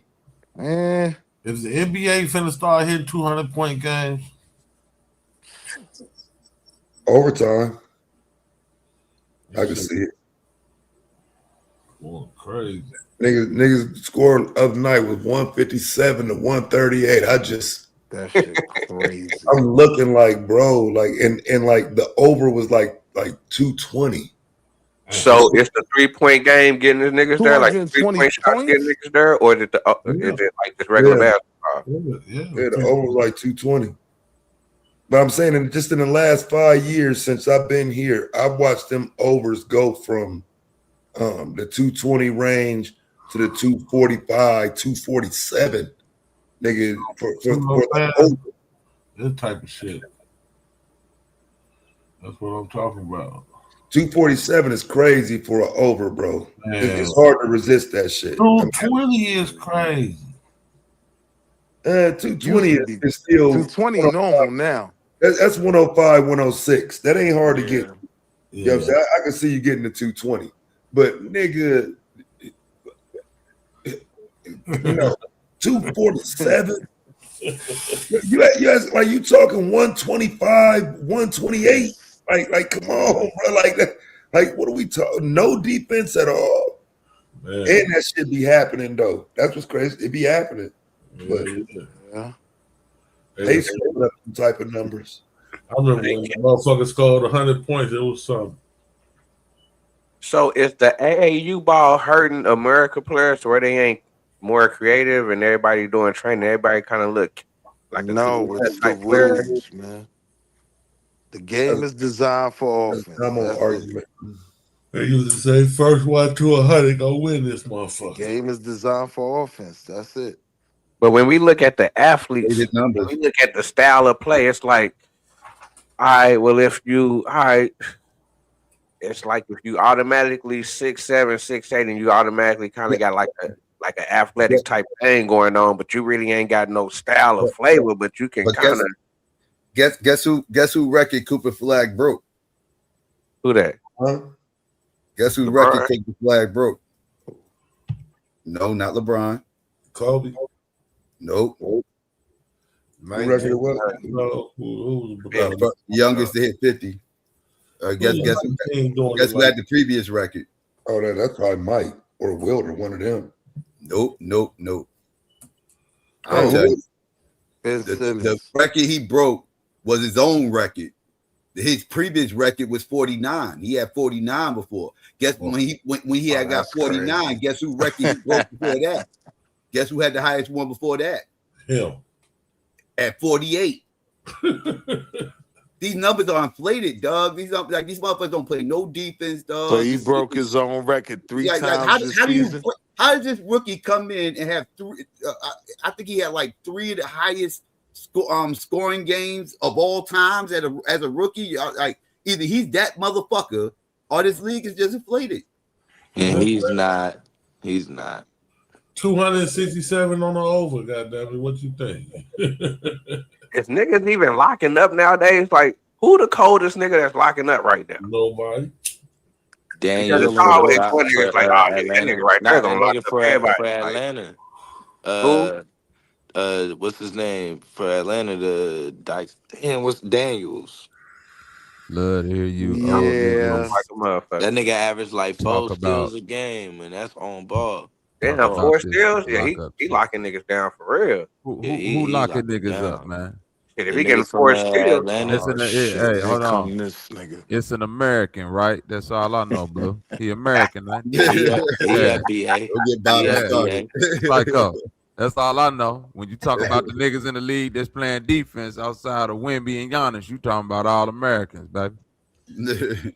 Is the NBA finna start hitting 200-point games? Overtime. I can see it. Boy, crazy. Niggas score of the night was 157 to 138. That shit crazy. I'm looking like, bro, like and like the over was like 220. So it's the 3-point game getting the niggas there, like 3-point shots getting niggas there, or is it like this regular basketball? Yeah, the over was like 220. But I'm saying in the last 5 years since I've been here, I've watched them overs go from the 220 range to the 245, 247. Nigga, for the over. This type of shit. That's what I'm talking about. 247 is crazy for an over, bro. Man, It's hard to resist that shit. 220 is crazy. 220 Used to be is still 220 105. normal now. That's 105, 106. That ain't hard to get. Yeah. You know what I'm Yeah. saying? I can see you getting to 220. But nigga, 247. you like you talking 125, 128. Like come on, bro. Like that, like what are we talking? No defense at all. Man. And that shit be happening though. That's what's crazy. It be happening. But Yeah. they screwed up some type of numbers. I remember when the motherfucker scored 100 points, it was something. So is the AAU ball hurting America players where they ain't more creative and everybody doing training? Everybody kind of look like a No, it's the type player. rules, man. The game is designed for offense. I'm on That's it. argument. They used to say first one to 100 gonna win this motherfucker. Game is designed for offense. That's it. But when we look at the athletes, His numbers. when we look at the style of play, it's like, all right, well, it's like if you automatically 6'7", 6'8", and you automatically kind of got like an athletic type thing going on, but you really ain't got no style or flavor, but you can kind of guess who record Cooper Flag broke? do that. Huh? Guess who record Cooper Flag broke? No, not LeBron. Kobe. Nope. Who record what? No, who was Youngest to hit 50. Guess who had the previous record? Oh, that's probably Mike or Wilt or one of them. Nope. I'll tell you. The record he broke was his own record. His previous record was 49. He had 49 before. Guess when he had got 49, crazy. Guess who record he broke before that? Guess who had the highest one before that? Him. At 48. These numbers are inflated, dog. These motherfuckers don't play no defense, dog. So he broke his own record three times this season. How does this rookie come in and have three? I think he had like three of the highest scoring games of all times as a rookie. Like either he's that motherfucker or this league is just inflated. And he's not. He's not. 267 on the over. Goddamn it! What you think? Is niggas even locking up nowadays? Like, who the coldest nigga that's locking up right now? Nobody. Daniel it's always one nigga's like, oh, that nigga right there gonna lock up everybody. For Atlanta. What's his name for Atlanta? The Dykes. Damn, what's Daniels? Love to hear you. Yeah, that nigga averaged like 4 steals a game, and that's on ball. Damn, 4 steals? Yeah, he locking niggas down for real. Who locking niggas up, man? Shit, if he getting 4 steals, hey, hold on. This nigga. It's an American, right? That's all I know, bro. He American, man. Yeah, B.A. Psycho. That's all I know. When you talk about the niggas in the league that's playing defense outside of Wemby and Giannis, you talking about all Americans, baby.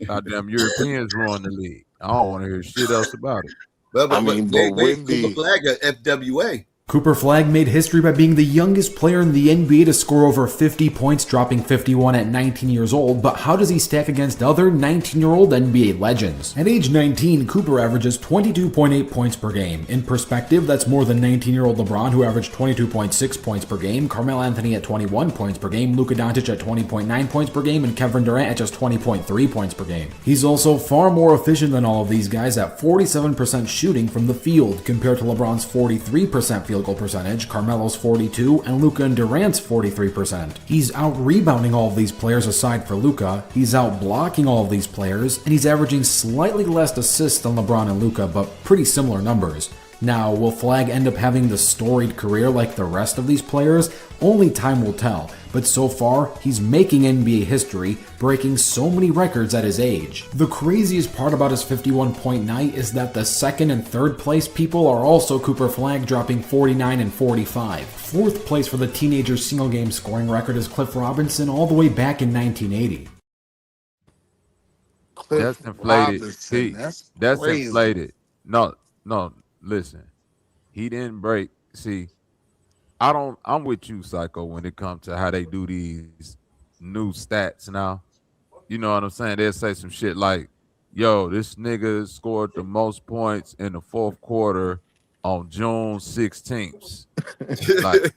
Goddamn Europeans ruin the league. I don't want to hear shit else about it. But Cooper Flag at FWA. Cooper Flag made history by being the youngest player in the NBA to score over 50 points, dropping 51 at 19 years old, but how does he stack against other 19-year-old NBA legends? At age 19, Cooper averages 22.8 points per game. In perspective, that's more than 19-year-old LeBron, who averaged 22.6 points per game, Carmelo Anthony at 21 points per game, Luka Doncic at 20.9 points per game, and Kevin Durant at just 20.3 points per game. He's also far more efficient than all of these guys at 47% shooting from the field, compared to LeBron's 43% field goal percentage, Carmelo's 42%, and Luka and Durant's 43%. He's out-rebounding all of these players aside for Luka, he's out-blocking all of these players, and he's averaging slightly less assists than LeBron and Luka, but pretty similar numbers. Now, will Flag end up having the storied career like the rest of these players? Only time will tell, but so far, he's making NBA history, breaking so many records at his age. The craziest part about his 51-point night is that the second and third place people are also Cooper Flag, dropping 49 and 45. Fourth place for the teenager's single-game scoring record is Cliff Robinson all the way back in 1980. That's inflated. See, that's crazy. Inflated. No, listen. He didn't break. See, I'm with you, Psycho, when it comes to how they do these new stats now. You know what I'm saying? They'll say some shit like yo, this nigga scored the most points in the fourth quarter on June 16th. Like,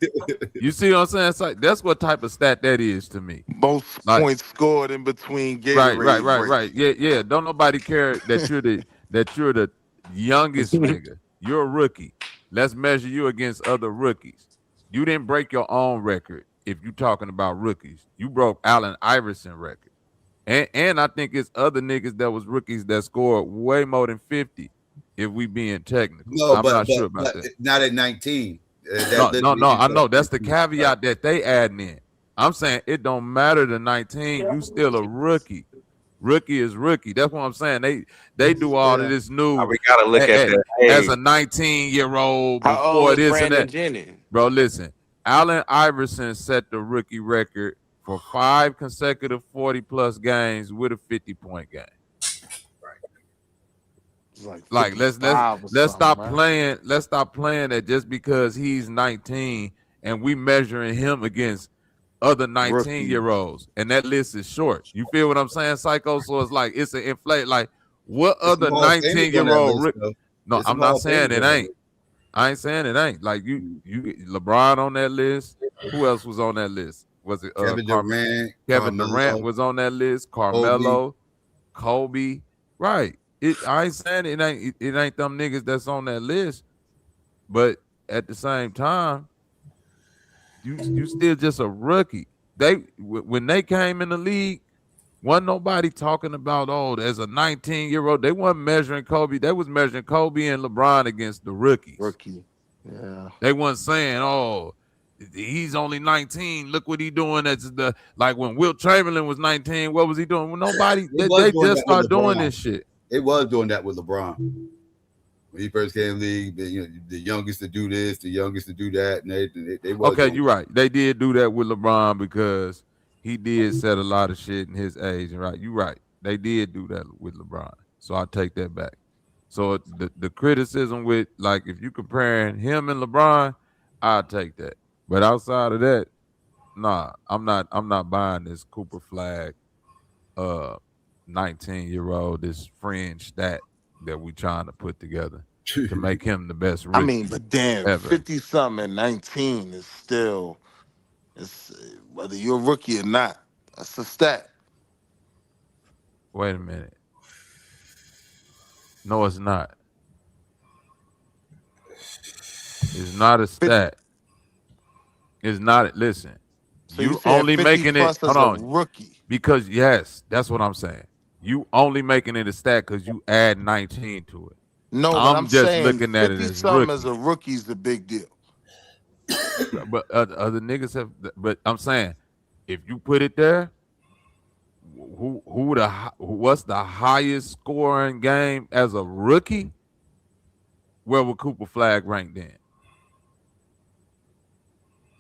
you see what I'm saying? It's like, that's what type of stat that is to me. Most Like, points scored in between right, Gatorade breaks. yeah. Don't nobody care that you're the youngest nigga. You're a rookie. Let's measure you against other rookies. You didn't break your own record. If you're talking about rookies, you broke Allen Iverson record. And I think it's other niggas that was rookies that scored way more than 50. If we being technical, No, I'm but not sure about that. not at 19. That No. literally is I what know that's the 19 is. caveat that they adding in. I'm saying it don't matter to 19. You still a rookie. Rookie is rookie. That's what I'm saying. They do all of this new We gotta look at the as age. a 19-year-old How old before was this and Brandon that. Jennings? Bro, listen. Allen Iverson set the rookie record for 5 consecutive 40-plus games with a 50-point game. It's like Like 55 or let's something, stop right? playing. Let's stop playing that just because he's 19 and we measuring him against other Rookies. 19-year-olds, and that list is short. You feel what I'm saying, Psycho? So it's like it's an inflate. Like what It's some other Hall of Famers on that 19-year-old? list, though. No, There's some I'm Hall not of saying Famers it on that ain't. list. I ain't saying it ain't. Like you LeBron on that list. Who else was on that list? Was it Kevin Durant, Kevin Durant Carmelo, was on that list. Kobe. Carmelo, Kobe. Right. I ain't saying it ain't them niggas that's on that list, but at the same time, you still just a rookie. When they came in the league, wasn't nobody talking about as a 19-year-old. They wasn't measuring Kobe. They was measuring Kobe and LeBron against the rookies. Rookie. Yeah. They wasn't saying, he's only 19. Look what he doing. That's like when Wilt Chamberlain was 19. What was he doing? Well, nobody. They doing just that with start doing LeBron. this shit. They was doing that with LeBron. When he first came in the league, the youngest to do this, the youngest to do that, and they was Okay, doing you're right. They did do that with LeBron because he did set a lot of shit in his age. Right, you're right. They did do that with LeBron. So I take that back. So the criticism with like if you comparing him and LeBron, I'll take that. But outside of that, nah, I'm not buying this Cooper Flag 19-year-old, this fringe stat that we trying to put together to make him the best I rookie mean, but damn, ever. 50 something and 19 is still, it's whether you're a rookie or not. That's a stat. Wait a minute. No, it's not. It's not a stat. It's not. Listen, So you you said only 50 making it. plus Hold as a on, rookie. because yes, that's what I'm saying. You only making it a stat because you add 19 to it. No, but I'm I'm just saying looking at it 50 as something as rookie. a rookie is the big deal. But other niggas have. But I'm saying, if you put it there, what's the highest scoring game as a rookie? Where would Cooper Flag rank then?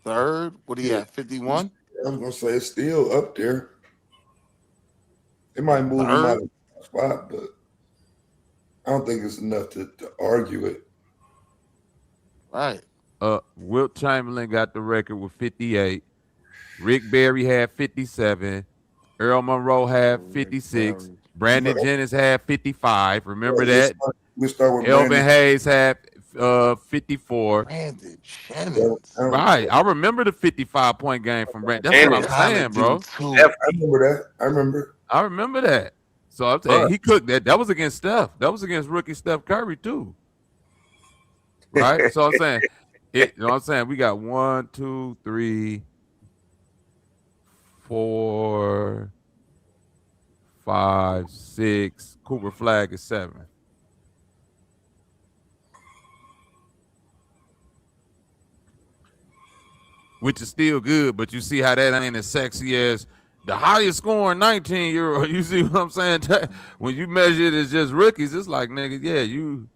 Third, what do you Yeah, have? 51? I was gonna say it's still up there. It might move him out Third? of the spot, but I don't think it's enough to argue it. Right. Wilt Chamberlain got the record with 58. Rick Barry had 57. Earl Monroe had 56. Brandon Jennings had 55. Remember that? We start with Elvin Brandon. Hayes had 54. Brandon Jennings. Right. I remember the 55-point game from Brandon. That's what I'm saying, bro. I remember that. I remember that. So I'm saying he cooked that. That was against Steph. That was against rookie Steph Curry, too. Right? So I'm saying, you know what I'm saying? We got 1, 2, 3, 4, 5, 6. Cooper Flag is 7. Which is still good, but you see how that ain't as sexy as the highest scoring 19-year-old. You see what I'm saying? When you measure it as just rookies, it's like, nigga, yeah, you.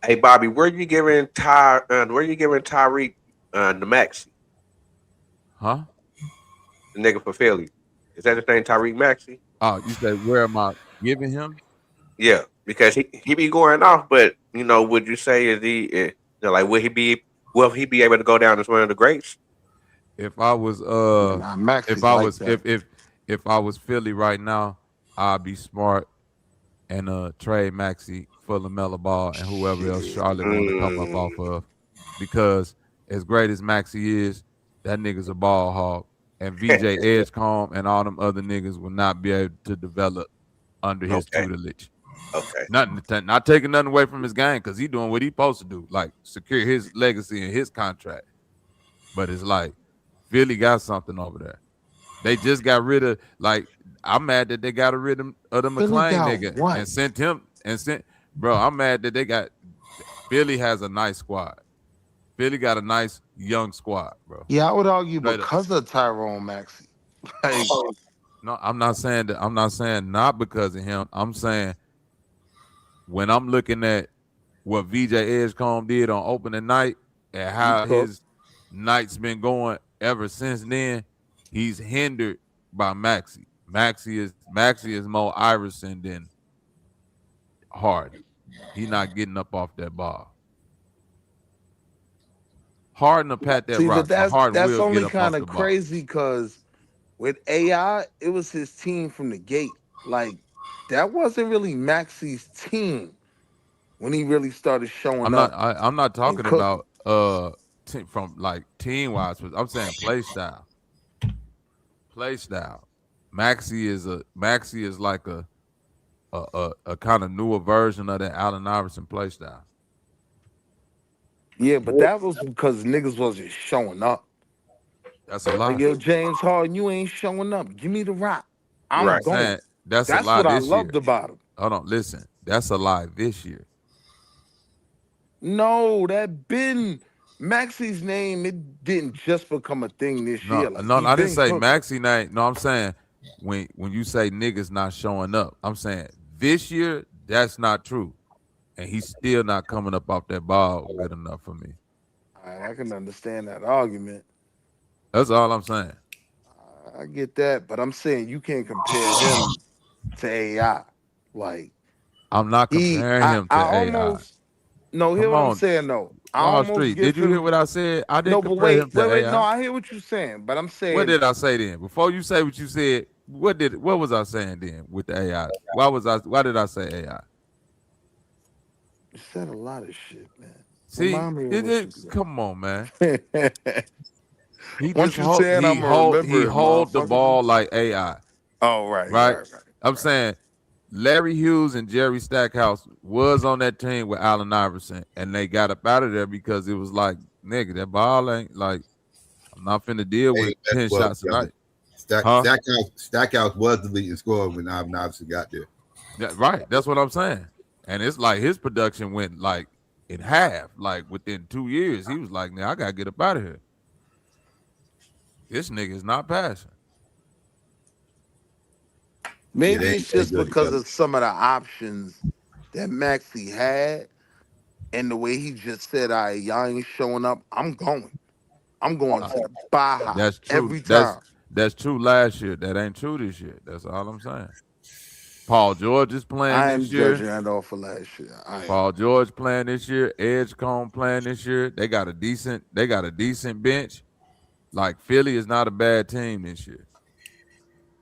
Hey Bobby, where you giving Tyreek the Maxi? Huh? The nigga for Philly. Is that his name, Tyreek Maxey? Oh, you say where am I giving him? Yeah, because he be going off, but would you say is he like will he be able to go down as one of the greats? If I was Max if is I like was that. if I was Philly right now, I'd be smart and trade Maxey for LaMelo Ball and whoever else Shit. Charlotte want to come up off of. Because as great as Maxey is, that nigga's a ball hog. And VJ Edgecombe and all them other niggas will not be able to develop under his Okay. tutelage. Okay. Not taking nothing away from his game, because he doing what he supposed to do, like secure his legacy and his contract. But it's like Philly got something over there. They just got rid of, like, I'm mad that they got rid of the Philly McClain got nigga what? and sent him bro. I'm mad that they got Philly has a nice squad. Philly got a nice young squad, bro. Yeah, I would argue Straight up. because of Tyrone Maxey. Like, No, I'm not saying that. I'm not saying not because of him. I'm saying when I'm looking at what VJ Edgecombe did on opening night and how his night's been going ever since then, he's hindered by Maxey. Maxey is more Iverson than Harden. He not getting up off that ball. Harden will pat that see, rock, but but Harden that's will get only up off kind the of ball. crazy because with AI, it was his team from the gate. Like, that wasn't really Maxey's team when he really started showing up. I'm not talking cooking. about from like team wise, but I'm saying play style. Play style. Maxey is like a kind of newer version of that Allen Iverson play style. Yeah, but that was because niggas wasn't showing up. That's a lie. Like, yo, James Harden, you ain't showing up. Give me the rock. I'm Right. going. Saying, that's a That's lie what I this year. loved about him. Hold on, listen. That's a lie this year. No, that been Maxey's name. It didn't just become a thing this year. Like, No, he I didn't been say cooking. Maxey name. No, I'm saying when you say niggas not showing up, I'm saying this year that's not true, and he's still not coming up off that ball good enough for me. I can understand that argument. That's all I'm saying. I get that, but I'm saying you can't compare him to AI. Like, I'm not comparing him to I AI. almost no. Hear Come what I'm on, saying though. I Wall almost Street. give Did you hear him. what I said? I No, didn't but compare him to wait. AI. No, I hear what you're saying, but I'm saying. What did I say then? Before you say what you said, what was I saying then with the AI? Why did I say AI? You said a lot of shit, man. See, Remind me of what you said. come on, man. He Once just you say it, I'm gonna remember it, hold the motherfucker. ball like AI. Oh, right. I'm saying Larry Hughes and Jerry Stackhouse was on that team with Allen Iverson, and they got up out of there because it was like, nigga, that ball ain't like, I'm not finna deal with 10 shots a night. Stackhouse was the leading scorer when Allen Iverson got there. Right, that's what I'm saying. And it's like his production went like in half, like within 2 years. He was like, "Now I gotta get up out of here. This nigga is not passing." Maybe it's just because of some of the options that Maxey had, and the way he just said, "All right, y'all ain't showing up. I'm going to the Baja That's true. every time." That's true last year. That ain't true this year. That's all I'm saying. Paul George is playing I this am year. judging that off for last year. Paul George playing this year. Edgecombe playing this year. They got a decent bench. Like, Philly is not a bad team this year.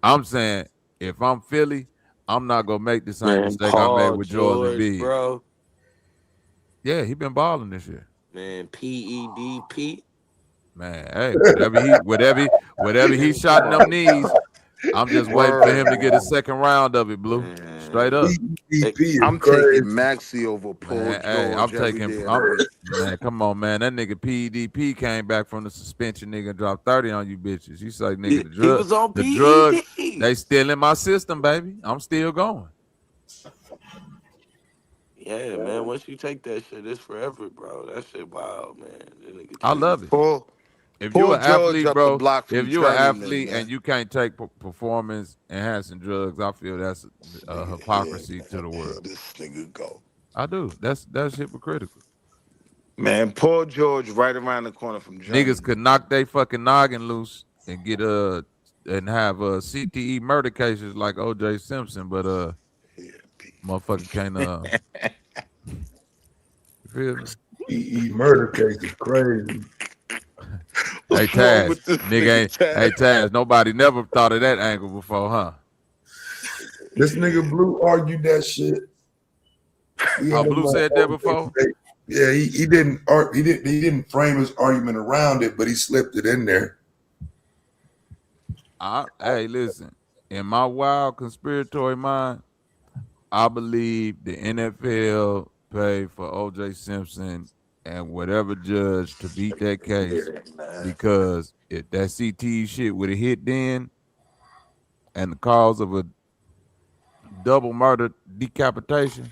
I'm saying if I'm Philly, I'm not gonna make the same mistake I made with Joel Embiid. Bro. Yeah, he been balling this year. Man, P.E.D.P. Man, hey, whatever he shot in them knees, I'm just waiting for him to get a second round of it, Blue. Man. Straight up. I'm taking Maxey over Paul George. Hey, I'm taking. Man, come on, man. That nigga PEDP came back from the suspension, nigga, dropped 30 on you bitches. You say, nigga, He was on the PED. drugs, they still in my system, baby. I'm still going. Yeah, man. Once you take that shit, it's forever, bro. That shit wild, man. That nigga I love it. If Paul you're an athlete, George bro, up the block from if you're an Journeyman, athlete man. and you can't take performance enhancing drugs, I feel that's a hypocrisy to the world. This nigga go. I do. That's hypocritical. Man, Paul George right around the corner from Journeyman. Niggas could knock they fucking noggin loose and get and have CTE murder cases like O.J. Simpson, but motherfucker can't you feel me? CTE murder case is crazy. Hey Taz, nigga ain't. Hey Taz, nobody never thought of that angle before, huh? This nigga Blue argued that shit. Blue said that before. Yeah, he didn't frame his argument around it, but he slipped it in there. Hey, listen. In my wild conspiratory mind, I believe the NFL paid for O.J. Simpson and whatever judge to beat that case because if that CTE shit would have hit then and the cause of a double murder decapitation,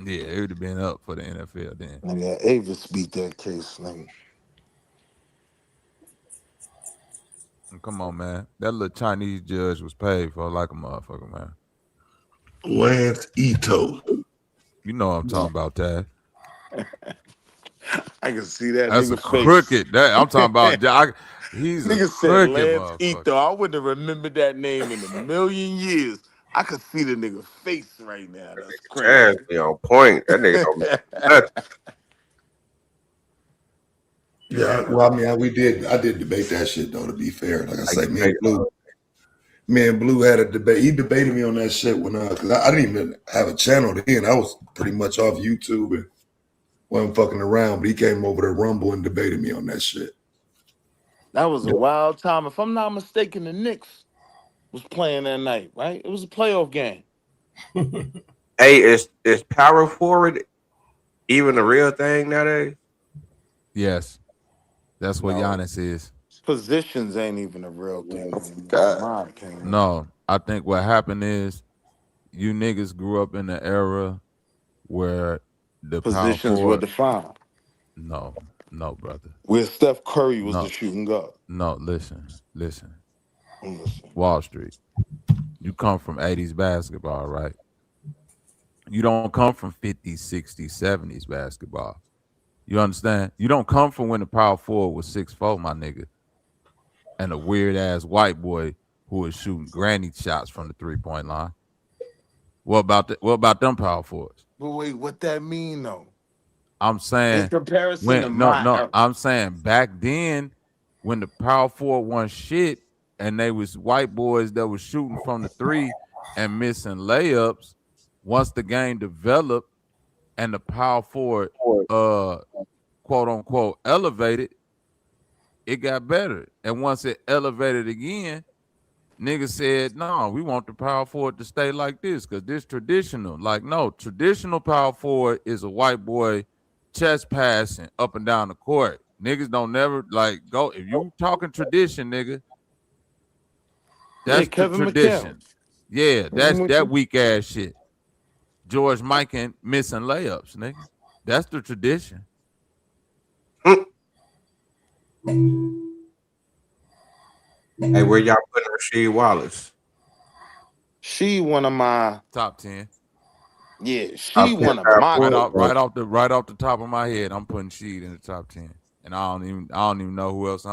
yeah, it would have been up for the NFL then. Nigga, Avis beat that case, nigga. Come on, man. That little Chinese judge was paid for like a motherfucker, man. Lance Ito. You know what I'm talking about, Tad. I can see that. That's nigga a crooked. I'm talking about. He's nigga a said crooked Lance motherfucker. Ito. I wouldn't have remembered that name in a million years. I could see the nigga face right now. That's crazy. Jazz be on point. That nigga don't make nothing. Yeah, well, I mean, I did debate that shit though. To be fair, like I say, me and Blue had a debate. He debated me on that shit when because I didn't even have a channel then. I was pretty much off YouTube and wasn't fucking around. But he came over to Rumble and debated me on that shit. That was a wild time. If I'm not mistaken, the Knicks was playing that night, right? It was a playoff game. Hey, is power forward even a real thing nowadays? Yes. That's what Giannis is. Positions ain't even a real thing. No, I think what happened is you niggas grew up in the era where the positions were defined. No, brother. Where Steph Curry was the shooting guard. No, listen. Wall Street. You come from 80s basketball, right? You don't come from 50s, 60s, 70s basketball. You understand? You don't come from when the power forward was 6'4", my nigga. And a weird-ass white boy who was shooting granny shots from the three-point line. What about them power forwards? But wait, what that mean, though? I'm saying in comparison to no. I'm saying back then when the power forward won shit and they was white boys that was shooting from the three and missing layups. Once the game developed and the power forward quote unquote elevated, it got better. And once it elevated again, niggas said, no, we want the power forward to stay like this because this traditional. Like, no, traditional power forward is a white boy chest passing up and down the court. Niggas don't never like go. If you talking tradition, nigga, that's the tradition. Yeah, that's that weak ass shit. George Mikan missing layups, nigga. That's the tradition. Hey, where y'all putting Rasheed Wallace? She one of my top 10. Yeah, she one of my right off the top of my head. I'm putting Sheed in the top 10, and I don't even know who else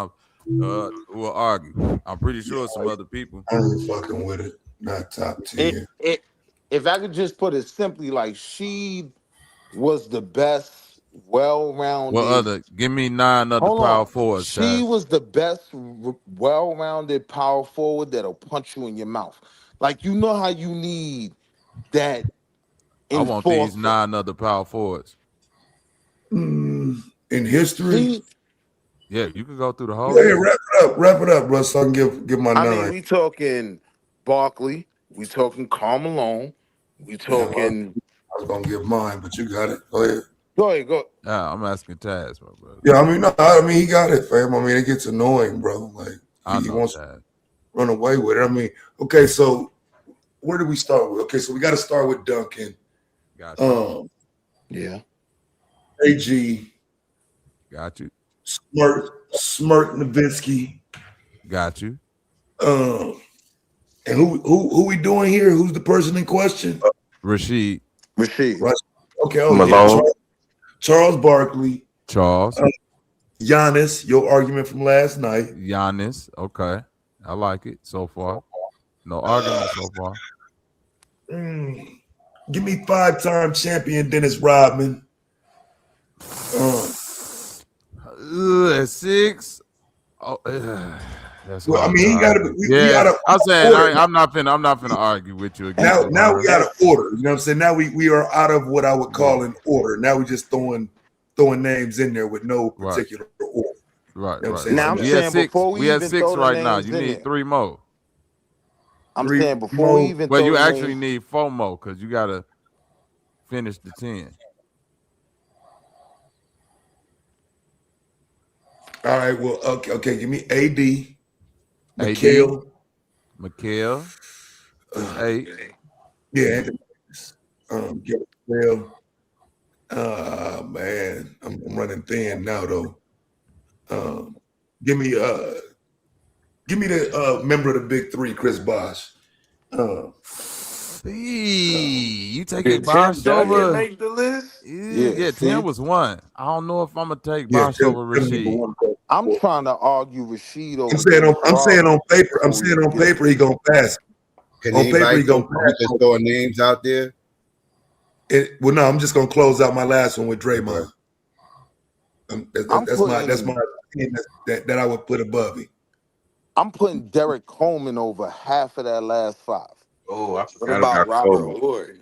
who will argue. I'm pretty sure some other people. I'm fucking with it. Not top 10. If I could just put it simply, like she was the best, well-rounded. What other? Give me 9 other power forwards. She was the best, well-rounded power forward that'll punch you in your mouth. Like, you know how you need that. I want these 9 other power forwards. In history? Yeah, you can go through the whole. Yeah, wrap it up, bro. So I can give my 9. I mean, we talking Barkley, we talking Karl Malone, we talking. I was gonna give mine, but you got it. Go ahead. Go. Yeah, I'm asking Taz, my brother. Yeah, I mean, he got it, fam. I mean, it gets annoying, bro. Like he wants to run away with it. I mean, okay, so where do we start with? Okay, so we got to start with Duncan. Gotcha. Yeah. AG. Got you. Smirk Nowitzki. Got you. And who we doing here? Who's the person in question? Rasheed. Right. Okay. Malone. Charles Barkley. Charles. Giannis, your argument from last night. Giannis. Okay. I like it so far. No argument so far. Give me 5-time champion Dennis Rodman. At 6. Oh, That's Well, I hard mean, to he got to. argue. We Yeah, gotta I'm saying order. I'm not finna argue with you against Now, the now we word. got to order. You know what I'm saying? Now we are out of what I would call Yeah. an order. Now we just throwing names in there with no Right. particular order. Right, You know what I'm right, saying? Now right. So I'm We now, at saying six. before We we at even throw 6 the right now. names You in need there, 3 more. I'm three saying before we more. even Well, throw you the actually names, need 4 more because you gotta finish the 10. All right. Well, okay. Give me AD, AD, Mikhail. Mikhail is 8. Yeah, Anthony. Give me Mikhail. Man, I'm running thin now though. Um, give me the member of the big three, Chris Bosh. You taking Did Tim Bosch Duncan over? make the list? yeah. Yeah, 10 See, was 1. I don't know if I'm gonna take Yeah, Bosch Tim over number Rashid. one. I'm trying to argue Rashid I'm over saying Dennis on Rodman paper. I'm before we saying even on get paper there. he gonna pass. Can On paper anybody he gonna we pass. just throwing names out there? Well, no, I'm just gonna close out my last one with Okay. Draymond. I'm That's my putting opinion that I would put above him. Derek Coleman over half of that last 5. Oh, I What forgot about Got Robert Coleman. Horry?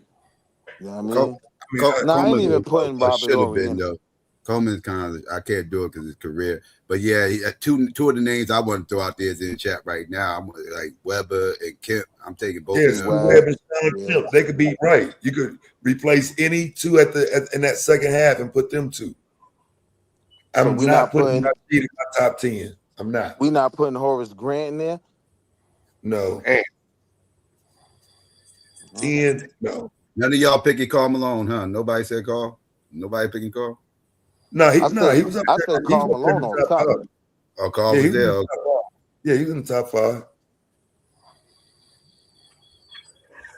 You know what I Co- mean? I mean, No, I ain't Coleman's even putting Robert should have Horry been in there. though. Coleman's kind of I can't do it because his career. But yeah, two of the names I want to throw out there is in the chat right now. I'm like Weber and Kemp. I'm taking both of yes, them. Webb, Webb and Sean yeah. Kemp, they could be right. You could replace any two in that second half and put them two. So I'm we not not putting putting Rashid in my top 10. I'm not. Horace Grant in there. No. Man, 10, no. None of y'all picking Carl Malone, huh? Nobody said Carl. Nobody picking Carl. No, he I was up I there. said He was Karl up there in Malone the on top top. 5. Oh, Carl Yeah, he was was in there. the top 5. Yeah, he was in the top 5.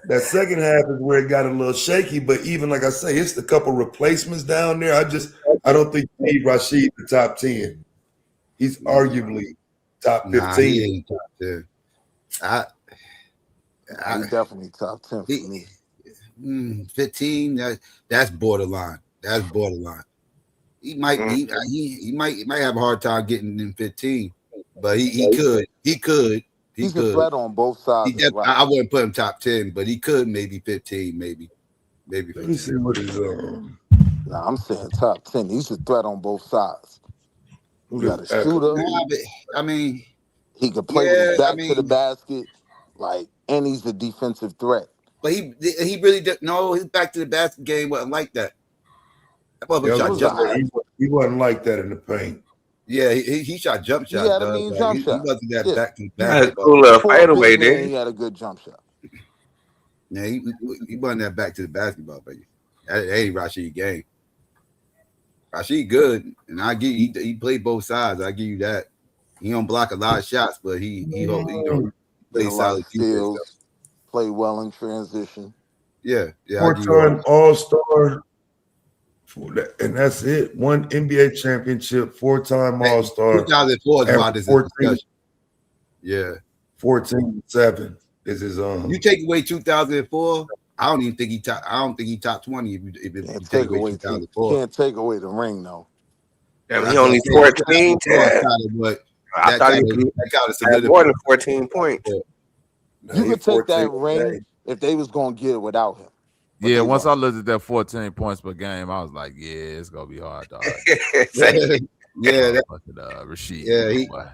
That second half is where it got a little shaky, but even like I say, it's the couple replacements down there. I don't think you need Rashid in the top 10. He's arguably top Nah, he 15. ain't top 10. I, Nah, I he definitely top 10 for he, me. 15. That's borderline. That's borderline. He might mm, he might have a hard time getting in 15, but he could He's a threat on both sides of the route. I wouldn't put him top 10, but he could maybe 15, maybe Let me 15. see what his Nah, I'm saying top 10. He's a threat on both sides. who You got a this accolade. shooter. Nah, but I mean, He could play with his yeah, I back to the mean, basket, and he's a defensive threat. but he really did no. His back to the basket game wasn't like that. That motherfucker Yeah, I shot was Was jump all shots. right. he wasn't like that in the paint. Yeah, he shot jump He shots, had a Doug. mean Like jump he shot. wasn't that Yeah, back to the he that's a basketball. cool little for a fadeaway big man, there. he had a good jump shot. Yeah, he wasn't that back to the basketball, but that ain't Rashid game. Rashid good, and I give he played both sides. I give you that. He don't block a lot of shots, but he Get a plays lot of solid defense though. steals, play well in transition. Yeah, I give you all. Four-time All-Star, and that's it. One NBA championship, 4-time Hey, All-Star, 2004 is why average this is 14, discussion. Yeah, 14-7 is his you take away 2004. I don't even think he top. I don't think he top 20 if you take away 2004. Can't take away the ring though. Damn, he That's what I'm only saying. 14. 2004 is Yeah. kind of what I thought he kind of had more solidified. than 14 points. No, You he could take that 14 ring if they was gonna get it without him. But Yeah, they once I weren't. looked at that 14 points per game, I was like, yeah, it's gonna be hard to argue. Yeah, Rashid. yeah. Boy.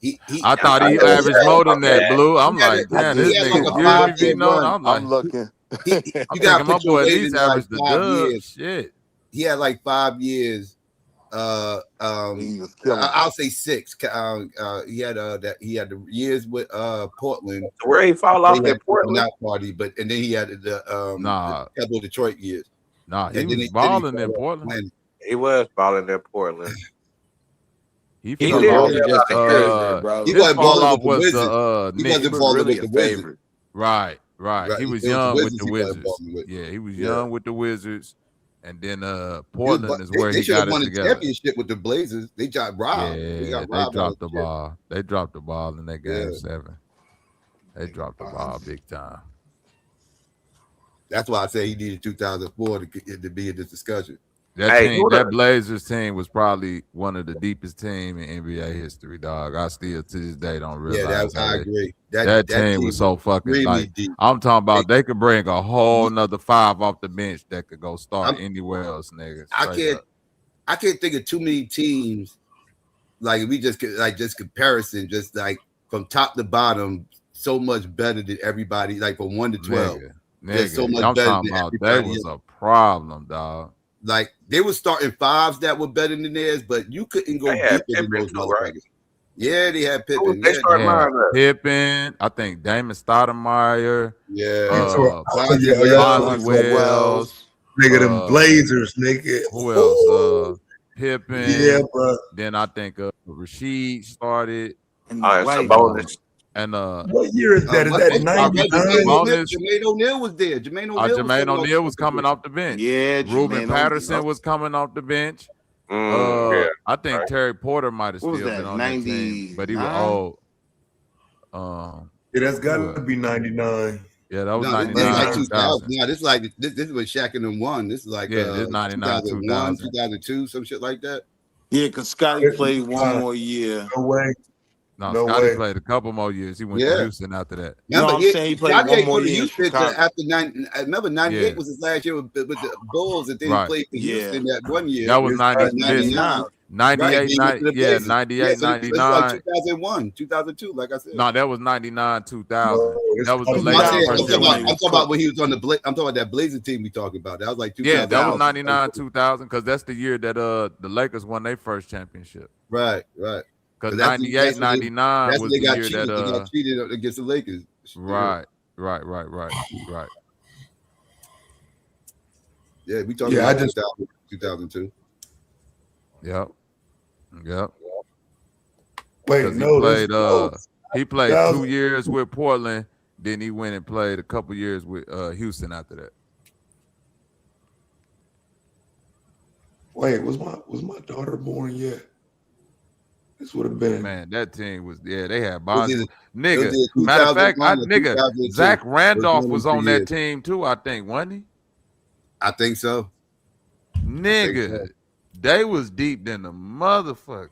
He I I thought thought he it was averaged more than that, bad. Blue. I'm he had like, I damn, this did like nigga, too. a you I'm hear me, looking. five-year Vino? run. I'm like, I'm looking. You I'm gotta thinking my put your boy at weight least in like averaged the 5 dub. years. Shit. He had like 5 years. He was killing. I'll say 6. He had the years with Portland. Where he fall off They had at Portland? not party, and then he had the Nah, couple of Detroit years. he And was then he balling fell in off Portland. playing. He was balling at Portland. He He fell was did off. really play a just lot a of years. favorite, He bro. His wasn't fall balling off with the was Wizards. the He He Knicks. wasn't was balling really with a the Wizards. favorite. Right. Right. He was It was the young with Wizards the he wasn't Wizards. balling with. Yeah, he was Yeah. young with the Wizards. And then Portland is where They he should have got it won a together. championship with the Blazers. They got robbed. They Yeah, got they robbed out of dropped the the chip. ball. They dropped the ball in that game Yeah. 7. They dropped the ball big time. That's why I say he needed 2004 to be in this discussion. That Hey, team, that Blazers team was probably one of the deepest team in NBA history, dog. I still to this day don't Yeah, realize how I agree. that That team team was was so fucking extremely like. deep. I'm talking about they could bring a whole nother 5 off the bench that could go start I'm- anywhere else, nigga. I Straight can't up. I can't think of too many teams like we just like just comparison, just like from top to bottom, so much better than everybody. Like from 1 to 12, just so Nigga, much I'm better talking than about they everybody was else. a problem, dog. Like they were starting 5s that were better than theirs, but you couldn't go they had deeper than Pippen those too, right? motherfuckers. Yeah, they had Who was Pippen. they Yeah, start They had lineup? Pippen, I think Damon Stoudemire, yeah. You talking? Bonzi Yeah, y'all Wells. Bonzi talking about Wells, nigga them Blazers, nigga. who else? Ooh. Yeah, Pippen. bro. Then I think Rasheed started, And Sabonis. and What year is that? Is that Sabonis. 99? Jermaine O'Neal was there. Jermaine O'Neal was Jermaine coming O'Neal off was the coming bench. off the bench. Yeah, Ruben Jermaine Patterson O'Neal. was coming off the bench. Yeah. I think Terry Porter might have What was still been that, on that team, but he was 99? old. Yeah, that's got to be 99. Yeah, that was No, this 99, is like 2000. 2000. No, this is like this is when Shaq and them won. This is like Yeah, this 99, 2001, 2000. 2002, some shit like that. Yeah, because Scotty played one more year. No way. No, No Scotty way. played a couple more years. He went to Yeah. Houston after that. Remember, I'm saying he played Scotty one ain't more go to year in Houston Chicago. after remember 98 Yeah. was his last year with the Bulls, and then Right. he played for Yeah. Houston that one year. That was 90, 99. 98, Right, he went to the Blazers. 98, so it's like 99. 2001, 2002, like I said. No, that was 99, 2000. No, That was the it's Lakers' I'm first talking year. about when he was on the I'm talking about that Blazer team we talking about. That was like 2000. Yeah, that was 99, 2000, because that's the year that the Lakers won their first championship. Right. Because that's 98, when 99 that's was when they the got year cheated. that They got cheated against the Lakers. Right. Yeah, we talking Yeah, about 2002. Yep. Wait, Because no, he played that 2 was- years with Portland, then he went and played a couple years with Houston after that. Wait, was my daughter born yet? This would have been. Man, that team was they had It Bonds. was Nigga, either matter of fact, 2001 or 2002. Zach Randolph was Those on that years. team too, I think, wasn't he? I think so. Nigga, they was deep than the motherfucker.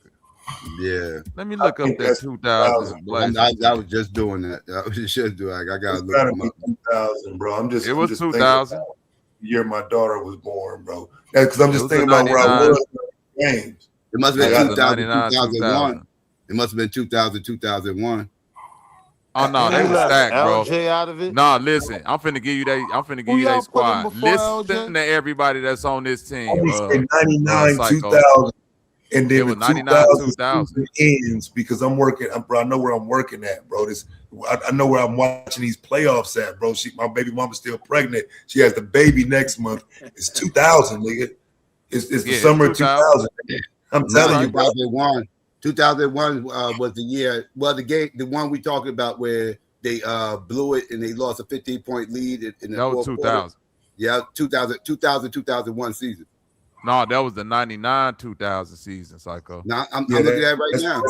Yeah. Let me look up think that that's 2000 Blazers. I was just doing that. I was just doing. I gotta It's look gotta them be up. 2000, bro. It was I'm just 2000. thinking the year my daughter was born, bro. That's because I'm It just was thinking a about where I 99. was in the games. It must have It been was a 2000, 99, 2001. 2000. It must have been 2000, 2001. Oh no, they Who was left? stacked, bro. LJ out of it? Nah, listen, I'm finna give you Who y'all they put in squad. before Listen LJ? to everybody that's on this team. I would say 99, Psycho. 2000, and then It was the 99, 2000 ends because I'm working. Bro, I know where I'm working at, bro. I know where I'm watching these playoffs at, bro. My baby mama's still pregnant. She has the baby next month. It's 2000, nigga. It's the summer of 2000. I'm telling you, bro. 2001 was the year. Well, the one we talking about where they blew it and they lost a 15-point lead in the That was fourth 2000. quarter. Yeah, 2001 season. No, that was the 99, 2000 season, Psycho. Now I'm looking at it right now. 2000.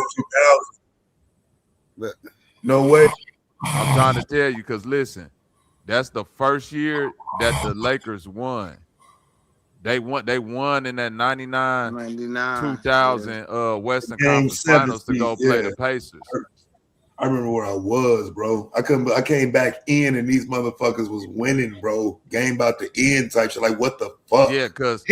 But No way. I'm trying to tell you because listen, that's the first year that the Lakers won. They won in that 99, 2000 Western Game Conference 7 Finals to go play the Pacers. I remember where I was, bro. I came back in and these motherfuckers was winning, bro. Game about to end type shit. Like, what the fuck? Yeah, because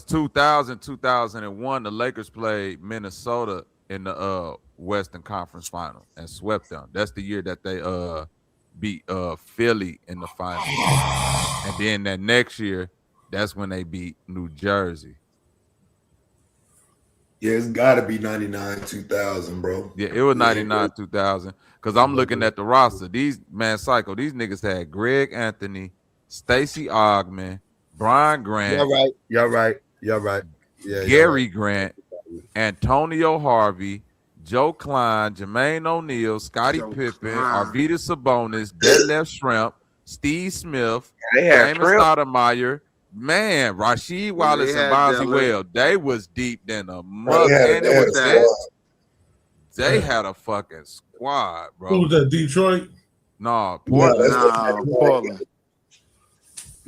2000, 2001, the Lakers played Minnesota in the Western Conference Final and swept them. That's the year that they beat Philly in the final. And then that next year, that's when they beat New Jersey. Yeah, it's got to be 99, 2000, bro. Yeah, it was 99, 2000. Because I'm looking at the roster. These niggas had Greg Anthony, Stacey Ogman, Brian Grant. You're right. Yeah, Gary Grant, Antonio Harvey, Joe Klein, Jermaine O'Neal, Scottie Pippen, Arvydas Sabonis, Detlef Schrempf, Steve Smith, Damon Stoudemire, man, Rasheed Wallace and Bonzi Wells. They was deep than a mother. And it was that. They had a fucking squad, bro. Who was that? Detroit? No, Portland. Portland.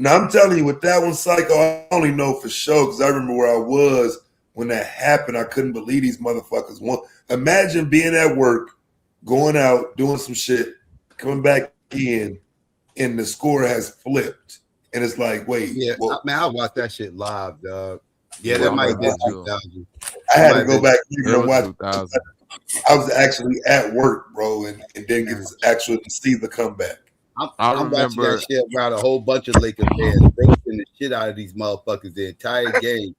Now I'm telling you, with that one, Psycho, I only know for sure because I remember where I was when that happened. I couldn't believe these motherfuckers. Imagine being at work, going out, doing some shit, coming back in, and the score has flipped. And it's like, wait, Yeah, well, man, I watched that shit live, dog. Yeah, Yeah, that I might have remember been that too. 2000. I had to go back It and was watch. 2000. I was actually at work, bro, and didn't get to actually see the comeback. I'm watching that shit around a whole bunch of Lakers fans roasting the shit out of these motherfuckers the entire game,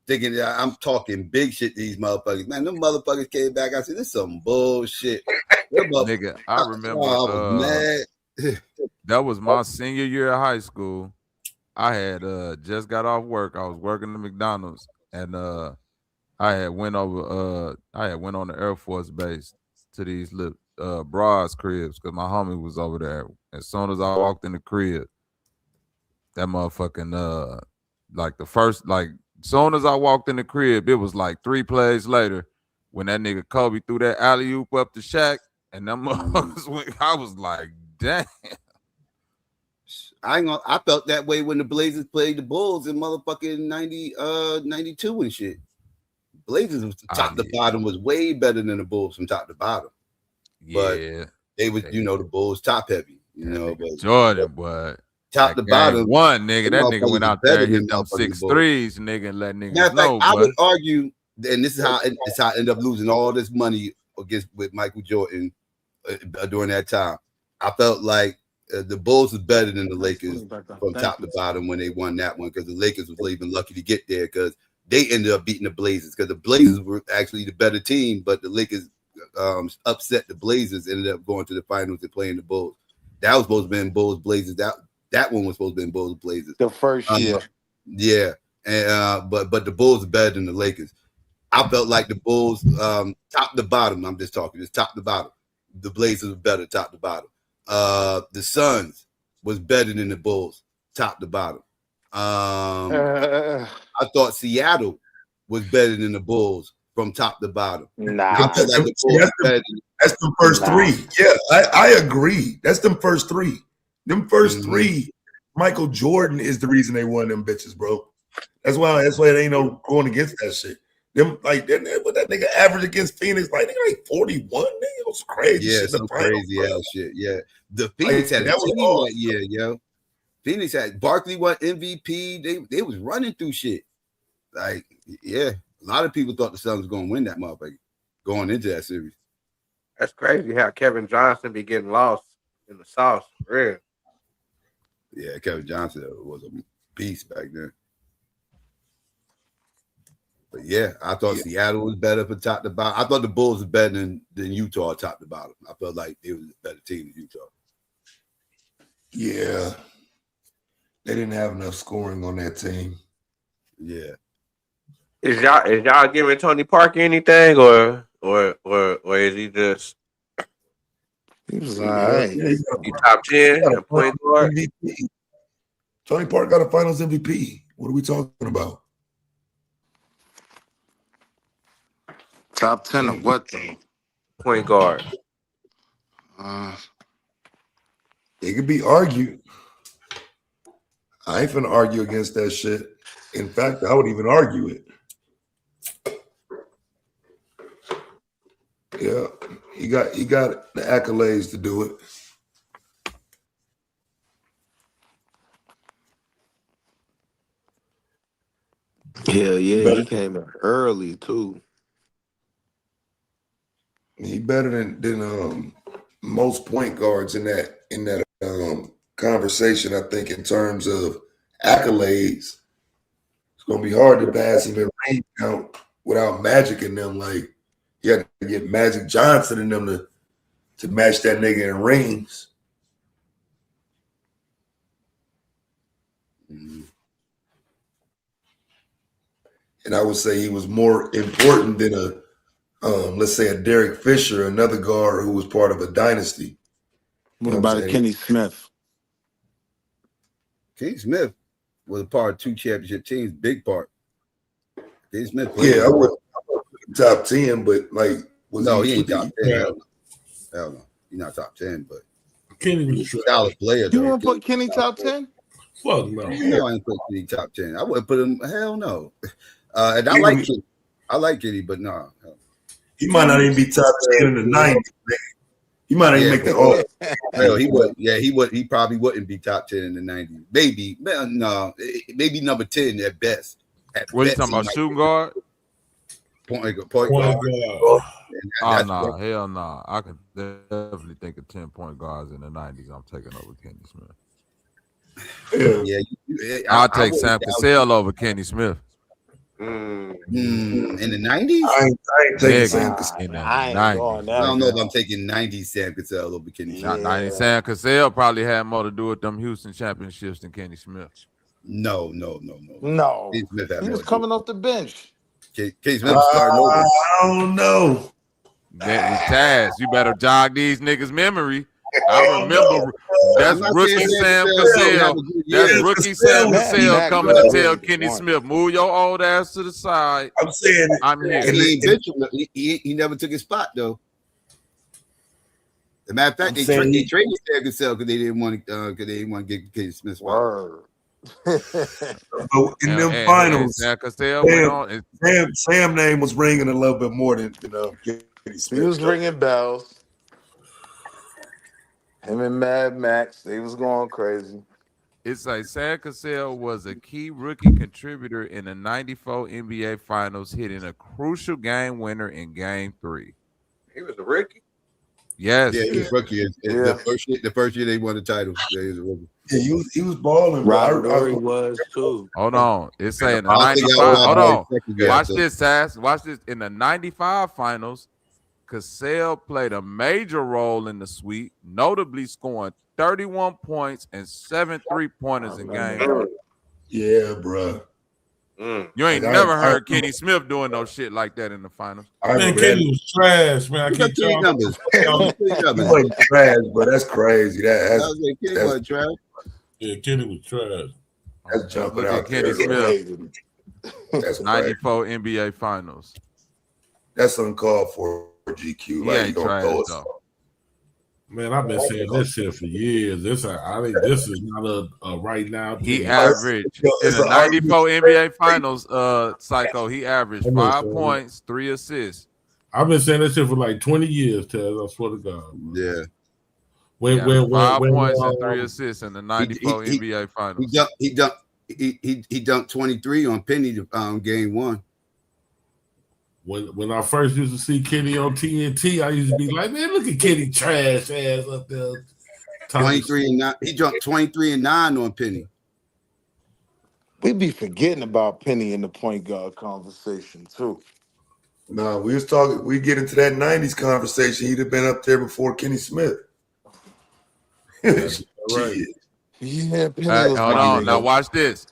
thinking that I'm talking big shit to these motherfuckers. Man, them motherfuckers came back. I said, this is some bullshit. Nigga, I remember I was mad. that was my senior year of high school. I had just got off work. I was working at McDonald's, and I had went on the Air Force base to these little bras cribs because my homie was over there. As soon as I walked in the crib, that motherfucking as soon as I walked in the crib, it was like 3 plays later when that nigga Kobe threw that alley-oop up the shack, and them motherfuckers went, I was like, damn. I felt that way when the Blazers played the Bulls in motherfucking 92 and shit. Blazers was top to bottom was way better than the Bulls from top to bottom. But they was, the Bulls top heavy, but Jordan, but top to bottom. One nigga, that nigga went out there, hit them 6 threes, nigga, and let niggas know. I would argue, and this is how I end up losing all this money with Michael Jordan during that time. I felt like the Bulls was better than the Lakers from top to bottom when they won that one because the Lakers was even lucky to get there because they ended up beating the Blazers because the Blazers were actually the better team, but the Lakers upset the Blazers, ended up going to the finals and playing the Bulls. That was supposed to be Bulls Blazers. That one was supposed to be Bulls Blazers. The first year. Yeah. And but the Bulls are better than the Lakers. I felt like the Bulls, top to bottom, I'm just talking, just top to bottom. The Blazers were better top to bottom. The Suns was better than the Bulls, top to bottom. I thought Seattle was better than the Bulls from top to bottom. Nah, I felt like the Bulls that's the first three. Yeah, I agree. That's them first three. Them 1st three. Michael Jordan is the reason they won them bitches, bro. That's why it ain't no going against that shit. Them what that nigga average against Phoenix like 41. Nigga, it was crazy. Yeah, shit some crazy ass shit. Yeah, the Phoenix had that team that year, yo. Phoenix had Barkley won MVP. They was running through shit. Like, yeah, a lot of people thought the Suns was gonna win that motherfucker going into that series. That's crazy how Kevin Johnson be getting lost in the sauce, for real. Yeah, Kevin Johnson was a beast back then. But yeah, I thought Seattle was better from top to bottom. I thought the Bulls was better than Utah top to bottom. I felt like they was a better team than Utah. Yeah. They didn't have enough scoring on that team. Yeah. Is y'all giving Tony Parker anything or is he just he was all right. He top 10 point guard? MVP. Tony Parker got a finals MVP. What are we talking about? Top 10 of what though? Point guard. It could be argued. I ain't finna argue against that shit. In fact, I would even argue it. Yeah, he got the accolades to do it. Hell yeah, he came in early too. He better than most point guards in that conversation. I think in terms of accolades, it's gonna be hard to pass him in ring count without Magic in them. Like you had to get Magic Johnson in them to match that nigga in rings. And I would say he was more important than let's say a Derek Fisher, another guard who was part of a dynasty. What about Kenny Smith? Kenny Smith was a part of 2 championship teams, big part. Kenny Smith played. Yeah, I would top 10, but like he ain't top 10. Hell no. He's not top 10, but Kenny was a solid player. You want to put Kenny top 10? Fuck no. No, I ain't put Kenny top 10. I wouldn't put him. Hell no. And I like Kenny. I like Kenny, but no. He might not even be top 10 in the 90s. He might not even make the all. Well, he would. Yeah, he would. He probably wouldn't be top 10 in the 90s. Maybe. No. Maybe number 10 at best. What are you talking about? Shooting guard? Point guard. Oh, no. Hell no. I could definitely think of 10-point guards in the 90s. I'm taking over Kenny Smith. Yeah. I'll take Sam Cassell over Kenny Smith. In the 90s? I ain't taking Sam Cassell. In the I ain't 90s. going I don't know if I'm taking 90s Sam Cassell over Kenny Smith. 90s Sam Cassell probably had more to do with them Houston championships than Kenny Smith. No. He was coming off the bench. Kenny Smith starting over. I don't know. Taz, you better jog these niggas' memory. I remember that's rookie Sam Cassell. That's rookie Sam Cassell coming to tell Kenny Smith, move your old ass to the side. I'm saying I'm here. He never took his spot though. As a matter of fact, they traded Sam Cassell because they didn't want to get Kenny Smith's spot. But in them finals, Sam name was ringing a little bit more than Kenny Smith. He was ringing bells. Him and Mad Max, they was going crazy. It's like Sam Cassell was a key rookie contributor in the 94 NBA Finals, hitting a crucial game winner in Game 3. He was a rookie? Yes. Yeah, he was rookie. The first year they won the title. Yeah, he was a rookie. Yeah, he was balling. Robert was too. Hold on. It's saying the 95. Hold on. Watch this, Sass. Watch this. In the 95 Finals, Cassell played a major role in the sweep, notably scoring 31 points and 7 3-pointers in Game 1. Yeah, bro. You ain't never heard Kenny Smith doing no shit like that in the finals. Man, Kenny was trash, man. I can't tell numbers. He wasn't trash, but that's crazy. Kenny wasn't trash. Yeah, Kenny was trash. That's jumping out. Kenny Smith. That's 94 NBA Finals. That's uncalled for GQ. Like you don't throw us. Man, I've been saying this shit for years. I think this is not a right now. He averaged in the 94 NBA Finals, Psycho. He averaged 5 points, 3 assists. I've been saying this shit for like 20 years, Taz. I swear to God. Yeah. When 5 points and 3 assists in the 94 NBA Finals. He dunked 23 on Penny Game 1. When I first used to see Kenny on TNT, I used to be like, man, look at Kenny trash ass up there. 23 and 9. He jumped 23 and 9 on Penny. We be forgetting about Penny in the point guard conversation too. No, we get into that 90s conversation. He'd have been up there before Kenny Smith. Right. Yeah, Penny hold on. Now watch this.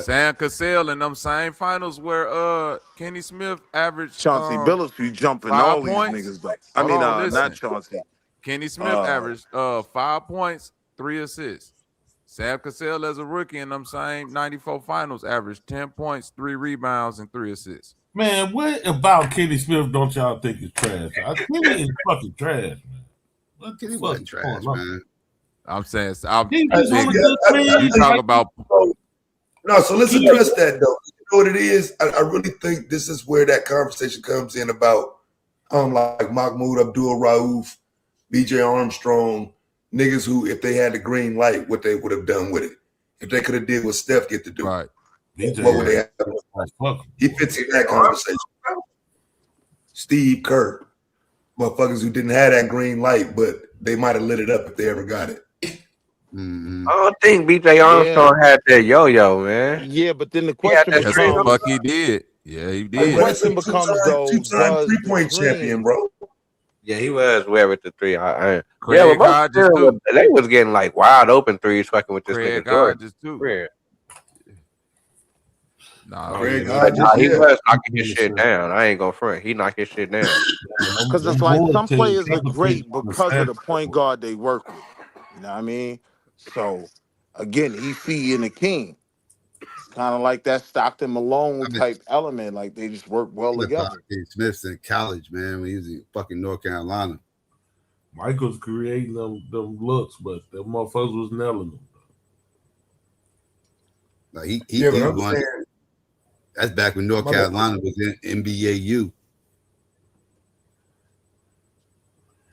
Sam Cassell in them same finals where Kenny Smith averaged Chauncey Billups be jumping all these niggas back. I mean, not Chauncey. Kenny Smith averaged 5 points, 3 assists. Sam Cassell as a rookie in them same 94 finals averaged 10 points, 3 rebounds, and 3 assists. Man, what about Kenny Smith don't y'all think is trash? Kenny is fucking trash, man. What the fuck is trash, man? I'm saying, you talk about. No, so let's address that though. You know what it is? I really think this is where that conversation comes in about like Mahmoud Abdul-Rauf, BJ Armstrong, niggas who, if they had the green light, what they would have done with it. If they could have did what Steph get to do. Right. What would they have done? He fits in that conversation. Steve Kerr. Motherfuckers who didn't have that green light, but they might have lit it up if they ever got it. I don't think BJ Armstrong had that yo-yo, man. Yeah, but then the question becomes, the fuck he did. Yeah, he did. The question becomes though, two-time three-point champion, bro. Yeah, he was weird with the three. Craig Hodges too. They was getting like wide open threes, fucking with this Craig nigga Jordan. Hodges too. Weird. Nah, Craig he Hodges, was knocking his shit down. I ain't gonna front. He knocked his shit down. Because it's like some players are great because of the point guard they work with. You know what I mean? So, again, he and the king. It's kind of like that Stockton Malone type element. Like, they just work well together. Smith's in college, man, when he was in fucking North Carolina. Michael's creating them looks, but them motherfuckers was nailing them. Like he but I'm won. saying, That's back when North Carolina was in NBAU.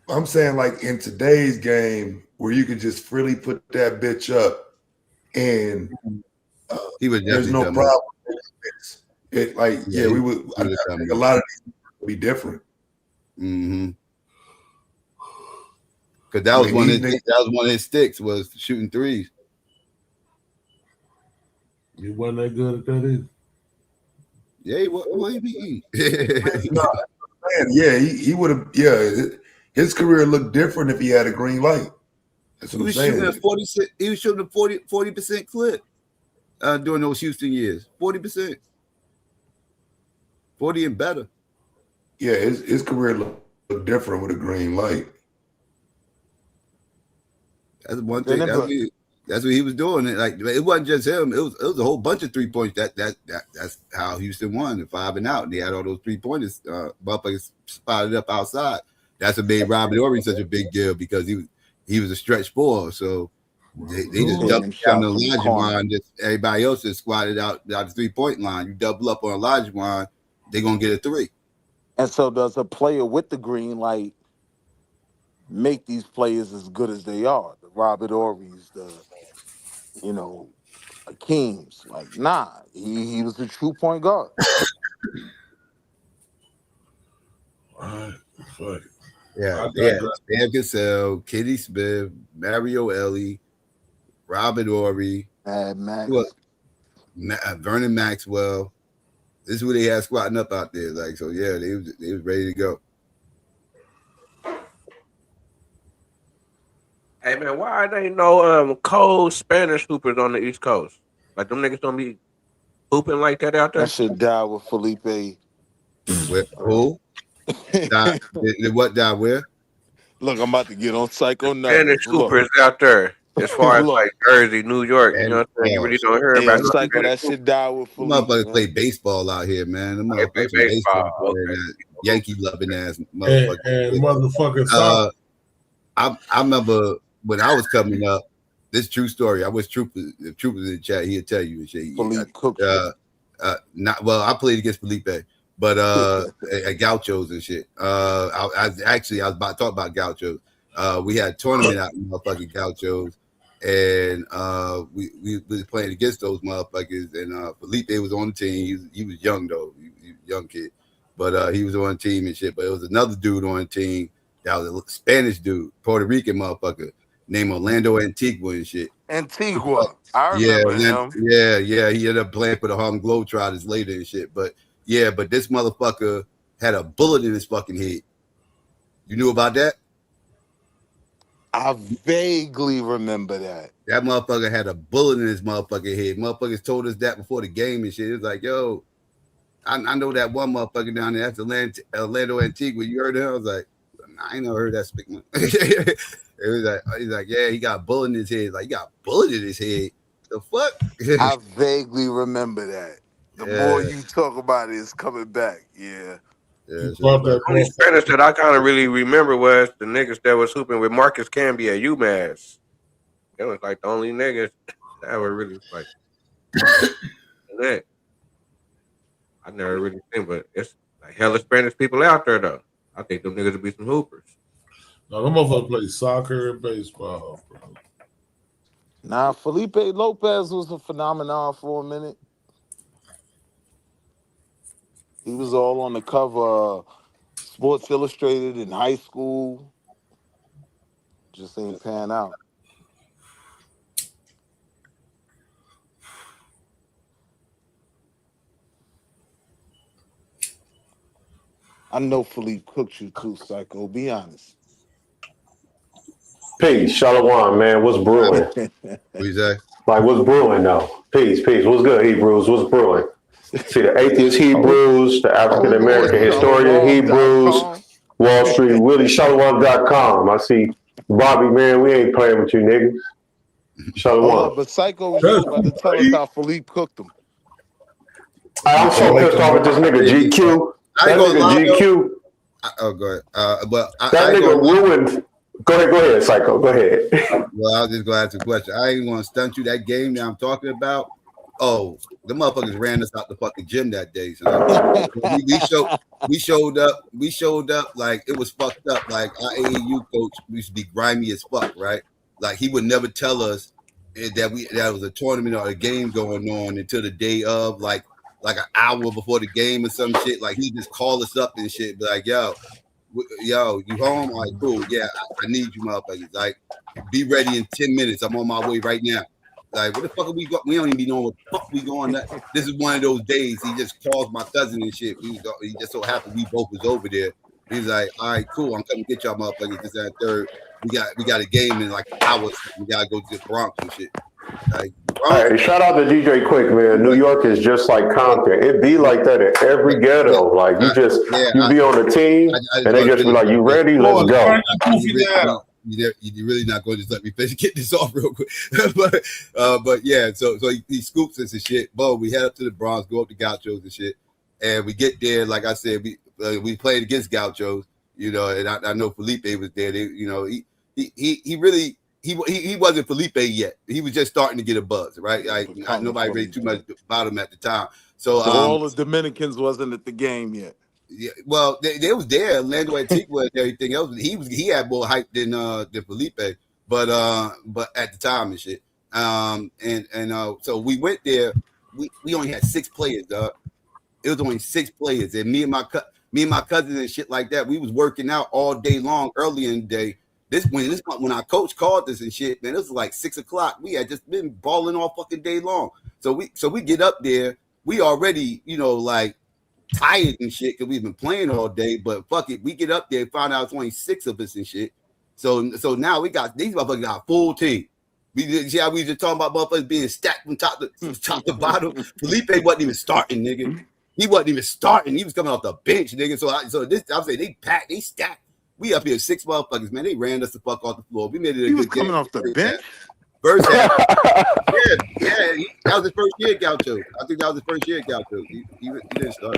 I'm saying like in today's game where you can just freely put that bitch up and He was there's definitely no dumb. problem. It like we would. I think a lot of these would be different. Mm-hmm. Because that was one of his sticks was shooting threes. He wasn't that good at that either. Yeah, what he be? No, man, yeah, he would have. Yeah, his career looked different if he had a green light. That's what He I'm was saying. shooting at 46. He was shooting a 40% clip during those Houston years. 40%, 40 and better. Yeah, his career looked different with a green light. That's one thing. That's what he was doing. Like it wasn't just him. It was a whole bunch of 3 points. That's how Houston won the 5 and out. And they had all those 3-pointers. Motherfuckers spotted up outside. That's what made Robert Horry such a big deal because he was a stretch four. So they just doubled down on Olajuwon. Just everybody else just squatted out the 3-point line. You double up on Olajuwon, they're gonna get a 3. And so does a player with the green light make these players as good as they are? The Robert Ory's, the Akeem's. Like, nah, he was a true point guard. All right, fuck it. Yeah, Stan Cassell, Kitty Smith, Mario Ellie, Robert Ory, Max. Vernon Maxwell. This is who they had squatting up out there. Like, so yeah, they was ready to go. Hey man, why there ain't no cold Spanish hoopers on the East Coast? Like them niggas don't be hooping like that out there. That shit died with Felipe. With who? What died where? Look, I'm about to get on Psycho Spanish hoopers out there. As far as like Jersey, New York, you know what I'm saying? You really don't hear about Psycho. That shit died with Felipe. Motherfuckers play baseball out here, man. The motherfuckers play baseball. Yankee loving ass motherfuckers. And motherfuckers. I remember when I was coming up. This true story. I wish Troop was in the chat. He'd tell you and shit. I played against Felipe, but at Gauchos and shit. I was about to talk about Gauchos. We had a tournament out in motherfucking Gauchos, and we was playing against those motherfuckers. And Felipe was on the team. He was young though, he was a young kid, but he was on the team and shit. But it was another dude on the team that was a Spanish dude, Puerto Rican motherfucker named Orlando Antigua and shit. Antigua, I remember him. Yeah. He ended up playing for the Harlem Globetrotters later and shit. But this motherfucker had a bullet in his fucking head. You knew about that? I vaguely remember that. That motherfucker had a bullet in his motherfucking head. Motherfuckers told us that before the game and shit. It was like, yo, I know that one motherfucker down there. That's Orlando Antigua. You heard of him? I was like, I ain't never heard that speak. It was like, he's like, yeah, he got a bullet in his head. Like, he got a bullet in his head. The fuck? I vaguely remember that. The more you talk about it, it's coming back. Yeah. The only Spanish that I kind of really remember was the niggas that was hooping with Marcus Camby at UMass. It was like the only niggas that were really like that. I never really seen, but it's like hella Spanish people out there though. I think them niggas would be some hoopers. No, them motherfuckers play soccer and baseball, bro. Nah, Felipe Lopez was a phenomenon for a minute. He was all on the cover of Sports Illustrated in high school. Just ain't pan out. I know Philippe cooked you too, Psycho. Be honest. Peace, Shalom, man. What's brewing? Like, what's brewing though? Peace. What's good, Hebrews? What's brewing? See the atheist Hebrews, the African American historian Hebrews, Wall Street Willie, Shalom.com. I see Bobby, man. We ain't playing with you niggas. Shalom. But Psycho was just about to tell us how Philippe cooked them. I'm so pissed off at this nigga GQ. That nigga GQ. Oh, go ahead. That nigga ruined. Go ahead, Psycho. Go ahead. Well, I was just going to ask a question. I ain't want to stunt you. That game that I'm talking about, Oh, the motherfuckers ran us out the fucking gym that day. So we showed up like it was fucked up. Like our AAU coach used to be grimy as fuck, right? Like he would never tell us that was a tournament or a game going on until the day of, like an hour before the game or some shit. Like he just call us up and shit, be like, yo, you home? All right, cool. Yeah, I need you motherfuckers. Like, be ready in 10 minutes. I'm on my way right now. Like, what the fuck are we going? We don't even know what the fuck we going. This is one of those days. He just calls my cousin and shit. He just so happened we both was over there. He's like, all right, cool. I'm coming to get y'all motherfuckers. This and third. We got a game in like an hour. We gotta go to the Bronx and shit. Like, hey, shout out to DJ Quick, man. New York is just like Compton. It be like that in every ghetto. Like you be on the team and they just be like, you ready? Let's go. You're really not going to just let me finish, get this off real quick. but yeah, so he scoops us and shit. But we head up to the Bronx, go up to Gauchos and shit, and we get there. Like I said, we played against Gauchos, you know, and I know Felipe was there. He really wasn't Felipe yet. He was just starting to get a buzz, right? Like nobody really too much about him at the time. So all the Dominicans wasn't at the game yet. Yeah, well, they was there. Lando Antigua and everything else. He had more hype than Felipe, but at the time and shit. So we went there. We only had 6 players. It was only 6 players, and me and my cousins and shit like that. We was working out all day long early in the day. When our coach called us and shit, man, it was like 6 o'clock. We had just been balling all fucking day long. So we get up there. We already, like, tired and shit because we've been playing all day, but fuck it, we get up there and find out it's only 6 of us and shit. So now we got these motherfuckers got a full team. We just talking about motherfuckers being stacked from top to bottom. Felipe wasn't even starting, nigga. He wasn't even starting. He was coming off the bench, nigga. I'm saying they packed, they stacked. We up here 6 motherfuckers, man. They ran us the fuck off the floor. We made it a he good was coming game. Off the bench. First half. yeah. That was his first year at Gaucho. I think that was his first year at Gaucho. He didn't start.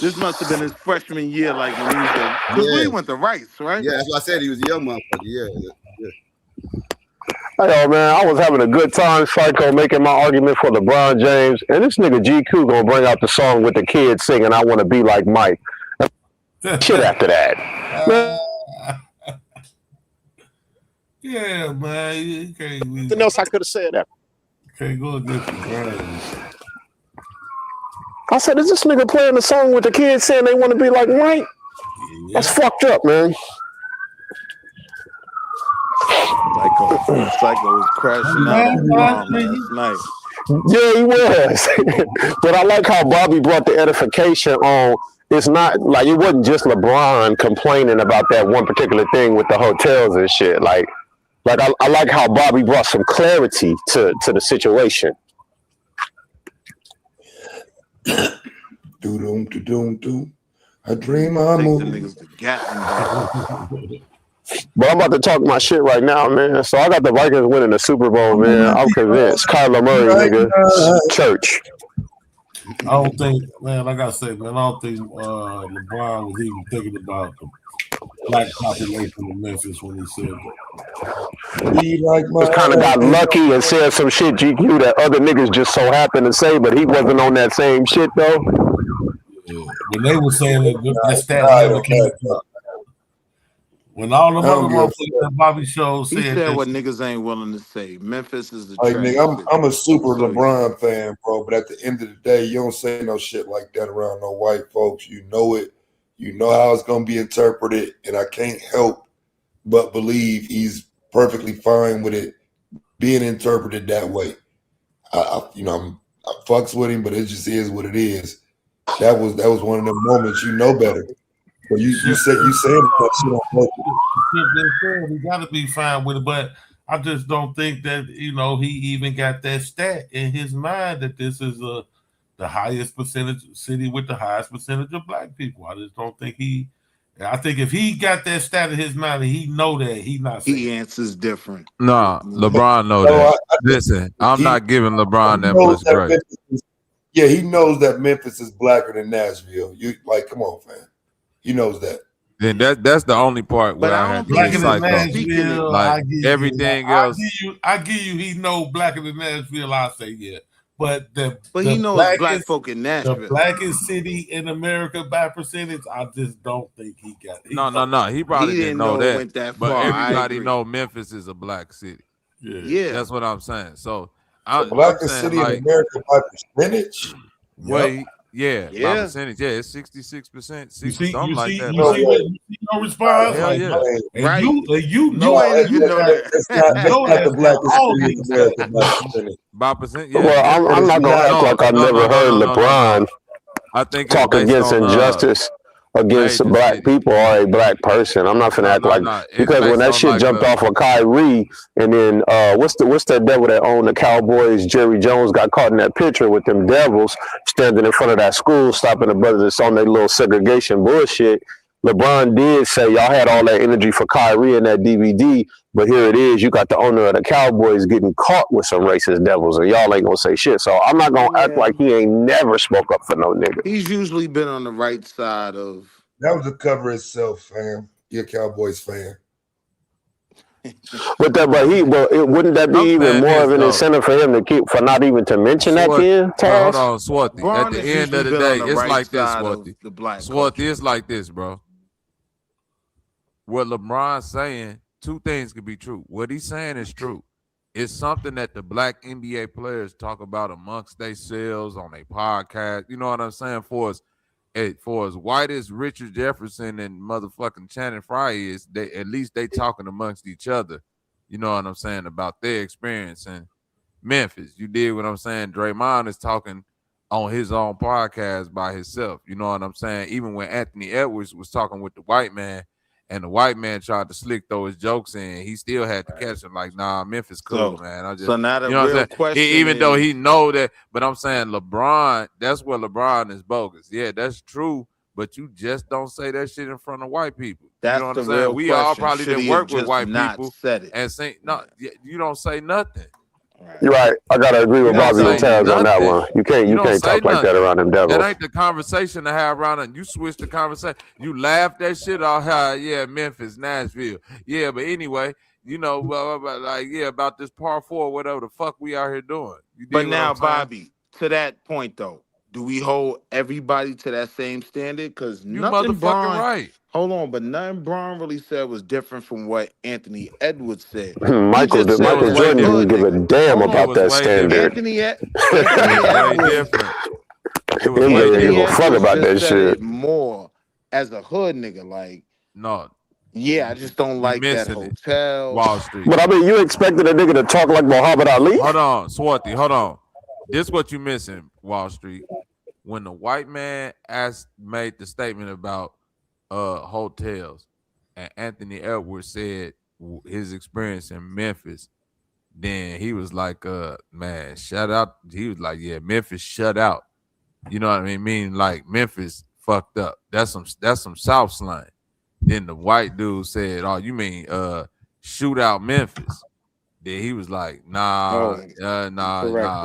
This must have been his freshman year, like when he was there. Because we went to Rice, right? Yeah, that's what I said. He was a young motherfucker. Yeah. Hey, man, I was having a good time, Psycho, making my argument for LeBron James, and this nigga GQ gonna bring out the song with the kids singing, I want to be like Mike. Shit after that. Yeah, man. You can't. Nothing else I could have said that. Can't go against LeBron. I said, is this nigga playing the song with the kids saying they want to be like Mike? Yeah. That's fucked up, man. Psycho was crashing out on last night. Yeah, he was. But I like how Bobby brought the edification on. It's not like it wasn't just LeBron complaining about that one particular thing with the hotels and shit. Like I like how Bobby brought some clarity to the situation. Do. I dream I'm moving. But I'm about to talk my shit right now, man. So I got the Vikings winning the Super Bowl, man. I'm convinced. Kyler Murray, nigga. Church. I don't think, man, like I said, man, I don't think LeBron was even thinking about the black population of Memphis when he said that. Just kind of got lucky and said some shit, GQ, that other niggas just so happened to say, but he wasn't on that same shit, though. Yeah. When they were saying that stat never came up. When all the other motherfuckers at Bobby Show said, he said what niggas ain't willing to say. Memphis is the like, nigga, I'm a super LeBron fan, bro. But at the end of the day, you don't say no shit like that around no white folks. You know it. You know how it's gonna be interpreted, and I can't help but believe he's perfectly fine with it being interpreted that way. I fucks with him, but it just is what it is. That was one of the moments you know better. But you said that shit on purpose. He got to be fine with it, but I just don't think that he even got that stat in his mind that this is the highest percentage city with the highest percentage of black people. I just don't think he. I think if he got that stat in his mind, he know that he not. He answers different. Nah, LeBron know that. Listen, I'm not giving LeBron that much credit. Yeah, he knows that Memphis is blacker than Nashville. You come on, fam. He knows that. Then that's the only part where I had to say Psycho. Like everything else. I give you he know blacker than Nashville. I say yeah. But he knows black folk in Nashville. The blackest city in America by percentage, I just don't think he got it. No. He probably didn't know that. Went that but far. everybody know Memphis is a black city. Yeah. That's what I'm saying. So the blackest city in America by percentage. Well, by percentage, it's 66%. Something like that. You see no response. Hell yeah. Right. You know ain't even know that. That's not the blackest city in America by percentage. By percent, yeah. Well, I'm not gonna act like I've never heard LeBron I think talk against injustice against black people or a black person. I'm not finna act like because when that shit jumped off of Kyrie, and then what's that devil that owned the Cowboys? Jerry Jones got caught in that picture with them devils standing in front of that school, stopping the brothers that's on their little segregation bullshit. LeBron did say y'all had all that energy for Kyrie and that DVD, but here it is, you got the owner of the Cowboys getting caught with some racist devils, and y'all ain't gonna say shit. So I'm not gonna act like he ain't never spoke up for no nigga. He's usually been on the right side of. That was the cover itself, fam. You're a Cowboys fan. Wouldn't that be even more of an incentive for him to keep for not even to mention that kid? Hold on, Swarty. At the end of the day, it's like this, Swarty. Swarty, it's like this, bro. What LeBron's saying, two things could be true. What he's saying is true. It's something that the black NBA players talk about amongst themselves on their podcast. You know what I'm saying? For as white as Richard Jefferson and motherfucking Channing Frye is, at least they talking amongst each other. You know what I'm saying? About their experience in Memphis. You did what I'm saying? Draymond is talking on his own podcast by himself. You know what I'm saying? Even when Anthony Edwards was talking with the white man, and the white man tried to slick throw his jokes in, he still had to catch him like, nah, Memphis cool, man. So now the real question even though he know that, but I'm saying LeBron, that's where LeBron is bogus. Yeah, that's true, but you just don't say that shit in front of white people. That's you know what the I'm saying? real We question. all probably didn't work with white people said it. and say, no, you don't say nothing. You're right. I gotta agree with Bobby and Taz on that one. You can't talk like that around them devils. That ain't the conversation to have around it. You switch the conversation. You laugh that shit off. Yeah, Memphis, Nashville. Yeah, but anyway, you know, about this par 4, whatever the fuck we out here doing. But now, Bobby, to that point though, do we hold everybody to that same standard? Because you motherfucking right. Hold on, but nothing Braun really said was different from what Anthony Edwards said. Michael Jordan didn't give a damn about that standard. Anthony Edwards different. He didn't give a fuck about that shit. More as a hood nigga, like no. Yeah, I just don't like that hotel. Wall Street. But I mean, you expected a nigga to talk like Muhammad Ali? Hold on, Swarty, hold on. This what you missing, Wall Street. When the white man made the statement about hotels, and Anthony Edwards said his experience in Memphis, then he was like, man, shut out. He was like, yeah, Memphis shut out. You know what I mean? Meaning like Memphis fucked up. That's some South slang. Then the white dude said, oh, you mean shoot out Memphis? Then he was like, nah,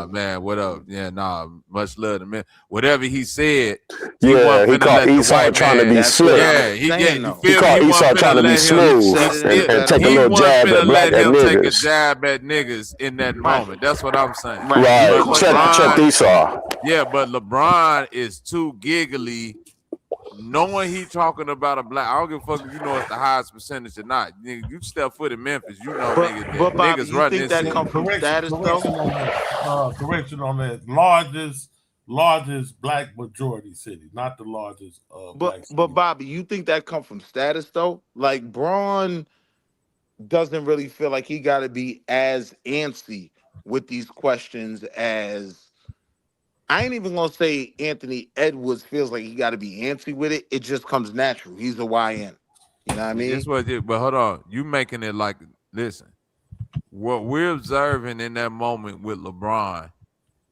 man, what up? Yeah, nah, much love to man. Whatever he said. He caught Esau trying to be slick. Yeah, he caught Esau trying to be smooth and take a little jab at black niggas. Take a jab at niggas in that moment. That's what I'm saying. Right. Check Esau. Yeah, but LeBron is too giggly. Knowing he talking about a black, I don't give a fuck if you know it's the highest percentage or not. You step foot in Memphis, you know niggas running this shit. Correction on that. Largest black majority city, not the largest black city. But Bobby, you think that come from status though? Like Braun doesn't really feel like he got to be as antsy with these questions as. I ain't even gonna say Anthony Edwards feels like he got to be antsy with it. It just comes natural. He's a YN. You know what I mean? But hold on, you making it like, listen, what we're observing in that moment with LeBron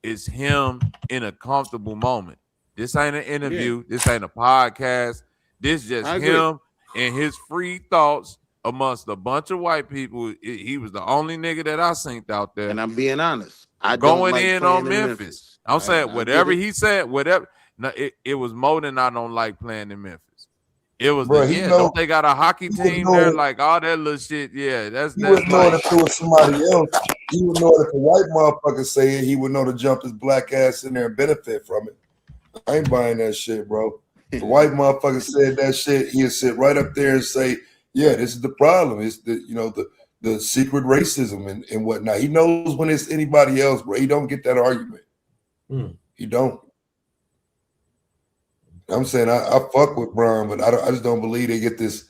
is him in a comfortable moment. This ain't an interview. Yeah. This ain't a podcast. This just him and his free thoughts amongst a bunch of white people. He was the only nigga that I synced out there. And I'm being honest. Going in on Memphis. I'm saying whatever he said, whatever. No, it was more than I don't like playing in Memphis. It was don't they got a hockey team there? Like all that little shit. Yeah, that's knowing if it was somebody else. He would know if a white motherfucker say it, he would know to jump his black ass in there and benefit from it. I ain't buying that shit, bro. If a white motherfucker said that shit, he'd sit right up there and say, yeah, this is the problem. It's the secret racism and whatnot. He knows when it's anybody else, bro. He don't get that argument. He don't. I'm saying I fuck with Brian, but I just don't believe they get this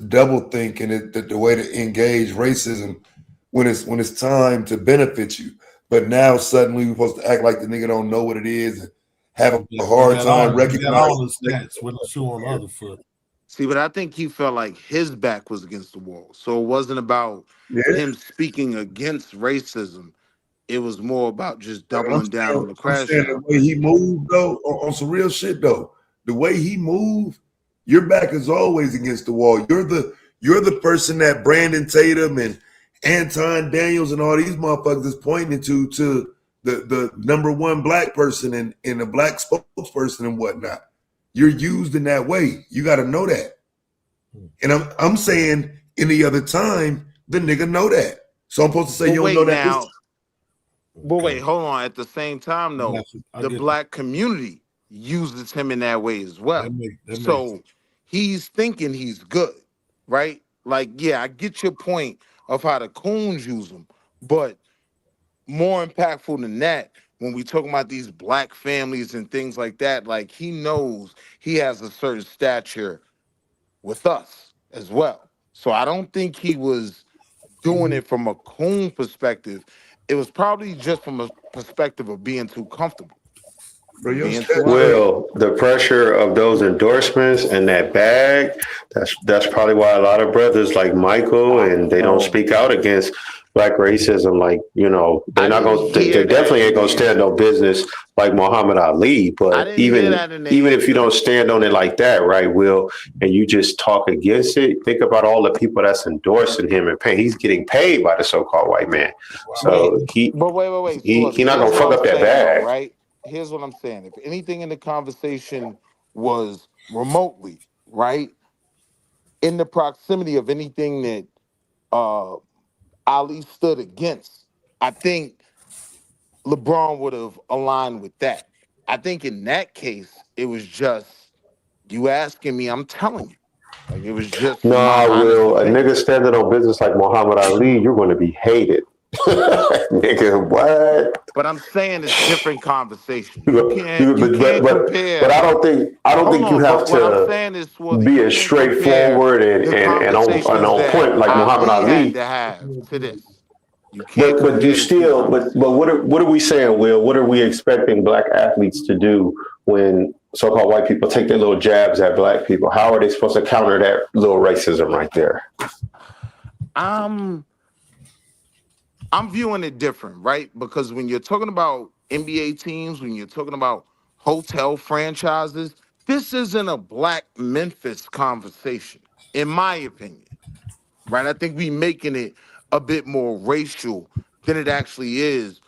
double thinking the way to engage racism when it's time to benefit you. But now suddenly we're supposed to act like the nigga don't know what it is and have a hard time recognizing all the stats with the shoe on the other foot. See, but I think he felt like his back was against the wall. So it wasn't about him speaking against racism. It was more about just doubling down on the crash. The way he moved, though, on some real shit, though, the way he moved, your back is always against the wall. You're the person that Brandon Tatum and Anton Daniels and all these motherfuckers is pointing to the number one black person and a black spokesperson and whatnot. You're used in that way. You got to know that. And I'm saying any other time, the nigga know that. So I'm supposed to say you don't know that. Now, but wait, hold on. At the same time, though, the black community uses him in that way as well. So he's thinking he's good, right? Like, yeah, I get your point of how the coons use him, but more impactful than that, when we talking about these black families and things like that, like he knows he has a certain stature with us as well. So I don't think he was doing it from a coon perspective. It was probably just from a perspective of being too comfortable. Well, the pressure of those endorsements and that bag, that's probably why a lot of brothers like Michael and they don't speak out against black racism. Like, you know, they're not going to, they definitely ain't going to stand on business like Muhammad Ali. But even if you don't stand on it like that, right, Will, and you just talk against it, think about all the people that's endorsing him and paying. He's getting paid by the so-called white man. So he's not going to fuck up that bag. Right? Here's what I'm saying. If anything in the conversation was remotely, right, in the proximity of anything that Ali stood against, I think LeBron would have aligned with that. I think in that case, it was just, you asking me, I'm telling you. Like, it was just my Will, a nigga standing on business like Muhammad Ali, you're going to be hated. Nigga, what? But I'm saying it's different conversation. You can't compare. But I don't think you have to be as straightforward and on point like Muhammad Ali. To this. But you still, but what are we saying, Will? What are we expecting black athletes to do when so-called white people take their little jabs at black people? How are they supposed to counter that little racism right there? I'm viewing it different, right? Because when you're talking about NBA teams, when you're talking about hotel franchises, this isn't a Black Memphis conversation, in my opinion, right? I think we making it a bit more racial than it actually is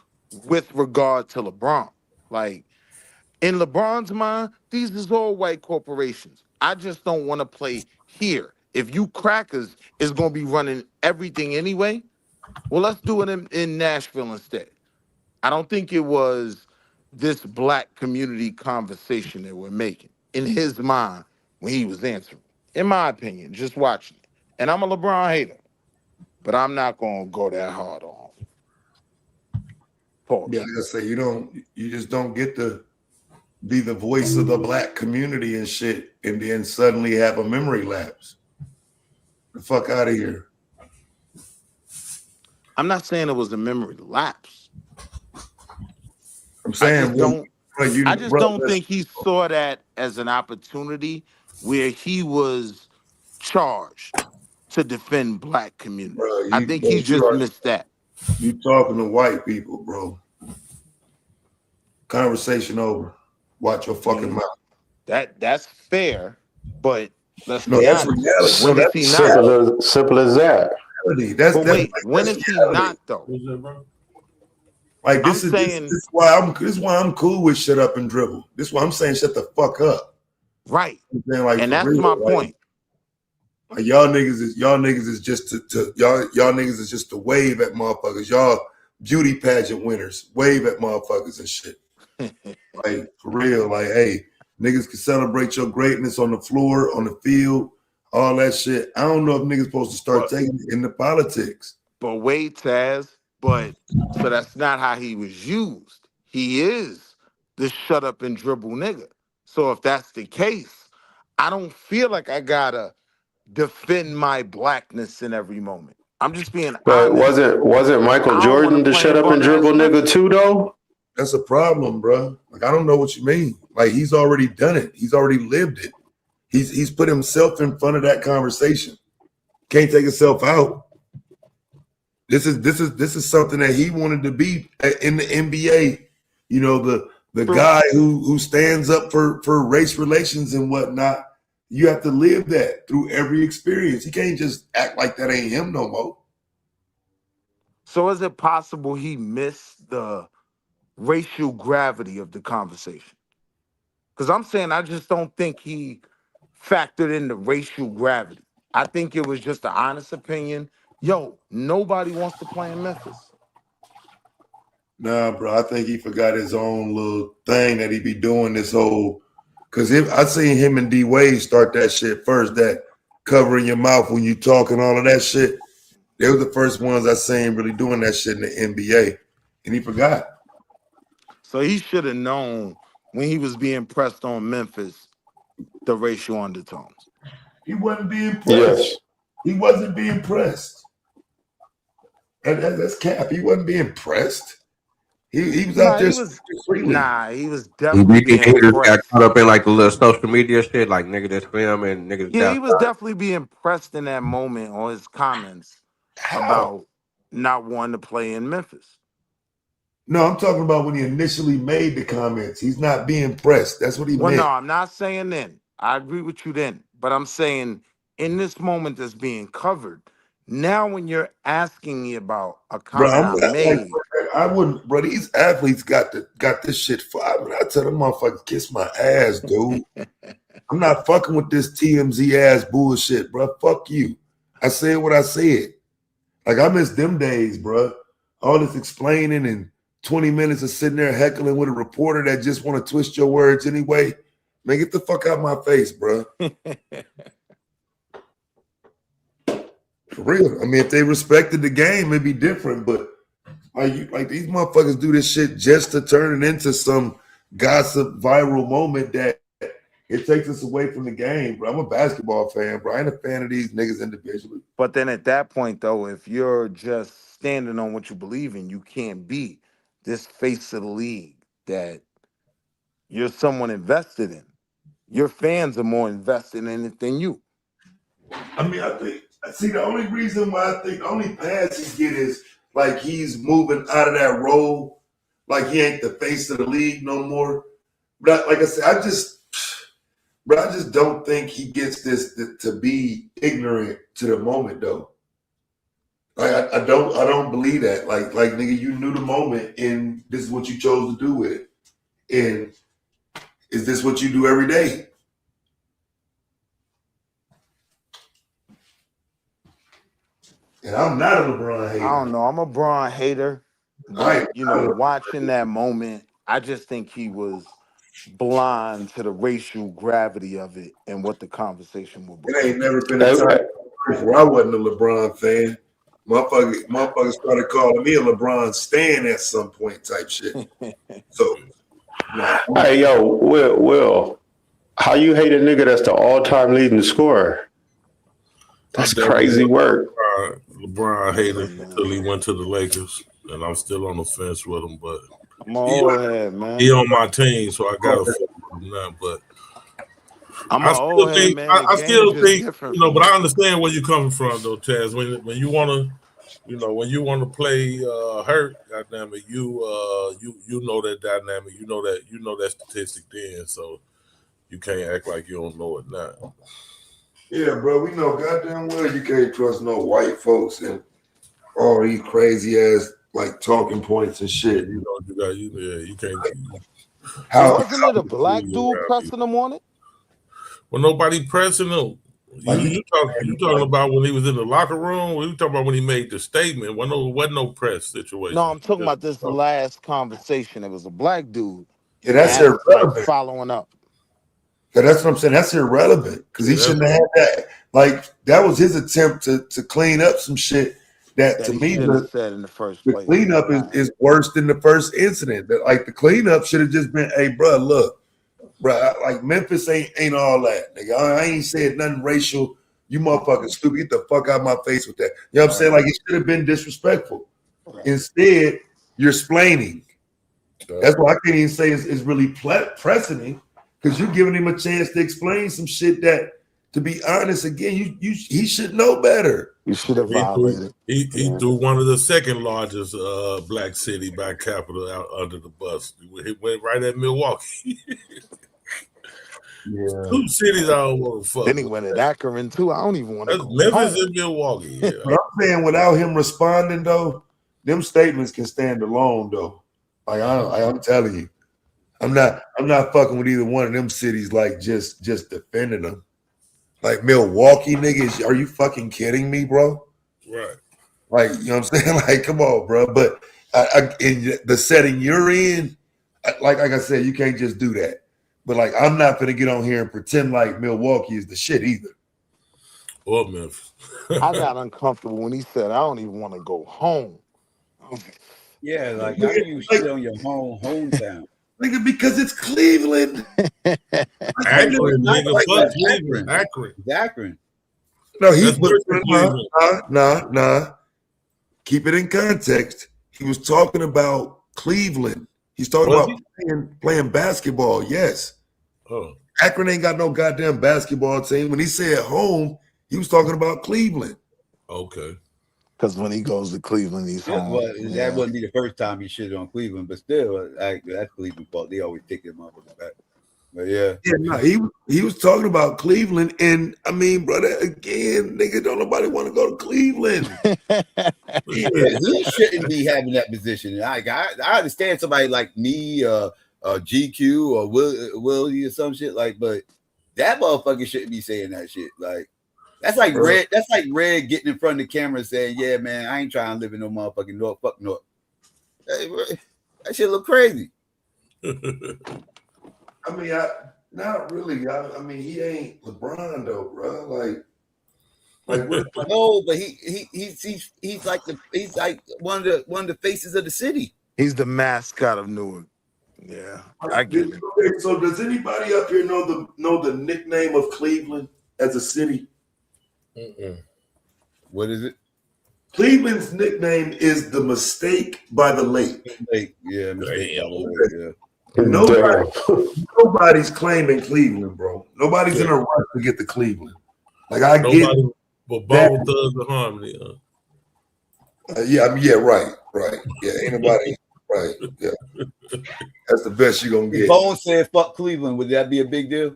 with regard to LeBron. Like, in LeBron's mind, these is all white corporations. I just don't want to play here. If you crackers is going to be running everything anyway, well, let's do it in Nashville instead. I don't think it was this black community conversation that we're making in his mind when he was answering. In my opinion, just watching it. And I'm a LeBron hater, but I'm not going to go that hard on him. Pause. Yeah, like I say, you just don't get to be the voice of the black community and shit, and then suddenly have a memory lapse. The fuck out of here. I'm not saying it was a memory lapse. I'm saying I just don't think he saw that as an opportunity where he was charged to defend black community. I think he just missed that. You talking to white people, bro. Conversation over. Watch your fucking mouth. That's fair, but let's be honest. Reality. When is he not? Simple as that. When is he not though? Like this is why I'm cool with shut up and dribble. This is why I'm saying shut the fuck up. Right. And that's my point. Like y'all niggas is just y'all niggas is just to wave at motherfuckers. Y'all beauty pageant winners, wave at motherfuckers and shit. Like for real, like hey, niggas can celebrate your greatness on the floor, on the field, all that shit. I don't know if niggas supposed to start taking it into politics. But wait, Taz, so that's not how he was used. He is the shut up and dribble nigga. So if that's the case, I don't feel like I gotta defend my blackness in every moment. I'm just being But honest. wasn't Michael Jordan the shut up and dribble nigga too, though? That's a problem, bro. Like I don't know what you mean. Like he's already done it. He's already lived it. He's put himself in front of that conversation. Can't take himself out. This is something that he wanted to be in the NBA. You know, the guy who stands up for race relations and whatnot. You have to live that through every experience. He can't just act like that ain't him no more. So is it possible he missed the racial gravity of the conversation? Because I'm saying I just don't think he factored in the racial gravity. I think it was just an honest opinion. Yo, nobody wants to play in Memphis. Nah, bro, I think he forgot his own little thing that he be doing this whole. Because I seen him and D.A.B.A.T.E start that shit first, that covering your mouth when you talk and all of that shit. They were the first ones I seen really doing that shit in the NBA. And he forgot. So he should have known when he was being pressed on Memphis, the racial undertones. He wasn't being pressed. Yes. He wasn't being pressed. And that's cap. He wasn't being pressed. He was out there freely. He was definitely being He just got pressed. caught up in like the little social media shit, like nigga this film and niggas. Yeah, he was definitely being pressed in that moment on his comments about not wanting to play in Memphis. No, I'm talking about when he initially made the comments. He's not being pressed. That's what he meant. Well, no, I'm not saying then. I agree with you then. But I'm saying in this moment that's being covered, now when you're asking me about a comment I made. I wouldn't, bro. These athletes got this shit. I tell them motherfuckers, kiss my ass, dude. I'm not fucking with this TMZ ass bullshit, bro. Fuck you. I said what I said. Like I miss them days, bro. All this explaining and 20 minutes of sitting there heckling with a reporter that just want to twist your words anyway. Man, get the fuck out of my face, bro. For real. I mean, if they respected the game, it'd be different. But like these motherfuckers do this shit just to turn it into some gossip viral moment that it takes us away from the game, bro. I'm a basketball fan, bro. I ain't a fan of these niggas individually. But then at that point, though, if you're just standing on what you believe in, you can't be this face of the league that you're someone invested in. Your fans are more invested in it than you. I mean, the only reason why I think the only pass he get is like he's moving out of that role, like he ain't the face of the league no more. But like I said, I just don't think he gets this to be ignorant to the moment though. Like I don't believe that. Like nigga, you knew the moment and this is what you chose to do with it. And is this what you do every day? And I'm not a LeBron hater. I don't know. I'm a LeBron hater. But, watching that moment, I just think he was blind to the racial gravity of it and what the conversation will be. It ain't never been a time where I wasn't a LeBron fan. Motherfuckers started calling me a LeBron stan at some point type shit. So, hey, yo, Will, how you hate a nigga that's the all-time leading scorer? That's crazy work. LeBron hater until he went to the Lakers, and I'm still on the fence with him. But I'm old head, man. He on my team, so I gotta fuck with him now. But I still think, but I understand where you're coming from, though, Taz. When you wanna play hurt, goddamn it, you know that dynamic, you know that statistic then, so you can't act like you don't know it now. Yeah, bro, we know goddamn well you can't trust no white folks and all these crazy ass like talking points and shit. You can't. Wasn't it a black dude pressing him on it? Well, nobody pressing him. You talking about when he was in the locker room? Or you talking about when he made the statement? Wasn't no press situation. No, I'm talking about this last conversation. It was a black dude. Yeah, that's And it's like irrelevant. following up. Yeah, that's what I'm saying. That's irrelevant because he shouldn't have had that. Like that was his attempt to clean up some shit that to me said in the first the place. cleanup is worse than the first incident. That like the cleanup should have just been, hey, bro, look, bro, like Memphis ain't all that. Nigga, I ain't said nothing racial. You motherfucking stupid. Get the fuck out of my face with that. You know what I'm saying? Like it should have been disrespectful. Right. Instead, you're explaining. That's why I can't even say it's really pressing because you're giving him a chance to explain some shit that, to be honest, again, he should know better. You should have violated. He threw one of the second largest black city by capita out under the bus. He went right at Milwaukee. Yeah. 2 cities I don't want to fuck. Then he went at Akron too. I don't even want to go. Memphis and Milwaukee. Yeah. But I'm saying without him responding though, them statements can stand alone though. Like I'm telling you, I'm not fucking with either one of them cities. Like just defending them. Like Milwaukee, niggas, are you fucking kidding me, bro? Right. Like you know what I'm saying? Like come on, bro. But in the setting you're in, like I said, you can't just do that. But like I'm not gonna get on here and pretend like Milwaukee is the shit either. Or Memphis. I got uncomfortable when he said, "I don't even want to go home." Yeah, like how do you shit on your hometown? Nigga, because it's Cleveland. Akron, nigga, fuck Cleveland. Akron. No, nah. Keep it in context. He was talking about Cleveland. He's talking about playing basketball. Yes. Oh. Akron ain't got no goddamn basketball team. When he said home, he was talking about Cleveland. Okay. Because when he goes to Cleveland, he's home. Well, that wouldn't be the first time he shitted on Cleveland, but still, that's Cleveland's fault. They always take them motherfuckers back. But yeah, no, he was talking about Cleveland, and I mean, brother, again, nigga, don't nobody want to go to Cleveland. He shouldn't be having that position. I understand somebody like me, GQ or Willie or some shit like, but that motherfucker shouldn't be saying that shit. Like that's like Red. That's like Red getting in front of the camera and saying, "Yeah, man, I ain't trying to live in no motherfucking North. Fuck North." Hey, that shit look crazy. I mean, not really. I mean, he ain't LeBron though, bro. Like no, but he's like one of the faces of the city. He's the mascot of Newark. Yeah, I get it. Okay, so does anybody up here know the nickname of Cleveland as a city? What is it? Cleveland's nickname is the Mistake by the Lake. Yeah, Mistake by the Lake. Yeah. Nobody's claiming Cleveland, bro. Nobody's in a rush to get to Cleveland. Like I get it. But Bone Thugs and Harmony. Yeah, right. Yeah, ain't nobody. Right. Yeah. That's the best you're gonna get. Bone said fuck Cleveland. Would that be a big deal?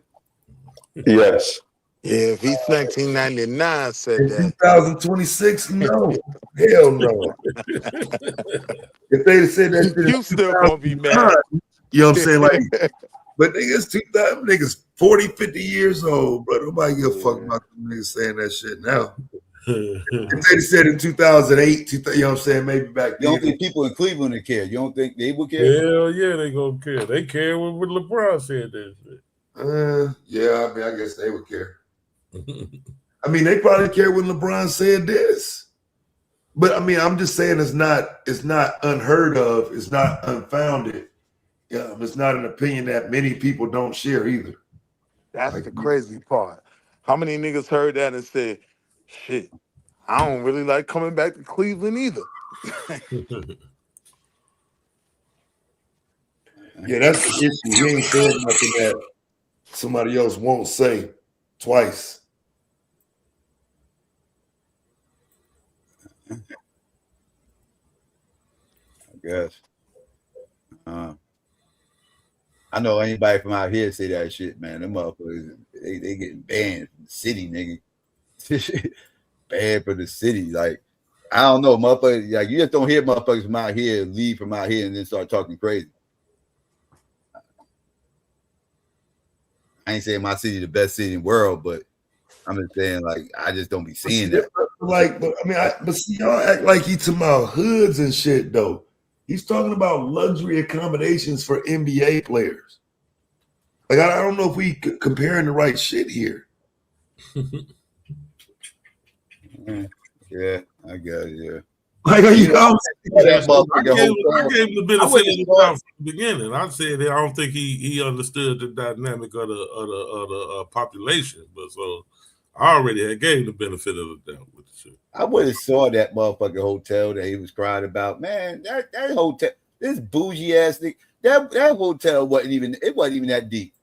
Yes. Yeah, if he's 1999 said that. 2026, no. Hell no. If they'd said that, you still gonna be mad. You know what I'm saying? Like, but niggas 2000 niggas 40, 50 years old, bro. Nobody give a fuck about them niggas saying that shit now. If they said in 2008, you know what I'm saying? Maybe back then. You don't think people in Cleveland would care? You don't think they would care? Hell yeah, they gonna care. They care when LeBron said that shit. Yeah, I mean, I guess they would care. I mean, they probably care when LeBron said this. But I mean, I'm just saying it's not unheard of. It's not unfounded. Yeah, it's not an opinion that many people don't share either. That's the crazy part. How many niggas heard that and said, shit, I don't really like coming back to Cleveland either. Yeah, that's the issue. He ain't saying nothing that somebody else won't say twice. I guess. I know anybody from out here say that shit, man. Them motherfuckers, they getting banned from the city, nigga. Banned for the city. Like, I don't know, motherfuckers. Like, you just don't hear motherfuckers from out here leave from out here and then start talking crazy. I ain't saying my city the best city in the world, but I'm just saying, like, I just don't be seeing that. Like, but see, y'all act like he's talking about hoods and shit, though. He's talking about luxury accommodations for NBA players. Like, I don't know if we comparing the right shit here. Yeah, I guess, yeah. Like, I gave him the benefit of the doubt from the beginning. I said that I don't think he understood the dynamic of the population, but so I already had gave him the benefit of the doubt with the shit. I would have saw that motherfucking hotel that he was crying about. Man, that hotel, this bougie ass thing, that hotel wasn't even that deep.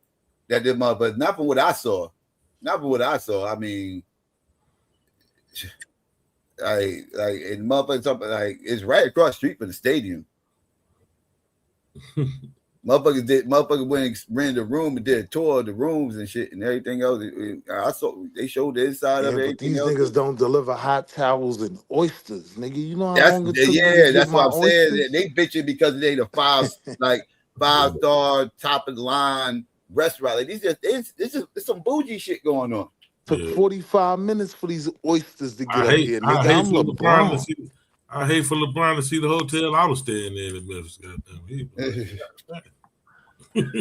That did motherfucker. Not from what I saw. I mean, like and motherfuckers something like it's right across the street from the stadium. Motherfuckers went and rented a room and did a tour of the rooms and shit and everything else. I saw they showed the inside of it. But these niggas don't deliver hot towels and oysters, nigga. You know how long it took me to get that's my what I'm oysters? saying. They bitching because they the five-star top of the line restaurant. Like it's some bougie shit going on. Took 45 minutes for these oysters to get up here, nigga. I'm LeBron. I hate for LeBron to see the hotel I was staying in Memphis. Goddamn.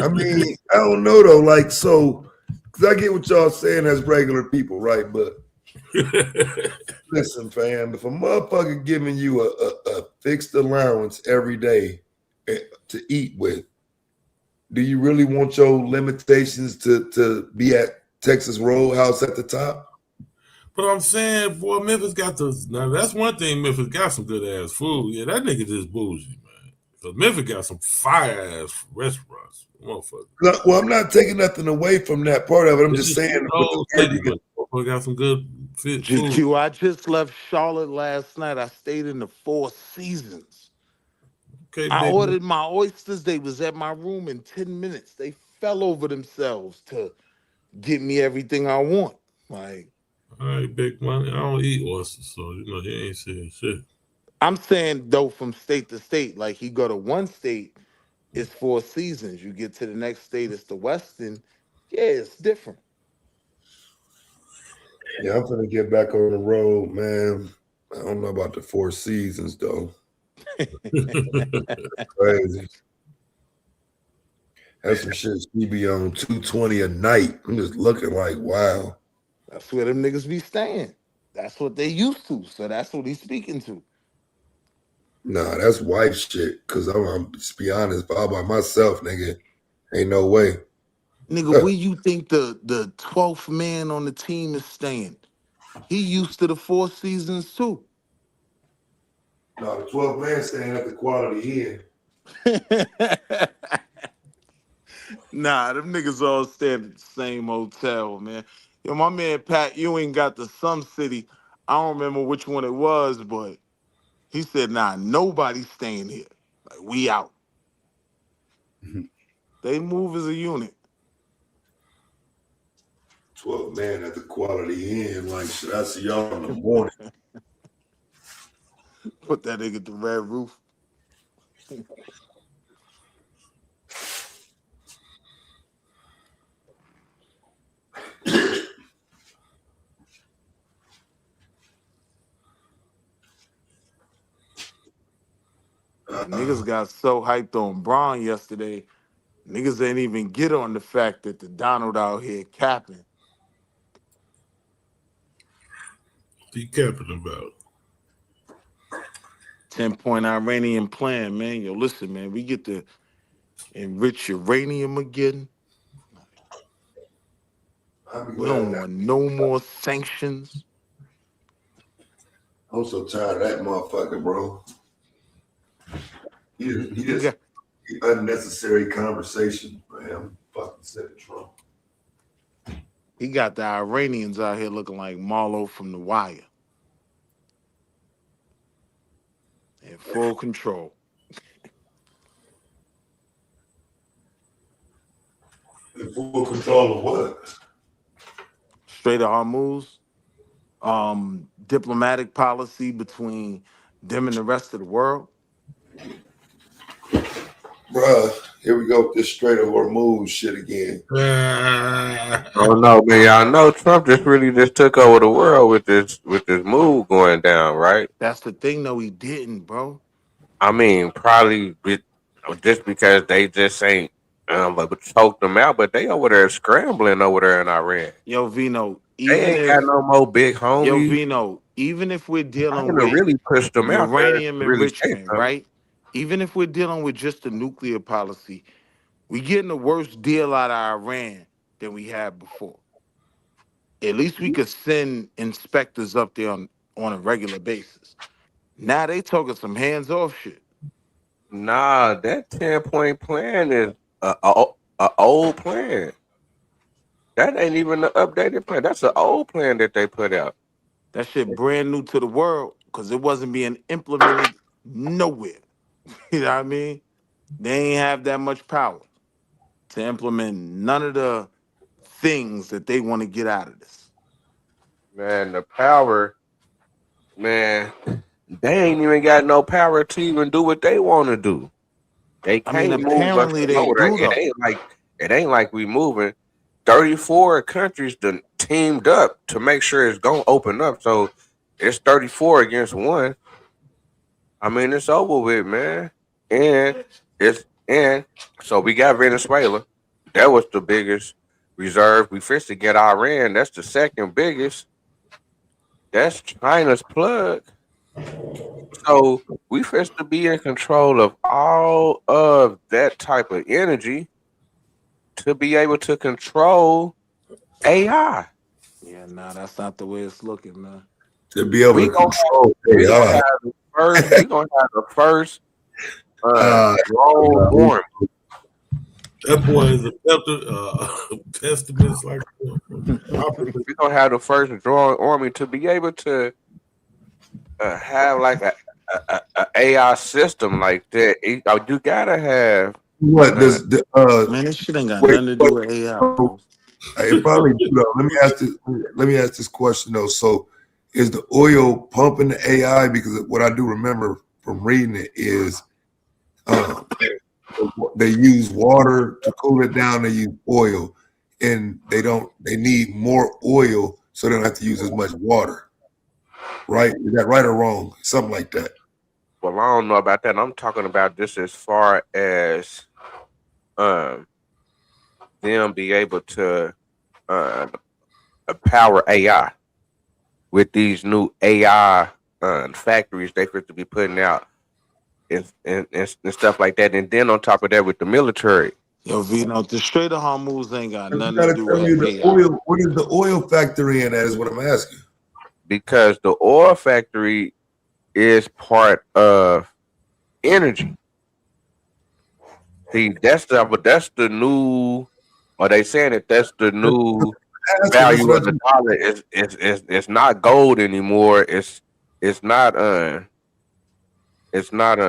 I mean, I don't know though. Like, so, because I get what y'all saying as regular people, right? But listen, fam, if a motherfucker giving you a fixed allowance every day to eat with, do you really want your limitations to be at Texas Roadhouse at the top? But I'm saying, boy, Memphis got now that's one thing. Memphis got some good ass food. Yeah, that nigga just bougie, man. Because Memphis got some fire ass restaurants, motherfucker. Well, I'm not taking nothing away from that part of it. I'm just saying, we got some good food. GQ, I just left Charlotte last night. I stayed in the Four Seasons. Okay, I ordered my oysters. They was at my room in 10 minutes. They fell over themselves to get me everything I want. Like, all right, big money. I don't eat oysters, so he ain't saying shit. I'm saying though, from state to state, like he go to one state, it's Four Seasons. You get to the next state, it's the Westin. Yeah, it's different. Yeah, I'm gonna get back on the road, man. I don't know about the Four Seasons though. Crazy. That's some shit she be on $220 a night. I'm just looking like, wow. That's where them niggas be staying. That's what they used to. So that's what he's speaking to. Nah, that's wife shit. Cause I'm just be honest, if I'm by myself, nigga, ain't no way. Nigga, where you think the 12th man on the team is staying? He used to the Four Seasons too. No, the 12th man staying at the Quality Inn. Nah, them niggas all staying at the same hotel, man. Yo, my man Pat Ewing got the Some City. I don't remember which one it was, but he said, nah, nobody's staying here. Like, we out. They move as a unit. 12 man at the Quality Inn. Like, should I see y'all in the morning? Put that nigga at the red roof. Niggas got so hyped on Braun yesterday. Niggas ain't even get on the fact that the Donald out here capping. He capping about 10-point Iranian plan, man. Yo, listen, man, we get to enrich uranium again. We don't want no more sanctions. I'm so tired of that motherfucker, bro. He just unnecessary conversation, man. Fucking said Trump. He got the Iranians out here looking like Marlo from The Wire. In full control. In full control of what? Strait of Hormuz. Diplomatic policy between them and the rest of the world. Bruh, Here we go with this Strait of Hormuz shit again. Oh no, man! Y'all know Trump just took over the world with this move going down, right? That's the thing, though. He didn't, bro. I mean, probably just because they just ain't but choked them out, but they over there scrambling over there in Iran. Yo, Vino, They even ain't got if no more big Yo, homies. Vino, even if we're dealing China with really pushed them out there to uranium really say enrichment, something. right? Even if we're dealing with just the nuclear policy, we getting a worse deal out of Iran than we had before. At least we could send inspectors up there on a regular basis. Now they talking some hands off shit. Nah, that 10-point plan is a old plan. That ain't even the updated plan. That's an old plan that they put out. That shit brand new to the world because it wasn't being implemented nowhere. You know what I mean? They ain't have that much power to implement none of the things that they want to get out of this. Man, the power, man, they ain't even got no power to even do what they want to do. They I mean, can't move us apparently they over there. do though. It ain't like we moving. 34 countries done teamed up to make sure it's gonna open up. So it's 34 against one. I mean, it's over with, man. And and so we got Venezuela. That was the biggest reserve. We first to get Iran. That's the second biggest. That's China's plug. So we first to be in control of all of that type of energy to be able to control AI. Yeah, nah, that's not the way it's looking, man. To be able We to gonna control we gonna AI. have the first. We gonna have the first Uh, drone army. That boy is a pessimist like We're gonna have the first drone army to be able to have like a AI system like that. You gotta have. what Uh, does the Man, this shit ain't got wait? nothing to do with AI, bro. It probably do though. Let me ask this question though. So, is the oil pumping the AI? Because what I do remember from reading it is uh, they use water to cool it down. They use oil, and they don't. They need more oil so they don't have to use as much water. Right? Is that right or wrong? Something like that. well, I don't know about that. I'm talking about this as far as um them be able to uh power AI with these new AI factories they fit to be putting out and stuff like that. And then on top of that, with the military, Yo, Vino, the Strait of Hormuz ain't got You nothing to gotta do tell me with the AI. oil. What is the oil factory in that? Is what I'm asking. because the oil factory is part of energy. See, that's the new. Or they saying that that's the new Asking this value of what the dollar. It's not gold anymore. It's not it's not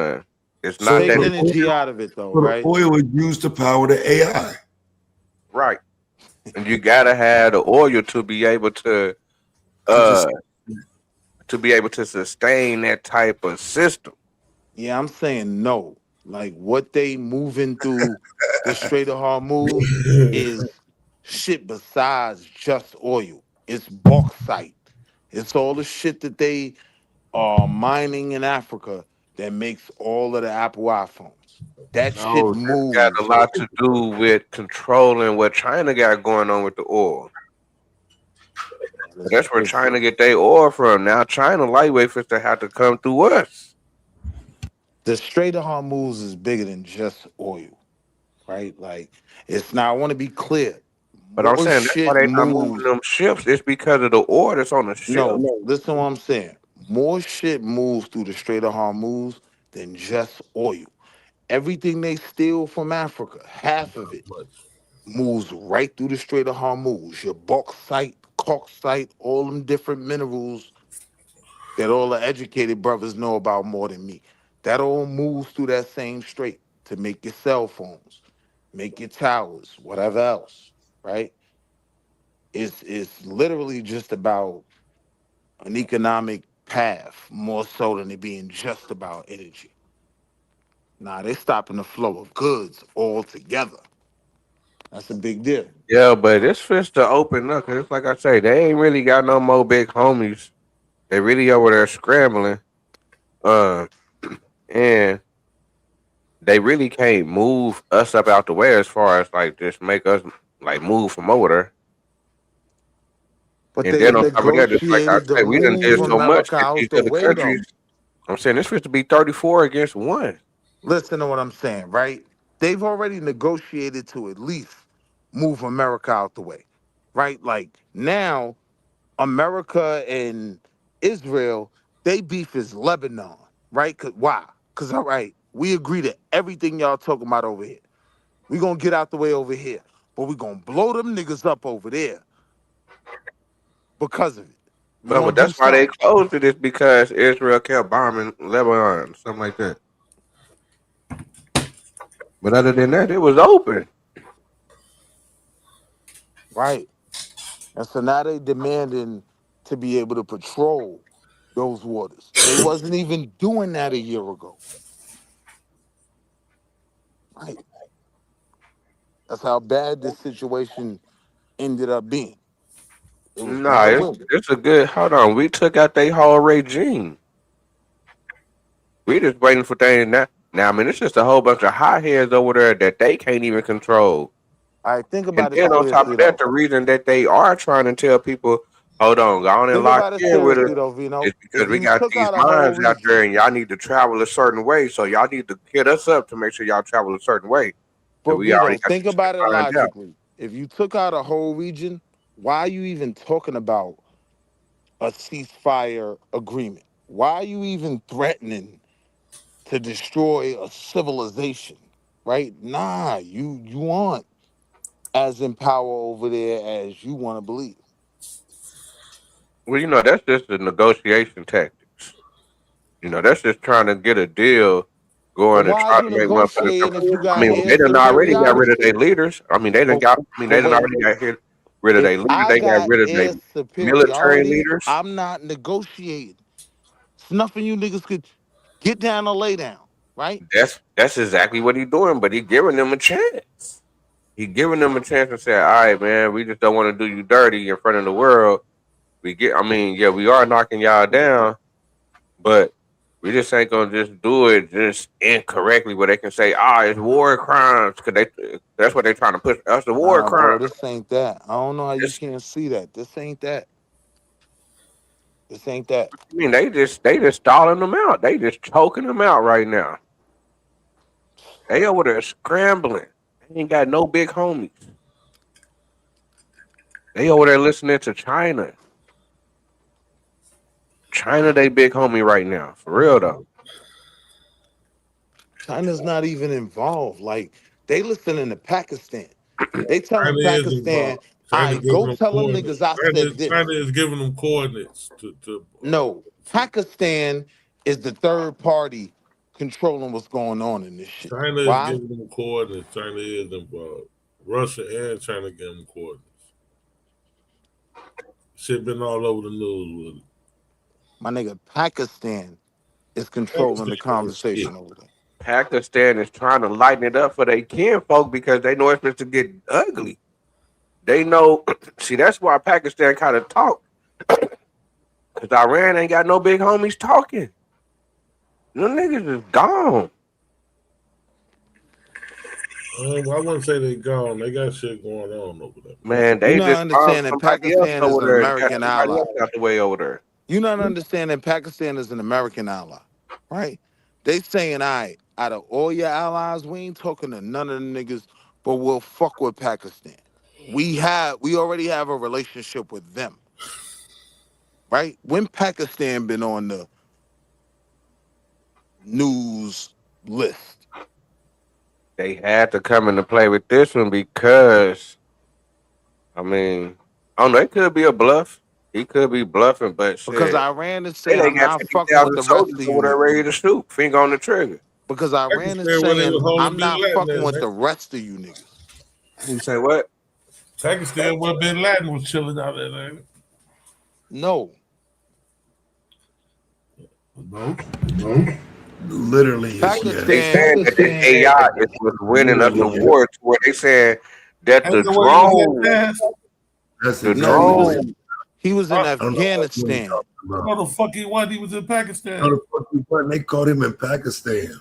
it's not Take that energy out of it, though, so the right? oil is used to power the AI. right. And you gotta have the oil I'm just uh to be able to sustain that type of system. Yeah, I'm saying no. Like what they moving through the Strait of Hormuz is shit besides just oil. It's bauxite. It's all the shit that they are mining in Africa that makes all of the Apple iPhones. That shit No, this got a moves. lot to do with controlling what China got going on with the oil. That's where It's China get their oil from. Now China lightweight for to have to come through us. the Strait of Hormuz is bigger than just oil, right? Like it's not. I want to be clear. But I'm More saying that's why shit they not moving moves. them ships. It's because of the oil that's on the ship. No, listen to what I'm saying. More shit moves through the Strait of Hormuz than just oil. Everything they steal from Africa, half of it moves right through the Strait of Hormuz. Your bauxite, bauxite, all them different minerals that all the educated brothers know about more than me. That all moves through that same strait to make your cell phones, make your towers, whatever else, right? It's literally just about an economic path more so than it being just about energy. Nah, they stopping the flow of goods altogether. That's a big deal. Yeah, but it's just to open up. Cause it's like I say, they ain't really got no more big homies. They really over there scrambling. Uh, and they really can't move us up out the way as far as like just make us like move from over there. But And they then on top of that, just like I negotiated to say, we done move did so much America against out these the other way, though. countries. I'm saying this supposed to be 34 against 1. Listen to what I'm saying, right? They've already negotiated to at least move America out the way, right? Like now, America and Israel, they beef is Lebanon, right? Why? Because, all right, we agree to everything y'all talking about over here. We gonna get out the way over here, but we gonna blow them niggas up over there because of it. We But gonna do that's why they something, closed it is because Israel kept bombing Lebanon, something like that. But other than that, it was open. right? And so now they demanding to be able to patrol those waters. They wasn't even doing that a year ago, right? That's how bad this situation ended up being. It was Nah, not winning. it's a good. Hold on, we took out their whole regime. We just waiting for things now. Now, I mean, it's just a whole bunch of hotheads over there that they can't even control. All right, think And about it then on top seriously of that, though. the reason that they are trying to tell people, hold on, go on and Think lock about it in with us, seriously though, is Vino. because If we you got took these out a whole mines out there region, and y'all need to travel a certain way. So y'all need to hit us up to make sure y'all travel a certain way. And but we already Vino, got think some shit about it lined out. logically. If you took out a whole region, why are you even talking about a ceasefire agreement? Why are you even threatening to destroy a civilization? Right? Nah, you aren't as in power over there as you want to believe. Well, that's just the negotiation tactics. That's just trying to get a deal But going and why are try you to make motherfuckers come. negotiating if you I got mean, air they done already got rid of their superiority? leaders. I mean, But but they done wait, already got rid of if their leaders. I They got got rid of their air military superiority, leaders. I'm not negotiating. It's nothing you niggas could get down or lay down, right? That's exactly what he's doing, but he giving them a chance. He giving them a chance to say, all right, man, we just don't want to do you dirty in front of the world. I mean, yeah, we are knocking y'all down, but we just ain't gonna just do it just incorrectly where they can say, it's war crimes, because that's what they're trying to push us, the war Nah, bro, crimes. this ain't that. I don't know how you It's, can't see that. This ain't that. This ain't that. I mean, they just stalling them out. They just choking them out right now. They over there scrambling. They ain't got no big homies. They over there listening to China. China, they big homie right now. For real though. China's not even involved. Like they listening to Pakistan. They telling China is Pakistan, involved. all China right, giving go them tell them coordinates. niggas I said this. China is giving them coordinates to No, see. Pakistan is the third party controlling what's going on in this shit. China is Why? giving them coordinates. China is involved. Russia and China giving them coordinates. Shit been all over the news with it. My nigga, Pakistan is controlling Pakistan the ain't shit. conversation over there. Pakistan is trying to lighten it up for their kinfolk because they know it's supposed to get ugly. They know. See, that's why Pakistan kind of talk because Iran ain't got no big homies talking. Them niggas is gone. I wouldn't say they gone. They got shit going on over there. Man, You they not just bombed understanding somebody else Pakistan is over an there and got American somebody ally. else out the way over there. You not understanding Pakistan is an American ally, right? They saying, all right, out of all your allies, we ain't talking to none of them niggas, but we'll fuck with Pakistan. We already have a relationship with them, right? When Pakistan been on the news list? They had to come into play with this one because, I mean, I don't know. It could be a bluff. He could be bluffing, but Because shit. Iran is They saying, I'm got not fucking with 50,000 the rest soldiers of you over there niggas. ready to shoot, finger on the trigger. Because Iran is Pakistan where they saying, was holding I'm Bin not Laden fucking at, with man. the rest of you niggas. You say what? Pakistan where Bin Laden was chilling out there, man. No. No. No. Literally is They yes. saying that the AI is what's winning us the war to where they saying that the drone, That's the exactly what drone. He was in I don't know what you Afghanistan. talking about. No, the fuck he was. He was in Pakistan. No, the fuck he wasn't. They caught him in Pakistan.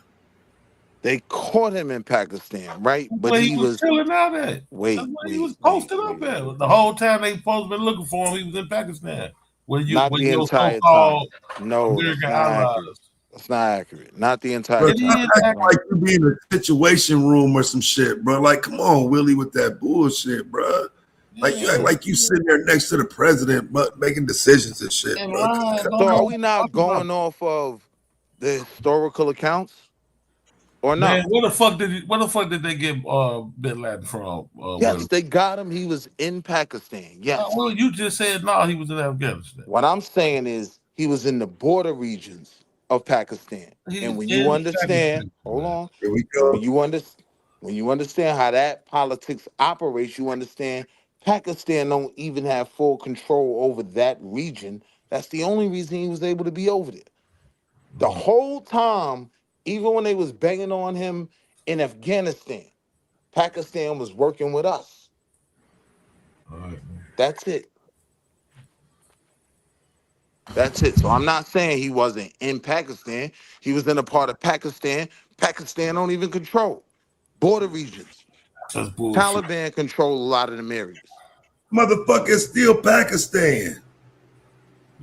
They caught him in Pakistan, right? That's But where he he was was chilling out at. That's wait, where he was wait, wait, posted up wait, at. wait, The whole time they supposed to be looking for him, he was in Pakistan. When not the your entire time. so-called No, that's American not accurate. allies. That's not accurate. Not the entire Bro, It time. is act Right? like you be in a situation room or some shit, bro. Like, come on, Willie, with that bullshit, bro. Like you act like you sitting there next to the president, but making decisions and shit, and bro. lying. Don't So know are what we the not fuck about going off of the historical accounts? Or man. no? Where the fuck did they get Bin Laden from? Yes, they got him. He was in Pakistan. Yes. Well, you just said no. He was in Afghanistan. What I'm saying is he was in the border regions of Pakistan. He's And when you in understand, Pakistan. hold on, Here we and go. when you understand how that politics operates, you understand Pakistan don't even have full control over that region. That's the only reason he was able to be over there. The whole time, even when they was banging on him in Afghanistan, Pakistan was working with us. All right, That's it. That's it. So I'm not saying he wasn't in Pakistan. He was in a part of Pakistan. Pakistan don't even control border regions. that's bullshit. Taliban control a lot of them areas. Motherfucker, it's still Pakistan.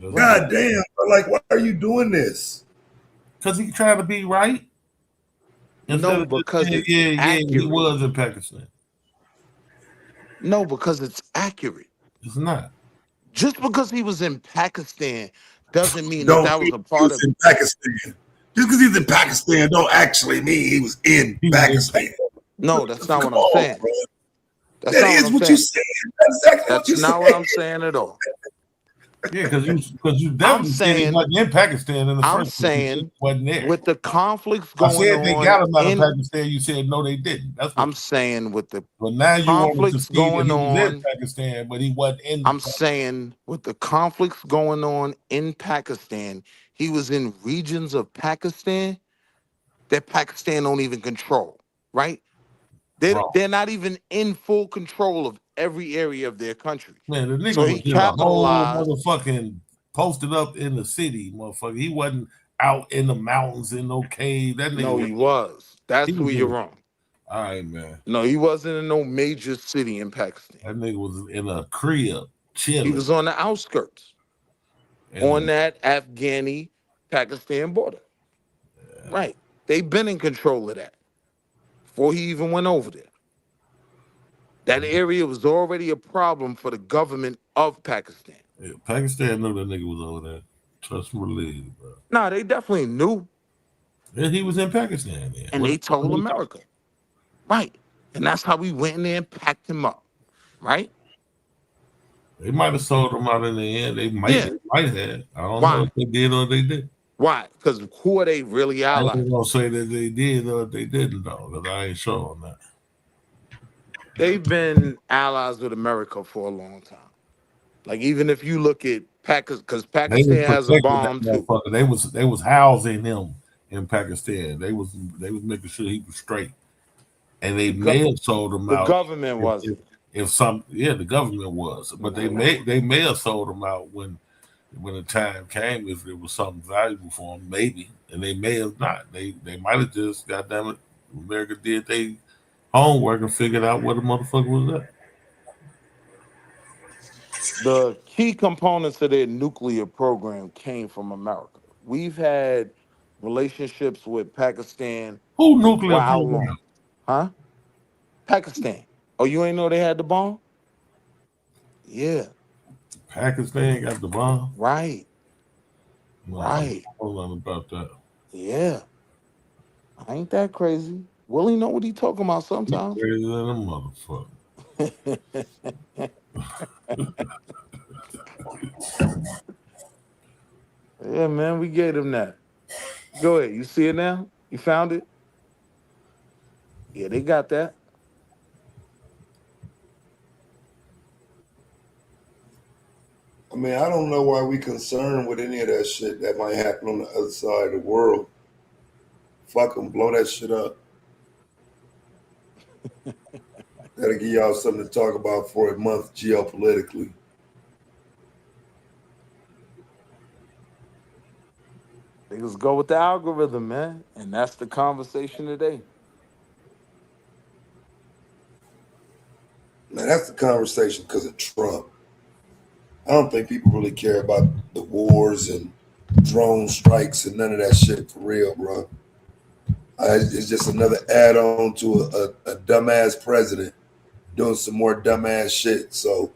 Right. God damn, bro. Like, why are you doing this? Because he trying to be right instead No, of just because saying, it's yeah, he accurate. was in Pakistan. No, because it's accurate. It's not. Just because he was in Pakistan doesn't mean that Don't that mean was a he part was of. in Pakistan. Just because he's in Pakistan don't actually mean he was in He was in Pakistan. No, that's not Come what I'm on, saying. bro. That's That not what is I'm what you saying. said. That's exactly what you That's not said. what I'm saying at all. Yeah, because you I'm definitely said he saying, wasn't in Pakistan in the I'm first place. You said he saying, wasn't there. with the conflicts I going said they on got him out of in, Pakistan. You said no, they didn't. That's what I'm you said. saying with the But now you want to conflicts see that going he was in on, Pakistan, but he wasn't in I'm Pakistan. saying with the conflicts going on in Pakistan, he was in regions of Pakistan that Pakistan don't even control, right? Wrong. They're not even in full control of every area of their country. Man, the So nigga he was in a whole capitalized. motherfucking posted up in the city, motherfucker. He wasn't out in the mountains in no cave. That nigga No, was he was. he That's was where you're in wrong. all right, man. No, he wasn't in no major city in Pakistan. That nigga was in a crib He chilling. was on the outskirts, on And that Afghani Pakistan border. Right. They've been in control of that before he even went over there. That area was already a problem for the government of Pakistan. Pakistan knew that nigga was over there. Trust and believe, bro. Nah, they definitely knew, And he was in Pakistan then. and What they the fuck are told we talking America. Right. And that's how we went in there and packed him up. Right? They might have sold him out in the end. They might Yeah. have. I don't know Why? if they did or they did. Why? Because who are they really I allies ain't gonna with? say that they did or they didn't though, because I ain't sure on that. They've been allies with America for a long time. Like even if you look at Pakistan, because They was Pakistan has a protecting that bomb too. motherfucker. They was housing him in Pakistan. They was making sure he was straight. And they The, go- may have sold him the out government wasn't. if some the government was. But No. they may have sold him out when the time came if it was something valuable for them, maybe. And they may have not. They might have just goddamn it, America did they homework and figured out where the motherfucker was at. The key components of their nuclear program came from America. We've had relationships with Pakistan Who for nuclear wow long. program? Huh? Pakistan. Oh, you ain't know they had the bomb? Yeah. Pakistan got the bomb? Right. No, I don't Right. know nothing about that. Yeah. Ain't that crazy? Willie know what he talking about He sometimes. crazy than a motherfucker. Yeah, man, we gave him that. Go ahead. You see it now? You found it? Yeah, they got that. I mean, I don't know why we concerned with any of that shit that might happen on the other side of the world. fuck them, blow that shit up. That'll give y'all something to talk about for a month geopolitically. Niggas go with the algorithm, man. And that's the conversation today. Man, that's the conversation because of Trump. I don't think people really care about the wars and drone strikes and none of that shit for real, bro. It's just another add-on to a dumbass president doing some more dumbass shit. So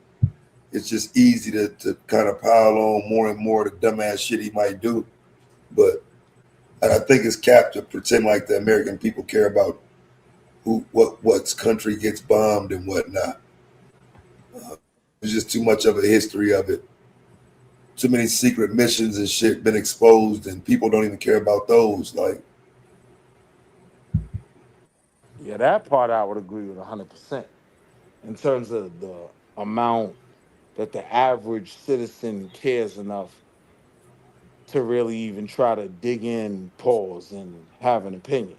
it's just easy to kind of pile on more and more the dumbass shit he might do. But I think it's capped to pretend like the American people care about what's country gets bombed and whatnot. There's just too much of a history of it. Too many secret missions and shit been exposed, and people don't even care about those. Like, Yeah, that part I would agree with 100%. In terms of the amount that the average citizen cares enough to really even try to dig in, pause, and have an opinion.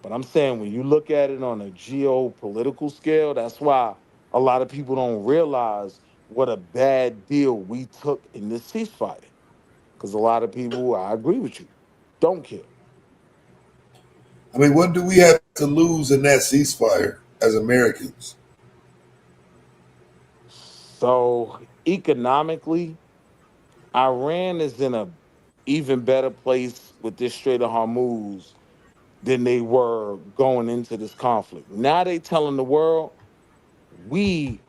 But I'm saying when you look at it on a geopolitical scale, that's why a lot of people don't realize what a bad deal we took in this ceasefire. Because a lot of people, I agree with you, don't care. I mean, what do we have to lose in that ceasefire as Americans? So economically, Iran is in a even better place with this Strait of Hormuz than they were going into this conflict. Now they telling the world we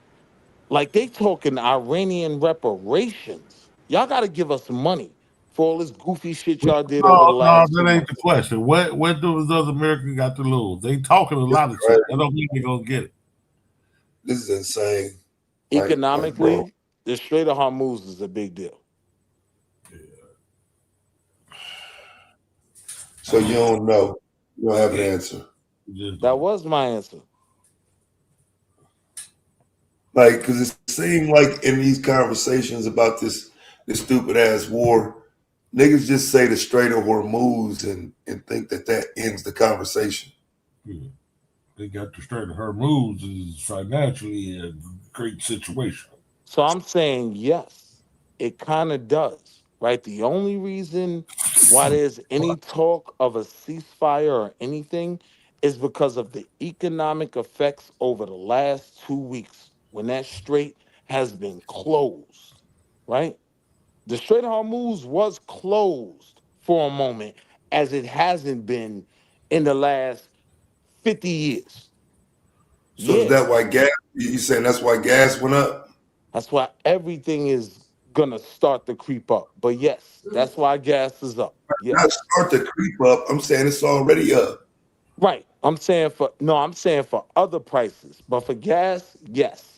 like they talking Iranian reparations. Y'all got to give us money for all this goofy shit y'all did over the No, last that ain't the 2 months. question. What do those Americans got to lose? They talking a lot of shit. That don't mean they gonna get it. This is insane. Bro. Economically, the Strait of Hormuz is a big deal. So you don't know. You don't have an answer. That was my answer. Like, because it seemed like in these conversations about this stupid ass war, niggas just say the Strait of Hormuz and think that ends the conversation. Yeah. They got the Strait of Hormuz is financially a great situation. So I'm saying yes, it kind of does, right? The only reason why there's any talk of a ceasefire or anything is because of the economic effects over the last 2 weeks when that strait has been closed, right? The Strait of Hormuz was closed for a moment, as it hasn't been in the last 50 years. So is Yeah, that why gas? You saying that's why gas went up? that's why everything is gonna start to creep up. But yes, that's why gas is up. Not Yes. start to creep up. I'm saying it's already up. Right. I'm saying for other prices, but for gas, yes.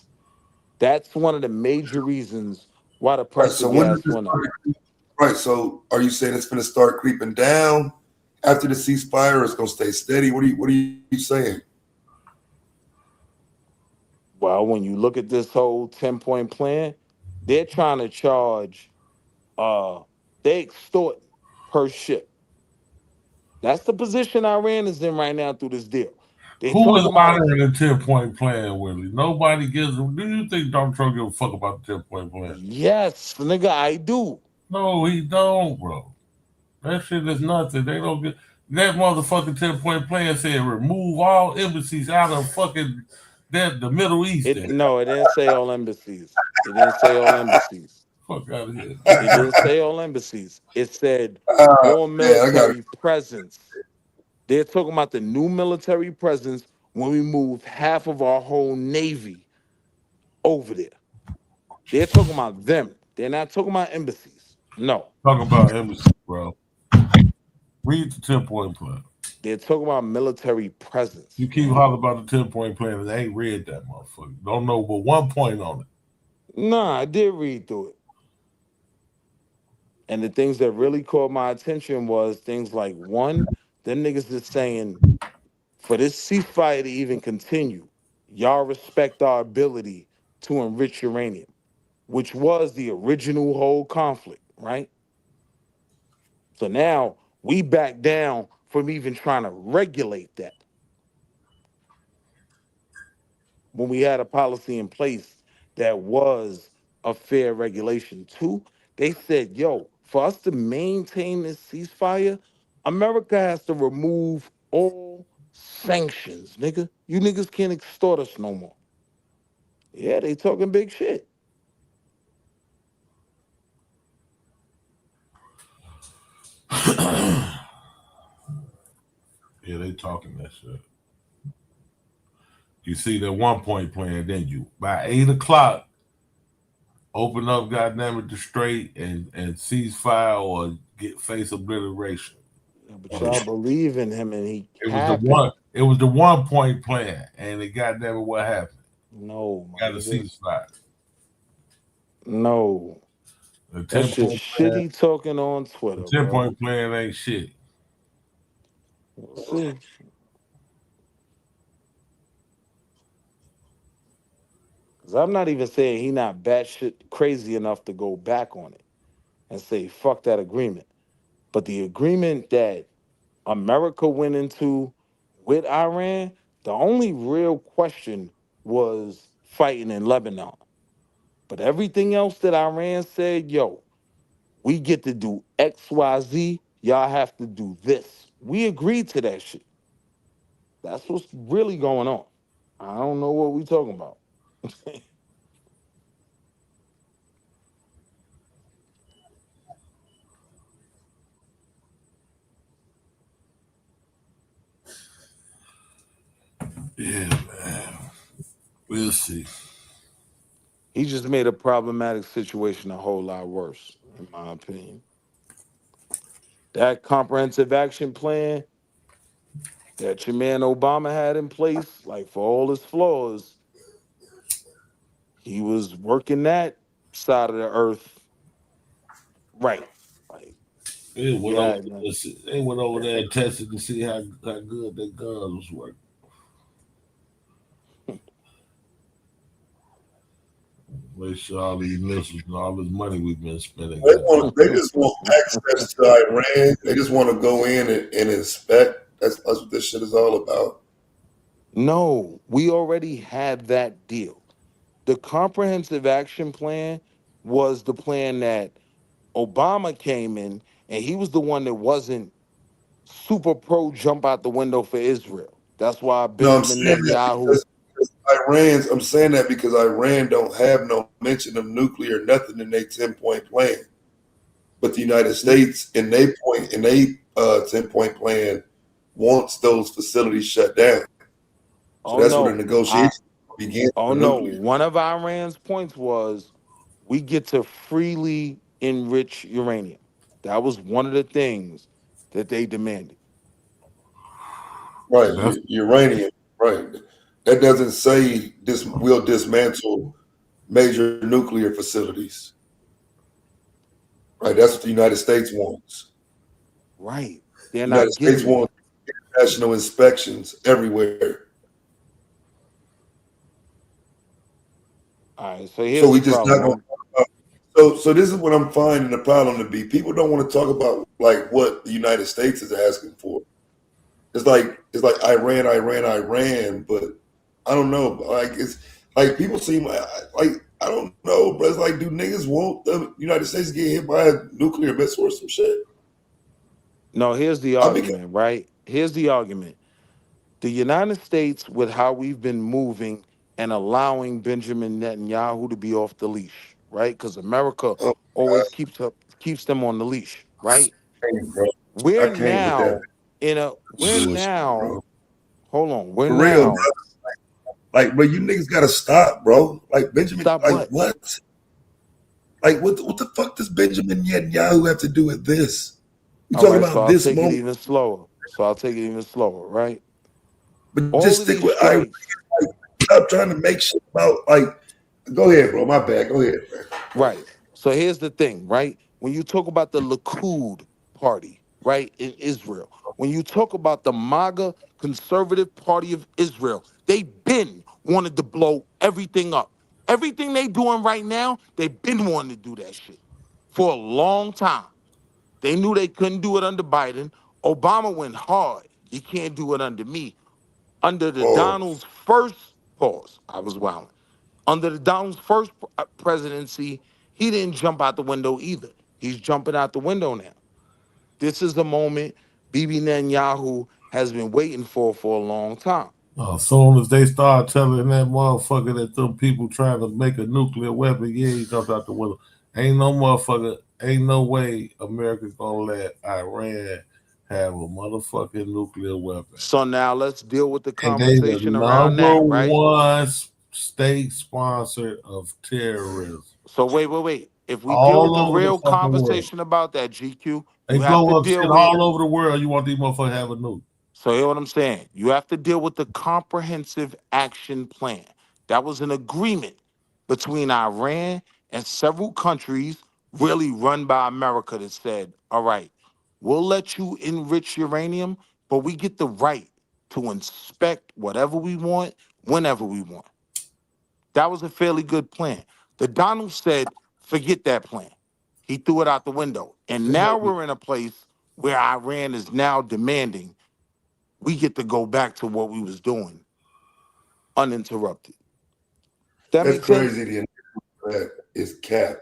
That's one of the major reasons why the Right. price So of when does gas this went up. start? Right. So are you saying it's going to start creeping down after the ceasefire, or it's going to stay steady? What are you saying? Well, when you look at this whole 10-point plan, they're trying to charge uh they extort per ship. That's the position Iran is in right now through this deal. They Who is talking about honoring the 10-point plan, Willie? Nobody gives a. Do you think Donald Trump give a fuck about the 10-point plan? yes, nigga, I do. No, he don't, bro. That shit is nothing. They don't get that motherfucking 10-point plan said remove all embassies out of fucking the Middle East. It no, it didn't say all embassies. It didn't say all embassies. Fuck out of here. It didn't say all embassies. It said more Man, I got it. military presence. They're talking about the new military presence when we move half of our whole navy over there. They're talking about them. They're not talking about embassies. No. Talk about embassies, bro. Read the 10-point plan. They're talking about military presence. You keep hollering about the 10-point plan and they ain't read that motherfucker. Don't know but 1 point on it. Nah, I did read through it. And the things that really caught my attention was things like one, them niggas is saying for this ceasefire to even continue, y'all respect our ability to enrich uranium, which was the original whole conflict, right? So now we back down from even trying to regulate that when we had a policy in place that was a fair regulation. Two, they said, yo, for us to maintain this ceasefire, America has to remove all sanctions, nigga. You niggas can't extort us no more. Yeah, they talking big shit. Yeah, they talking that shit. You see that 1 point plan, then you by 8 o'clock, open up, goddamn it, the straight and cease fire or get face obliteration. Yeah, but y'all believe in him and he It was the capping. one. It was the 1 point plan, and it goddamn it, what happened? No, my Got a nigga. ceasefire. No. The That's 10 just point plan. shitty talking on The Twitter, 10 bro. point plan ain't shit. We'll see. Because I'm not even saying he not batshit crazy enough to go back on it and say, fuck that agreement. But the agreement that America went into with Iran, the only real question was fighting in Lebanon. But everything else that Iran said, yo, we get to do XYZ, y'all have to do this. We agreed to that shit. That's what's really going on. I don't know what we talking about. Yeah, man. We'll see. He just made a problematic situation a whole lot worse, in my opinion. That comprehensive action plan that your man Obama had in place, like for all his flaws, he was working that side of the earth right. Like, yeah, man. They went over there and tested to see how good their guns was working. Make sure all these missiles and all this money we've been spending. They just want access to Iran. They just want to go in and inspect. That's what this shit is all about. No, we already had that deal. The comprehensive action plan was the plan that Obama came in, and he was the one that wasn't super pro jump out the window for Israel. That's why No, I'm Benjamin saying that Netanyahu. because Iran's. I'm saying that because Iran don't have no mention of nuclear, nothing in their 10-point plan. But the United States, in their 10-point plan, wants those facilities shut down. So Oh that's where the no, negotiations began oh for no. nuclear. One of Iran's points was we get to freely enrich uranium. That was one of the things that they demanded. Right, uranium. Right. That doesn't say this will dismantle major nuclear facilities. Right. That's what the United States wants. Right. They're The United not States getting that. wants international inspections everywhere. All right. So So here's the we just not problem. going to talk about. So this is what I'm finding the problem to be. People don't want to talk about like what the United States is asking for. It's like Iran, but I don't know. Like it's like people seem like I don't know, but it's like, do niggas want the United States to get hit by a nuclear missile or some shit? No, here's the I mean, argument, right? Here's the argument. The United States, with how we've been moving and allowing Benjamin Netanyahu to be off the leash, right? Because America oh always keeps them on the leash, right? God, bro, I We're can't with that now we're bullshit, now, bro. hold on, we're For real, bro. now, Like, bro, you niggas gotta stop, bro. Like Benjamin, stop like what? what? Like what the fuck does Benjamin Netanyahu have to do with this? You All talking right, so about I'll this take it moment, even slower. Right? but All just of stick these with Iran. strikes, Like, stop trying to make shit about like. Go ahead, bro. My bad. Go ahead, man. Go ahead. right? So here's the thing, right? When you talk about the Likud party, right, in Israel, when you talk about the MAGA conservative party of Israel, they been wanted to blow everything up. Everything they doing right now, they been wanting to do that shit for a long time. They knew they couldn't do it under Biden. Obama went hard. You can't do it under me. Under the Pause. Donald's first pause, I was wilding. Under the Donald's first presidency, he didn't jump out the window either. He's jumping out the window now. This is the moment Bibi Netanyahu has been waiting for a long time. As soon as they start telling that motherfucker that them people trying to make a nuclear weapon, yeah, he jumped out the window. Ain't no motherfucker, ain't no way America's gonna let Iran have a motherfucking nuclear weapon. So now let's deal with the And they the conversation around number that, right? one state sponsor of terrorism. So wait. If we deal All with the over the real fucking world. conversation about that, GQ, They you have to blow up deal shit with. all over the world. You want these motherfuckers to have a nuke. So hear what I'm saying. You have to deal with the comprehensive action plan. That was an agreement between Iran and several countries really run by America that said, all right, we'll let you enrich uranium, but we get the right to inspect whatever we want, whenever we want. That was a fairly good plan. The Donald said, forget that plan. He threw it out the window. And now we're in a place where Iran is now demanding we get to go back to what we was doing uninterrupted. That That's makes sense? crazy. The that is cap.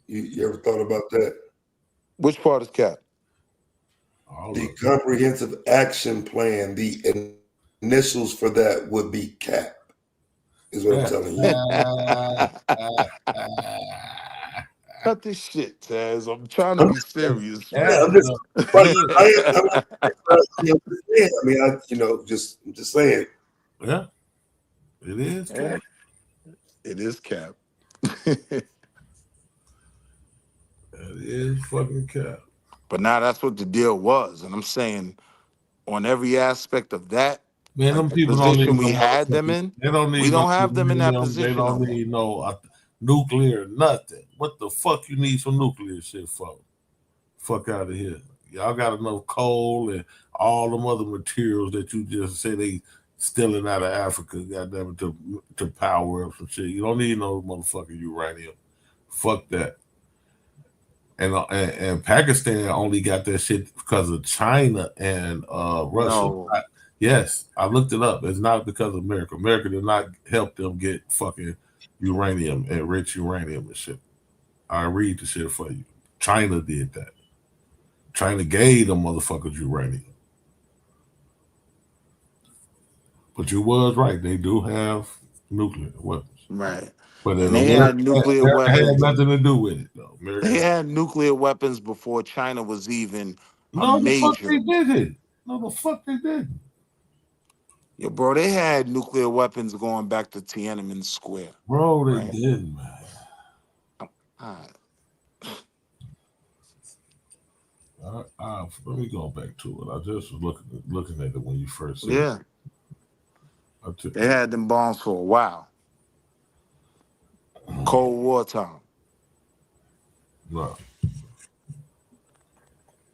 You ever thought about that? Which part is cap? The comprehensive action plan, the initials for that would be cap, is what I'm telling you. Cut this shit, Taz. I'm trying to be serious. I'm just, I'm just saying. Yeah, it is cap. It is cap. It is fucking cap. But now that's what the deal was. And I'm saying on every aspect of that, Man, like them the people don't position need we no had them motherfucking. in, They don't need we don't no have them in that uranium. position They don't no more. need no nuclear nothing. What the fuck you need some nuclear shit for? Fuck out of here. Y'all got enough coal and all them other materials that you just say they stealing out of Africa, goddamn it, to power up some shit. You don't need no motherfucking uranium. Fuck that. And Pakistan only got that shit because of China and Russia. No. Yes, I looked it up. It's not because of America. America did not help them get fucking uranium and rich uranium and shit. I read the shit for you. China did that. China gave them motherfuckers uranium. But you was right. They do have nuclear weapons. Right. But And they had nuclear weapons. had nothing to do with it, though. They had nuclear weapons before China was even a No, the fuck major. they didn't. No, the fuck they didn't. Yo, bro, they had nuclear weapons going back to Tiananmen Square. Bro, they didn't, man. Let me go back to it. I just was looking at it when you first said it. They had them bombs for a while. Cold War time. No.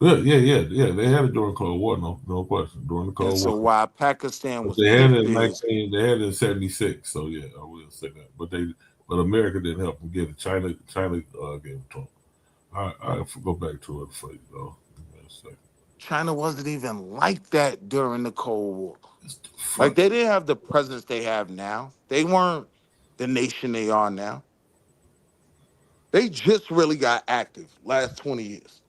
Yeah. They had it during Cold War, no question. During the Cold War. So while Pakistan was they had it in they had it in 76, so yeah, I will say that. But America didn't help them get it. China gave it to them. I'll go back to it for you, though. China wasn't even like that during the Cold War. Like, they didn't have the presence they have now. They weren't the nation they are now. They just really got active last 20 years.